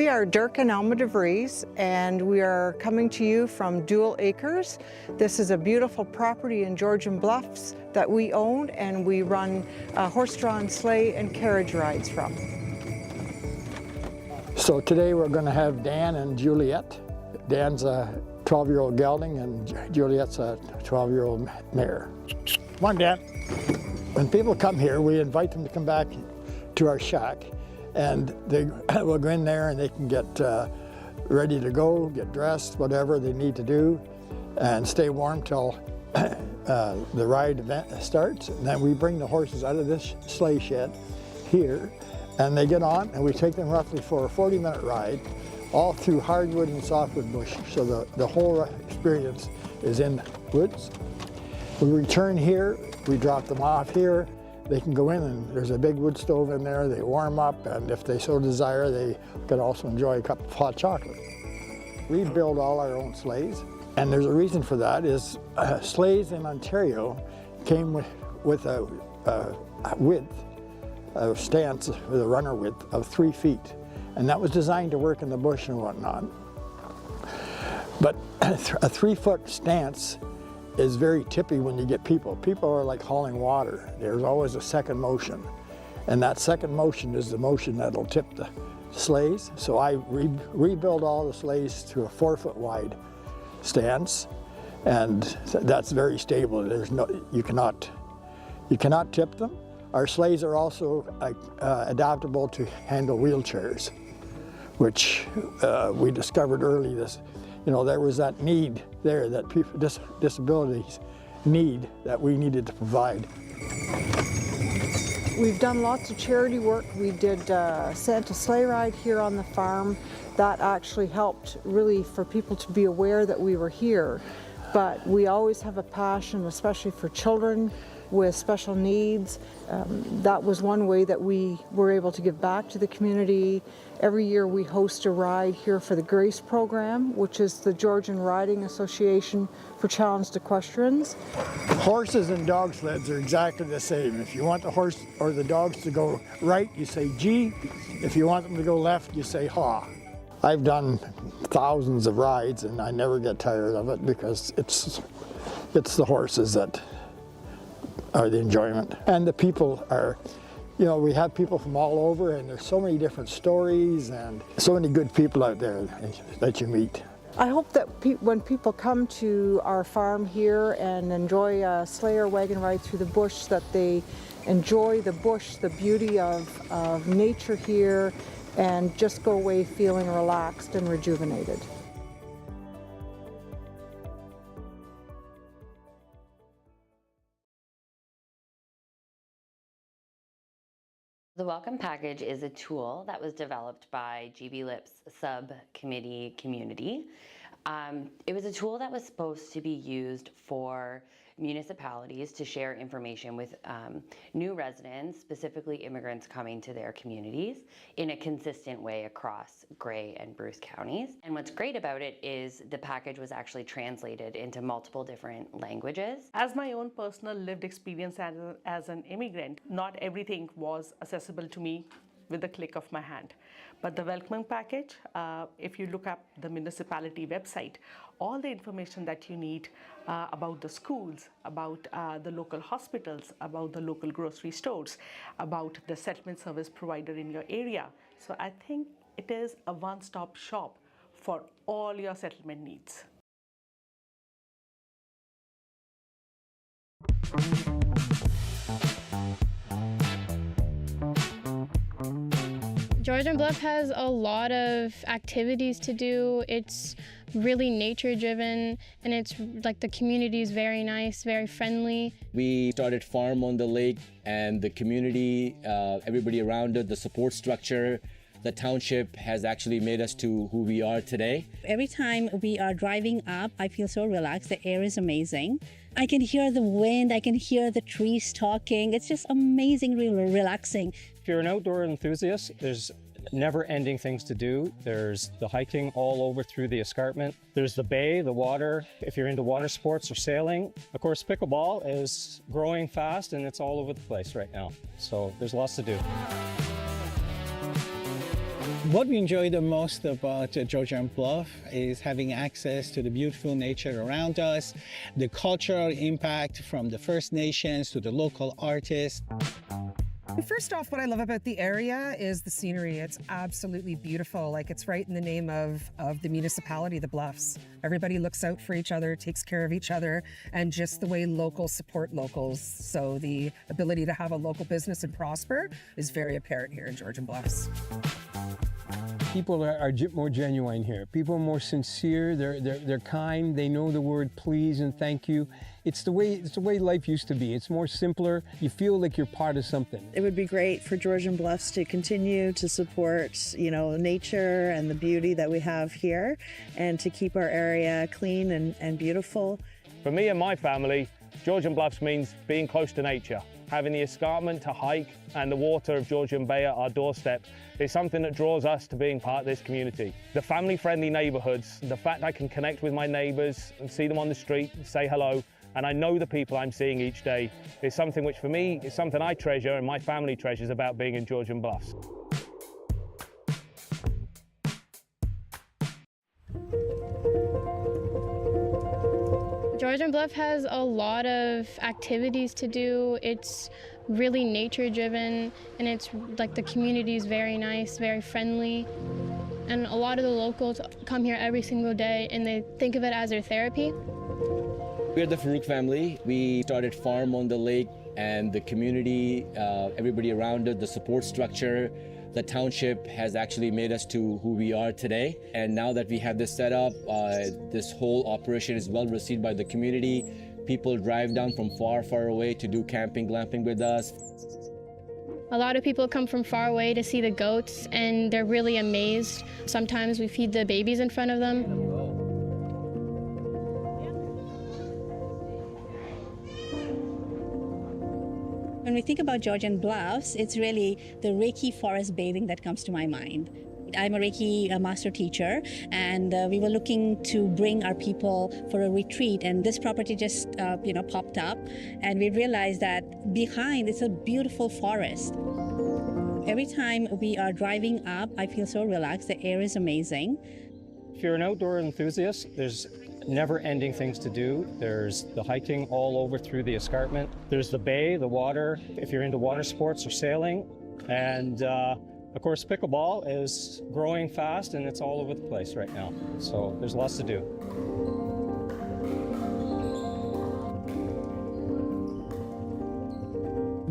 We are Dirk and Alma DeVries, and we are coming to you from Dual Acres. This is a beautiful property in Georgian Bluffs that we own, and we run horse-drawn sleigh and carriage rides from. So today we're going to have Dan and Juliet. Dan's a 12-year-old gelding and Juliet's a 12-year-old mare. Come on, Dan. When people come here, we invite them to come back to our shack, and they will go in there and they can get ready to go, get dressed, whatever they need to do, and stay warm till the ride event starts. And then we bring the horses out of this sleigh shed here, and they get on, and we take them roughly for a 40-minute ride, all through hardwood and softwood bush. So the whole experience is in the woods. We return here, we drop them off here. They can go in, and there's a big wood stove in there. They warm up, and if they so desire, they can also enjoy a cup of hot chocolate. We build all our own sleighs, and there's a reason for that. Is sleighs in Ontario came with a width of stance, with a runner width of 3 feet, and that was designed to work in the bush and whatnot. But a 3-foot stance is very tippy when you get people. People are like hauling water. There's always a second motion, and that second motion is the motion that'll tip the sleighs. So I rebuild all the sleighs to a 4-foot wide stance, and that's very stable. You cannot tip them. Our sleighs are also adaptable to handle wheelchairs, which we discovered early. There was that need there that people with disabilities need, that we needed to provide. We've done lots of charity work. We did Santa sleigh ride here on the farm. That actually helped really for people to be aware that we were here. But we always have a passion, especially for children with special needs. That was one way that we were able to give back to the community. Every year we host a ride here for the GRACE program, which is the Georgian Riding Association for Challenged Equestrians. Horses and dog sleds are exactly the same. If you want the horse or the dogs to go right, you say gee. If you want them to go left, you say ha. I've done thousands of rides and I never get tired of it, because it's the horses that are the enjoyment. And the people are, we have people from all over, and there's so many different stories and so many good people out there that you meet. I hope that when people come to our farm here and enjoy a sleigh or wagon ride through the bush, that they enjoy the bush, the beauty of nature here, and just go away feeling relaxed and rejuvenated. The Welcome Package is a tool that was developed by GB Lips subcommittee community. It was a tool that was supposed to be used for municipalities to share information with new residents, specifically immigrants coming to their communities, in a consistent way across Grey and Bruce counties. And what's great about it is the package was actually translated into multiple different languages. As my own personal lived experience as an immigrant, not everything was accessible to me with the click of my hand. But the Welcoming Package, if you look up the municipality website, all the information that you need about the schools, about the local hospitals, about the local grocery stores, about the settlement service provider in your area. So I think it is a one-stop shop for all your settlement needs. Georgian Bluff has a lot of activities to do. It's really nature driven, and it's like the community is very nice, very friendly. We started Farm on the Lake, and the community, everybody around it, the support structure, the township has actually made us to who we are today. Every time we are driving up, I feel so relaxed. The air is amazing. I can hear the wind, I can hear the trees talking. It's just amazingly relaxing. If you're an outdoor enthusiast, there's never-ending things to do. There's the hiking all over through the escarpment. There's the bay, the water. If you're into water sports or sailing, of course, pickleball is growing fast and it's all over the place right now. So there's lots to do. What we enjoy the most about Georgian Bluff is having access to the beautiful nature around us, the cultural impact from the First Nations to the local artists. First off, what I love about the area is the scenery. It's absolutely beautiful. Like, it's right in the name of the municipality, the Bluffs. Everybody looks out for each other, takes care of each other, and just the way locals support locals. So the ability to have a local business and prosper is very apparent here in Georgian Bluffs. People are more genuine here. People are more sincere. They're kind. They know the word please and thank you. It's the way life used to be. It's more simpler. You feel like you're part of something. It would be great for Georgian Bluffs to continue to support, nature and the beauty that we have here, and to keep our area clean and beautiful. For me and my family, Georgian Bluffs means being close to nature. Having the escarpment to hike and the water of Georgian Bay at our doorstep is something that draws us to being part of this community. The family-friendly neighbourhoods, the fact I can connect with my neighbours and see them on the street and say hello, and I know the people I'm seeing each day, is something which for me is something I treasure and my family treasures about being in Georgian Bluffs. Georgian Bluff has a lot of activities to do. It's really nature driven, and it's like the community is very nice, very friendly. And a lot of the locals come here every single day and they think of it as their therapy. We're the Farouk family. We started Farm on the Lake, and the community, everybody around it, the support structure, the township has actually made us to who we are today. And now that we have this set up, this whole operation is well received by the community. People drive down from far, far away to do camping, glamping with us. A lot of people come from far away to see the goats, and they're really amazed. Sometimes we feed the babies in front of them. When we think about Georgian Bluffs, it's really the Reiki forest bathing that comes to my mind. I'm a Reiki master teacher, and we were looking to bring our people for a retreat, and this property just popped up, and we realized that behind it's a beautiful forest. Every time we are driving up, I feel so relaxed. The air is amazing. If you're an outdoor enthusiast, there's never-ending things to do. There's the hiking all over through the escarpment. There's the bay, the water, if you're into water sports or sailing. And of course, pickleball is growing fast and it's all over the place right now. So there's lots to do.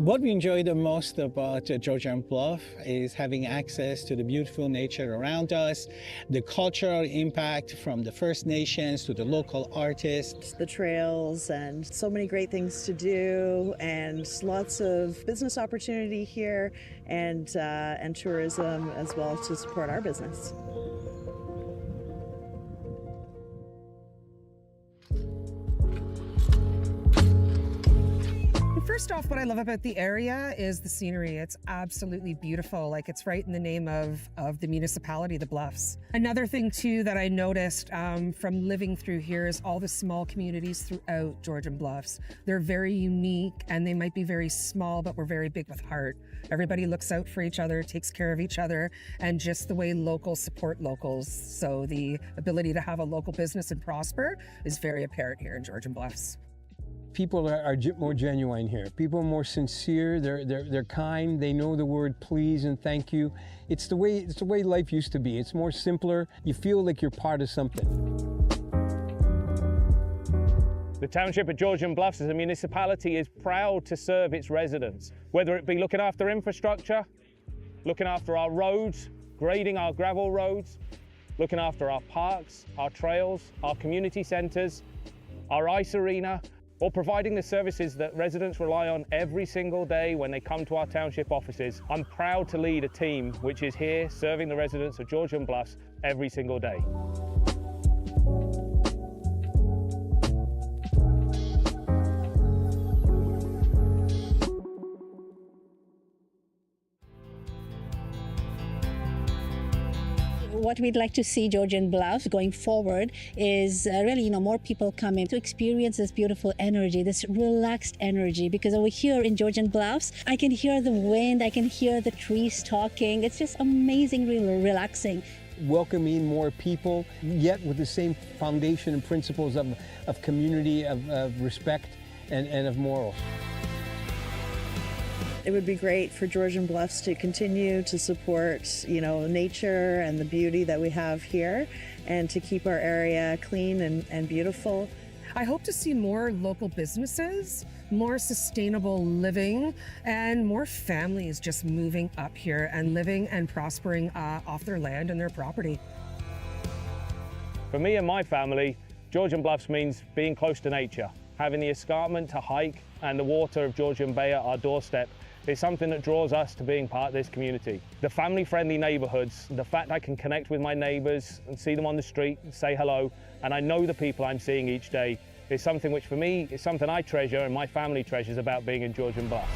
What we enjoy the most about Georgian Bluff is having access to the beautiful nature around us, the cultural impact from the First Nations to the local artists. The trails and so many great things to do, and lots of business opportunity here, and tourism as well to support our business. First off, what I love about the area is the scenery. It's absolutely beautiful. Like, it's right in the name of the municipality, the Bluffs. Another thing too that I noticed from living through here is all the small communities throughout Georgian Bluffs. They're very unique, and they might be very small, but we're very big with heart. Everybody looks out for each other, takes care of each other, and just the way locals support locals. So the ability to have a local business and prosper is very apparent here in Georgian Bluffs. People are more genuine here. People are more sincere. They're kind. They know the word please and thank you. It's the way life used to be. It's more simpler. You feel like you're part of something. The township of Georgian Bluffs as a municipality is proud to serve its residents, whether it be looking after infrastructure, looking after our roads, grading our gravel roads, looking after our parks, our trails, our community centres, our ice arena, or providing the services that residents rely on every single day when they come to our township offices. I'm proud to lead a team which is here serving the residents of Georgian Bluffs every single day. What we'd like to see Georgian Bluffs going forward is really, more people coming to experience this beautiful energy, this relaxed energy. Because over here in Georgian Bluffs, I can hear the wind, I can hear the trees talking. It's just amazingly relaxing. Welcoming more people, yet with the same foundation and principles of community, of respect, and of morals. It would be great for Georgian Bluffs to continue to support, nature and the beauty that we have here, and to keep our area clean and beautiful. I hope to see more local businesses, more sustainable living, and more families just moving up here and living and prospering off their land and their property. For me and my family, Georgian Bluffs means being close to nature. Having the escarpment to hike and the water of Georgian Bay at our doorstep is something that draws us to being part of this community. The family-friendly neighborhoods, the fact I can connect with my neighbors and see them on the street and say hello, and I know the people I'm seeing each day, is something which for me is something I treasure and my family treasures about being in Georgian Bluffs.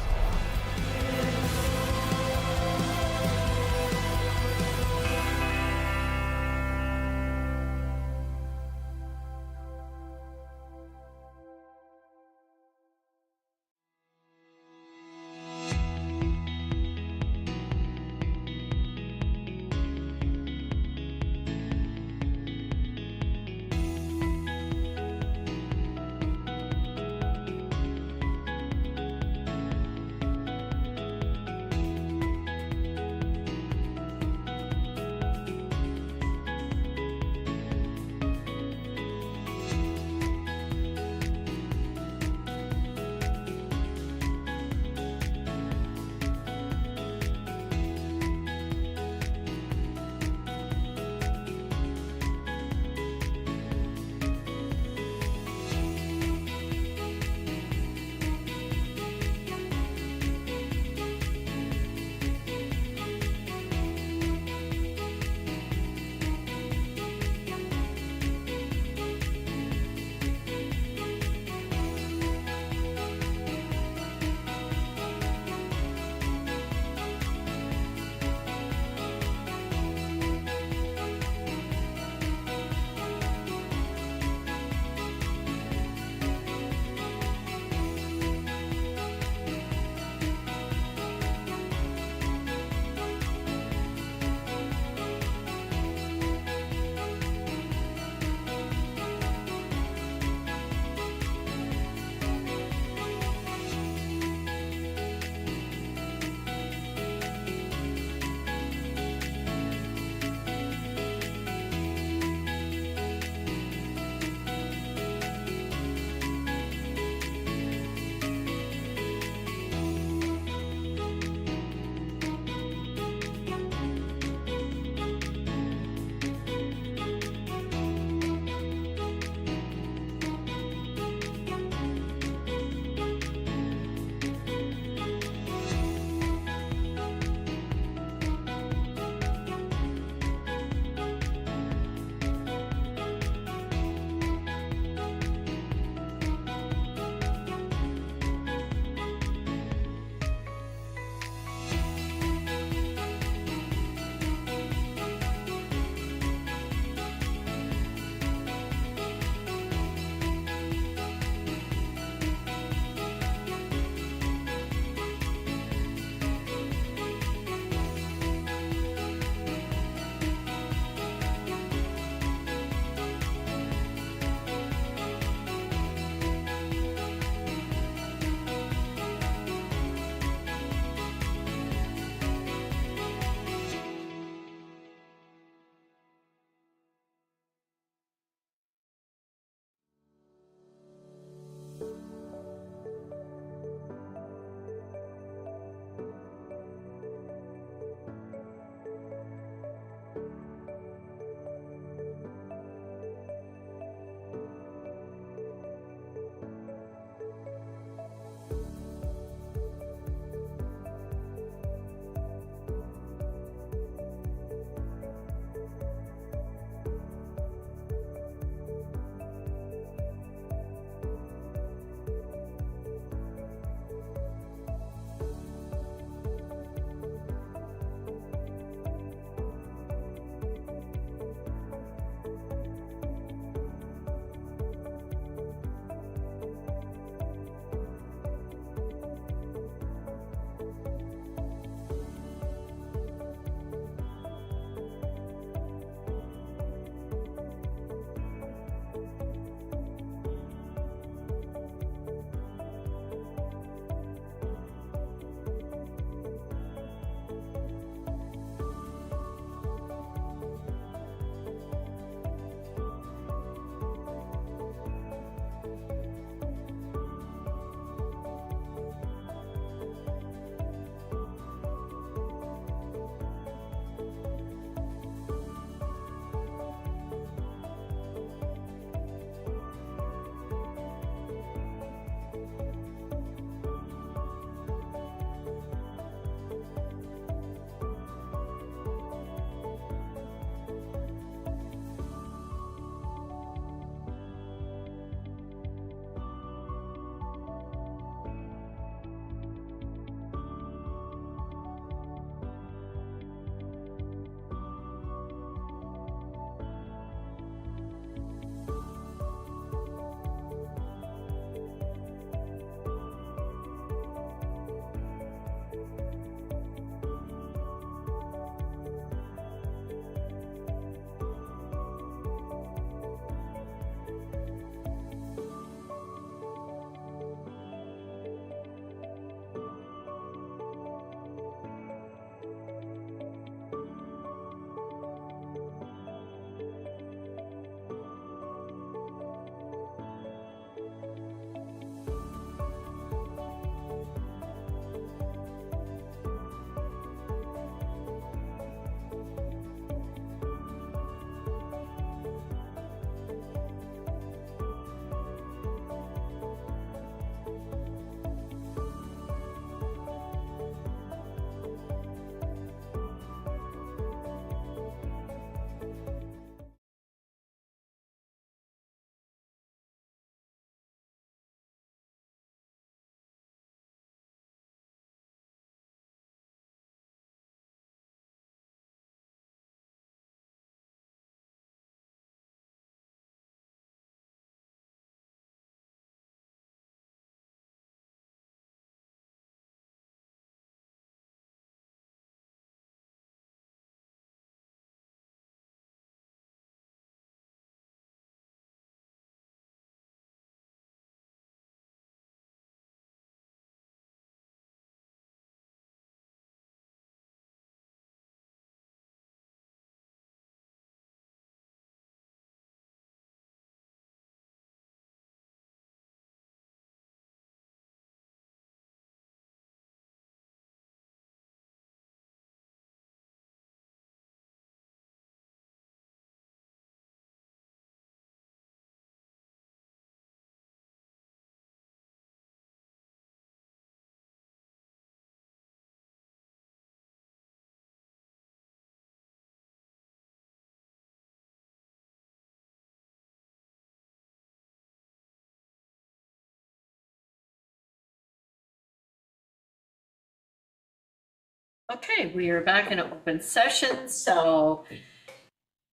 Okay, we are back in open session, so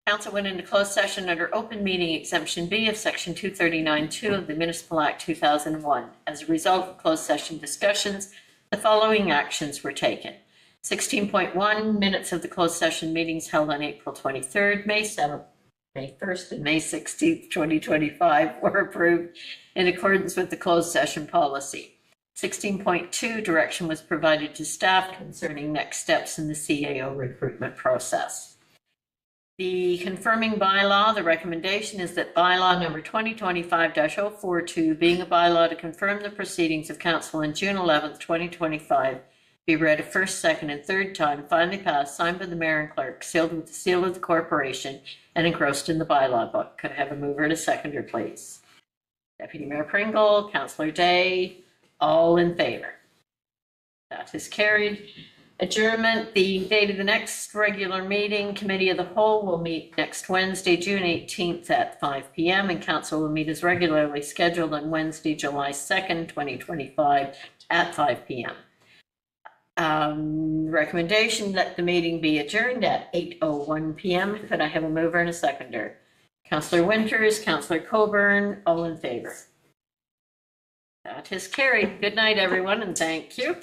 council went into closed session under open meeting exemption B of section 239(2) of the Municipal Act 2001. As a result of closed session discussions, the following actions were taken. 16.1, minutes of the closed session meetings held on April 23rd, May 7th, May 1st, and May 16th, 2025 were approved in accordance with the closed session policy. 16.2, direction was provided to staff concerning next steps in the CAO recruitment process. The confirming bylaw, the recommendation is that bylaw number 2025-042, being a bylaw to confirm the proceedings of council on June 11th, 2025, be read a first, second, and third time, finally passed, signed by the mayor and clerk, sealed with the seal of the corporation, and engrossed in the bylaw book. Could I have a mover and a seconder, please? Deputy Mayor Pringle, Councillor Day, all in favor. That is carried. Adjournment, the date of the next regular meeting, Committee of the Whole will meet next Wednesday, June 18th at 5 p.m. and council will meet as regularly scheduled on Wednesday, July 2nd, 2025 at 5 p.m. Recommendation that the meeting be adjourned at 8:01 p.m. Could I have a mover and a seconder? Councillor Winters, Councillor Coburn, all in favor. That is carried. Good night, everyone, and thank you.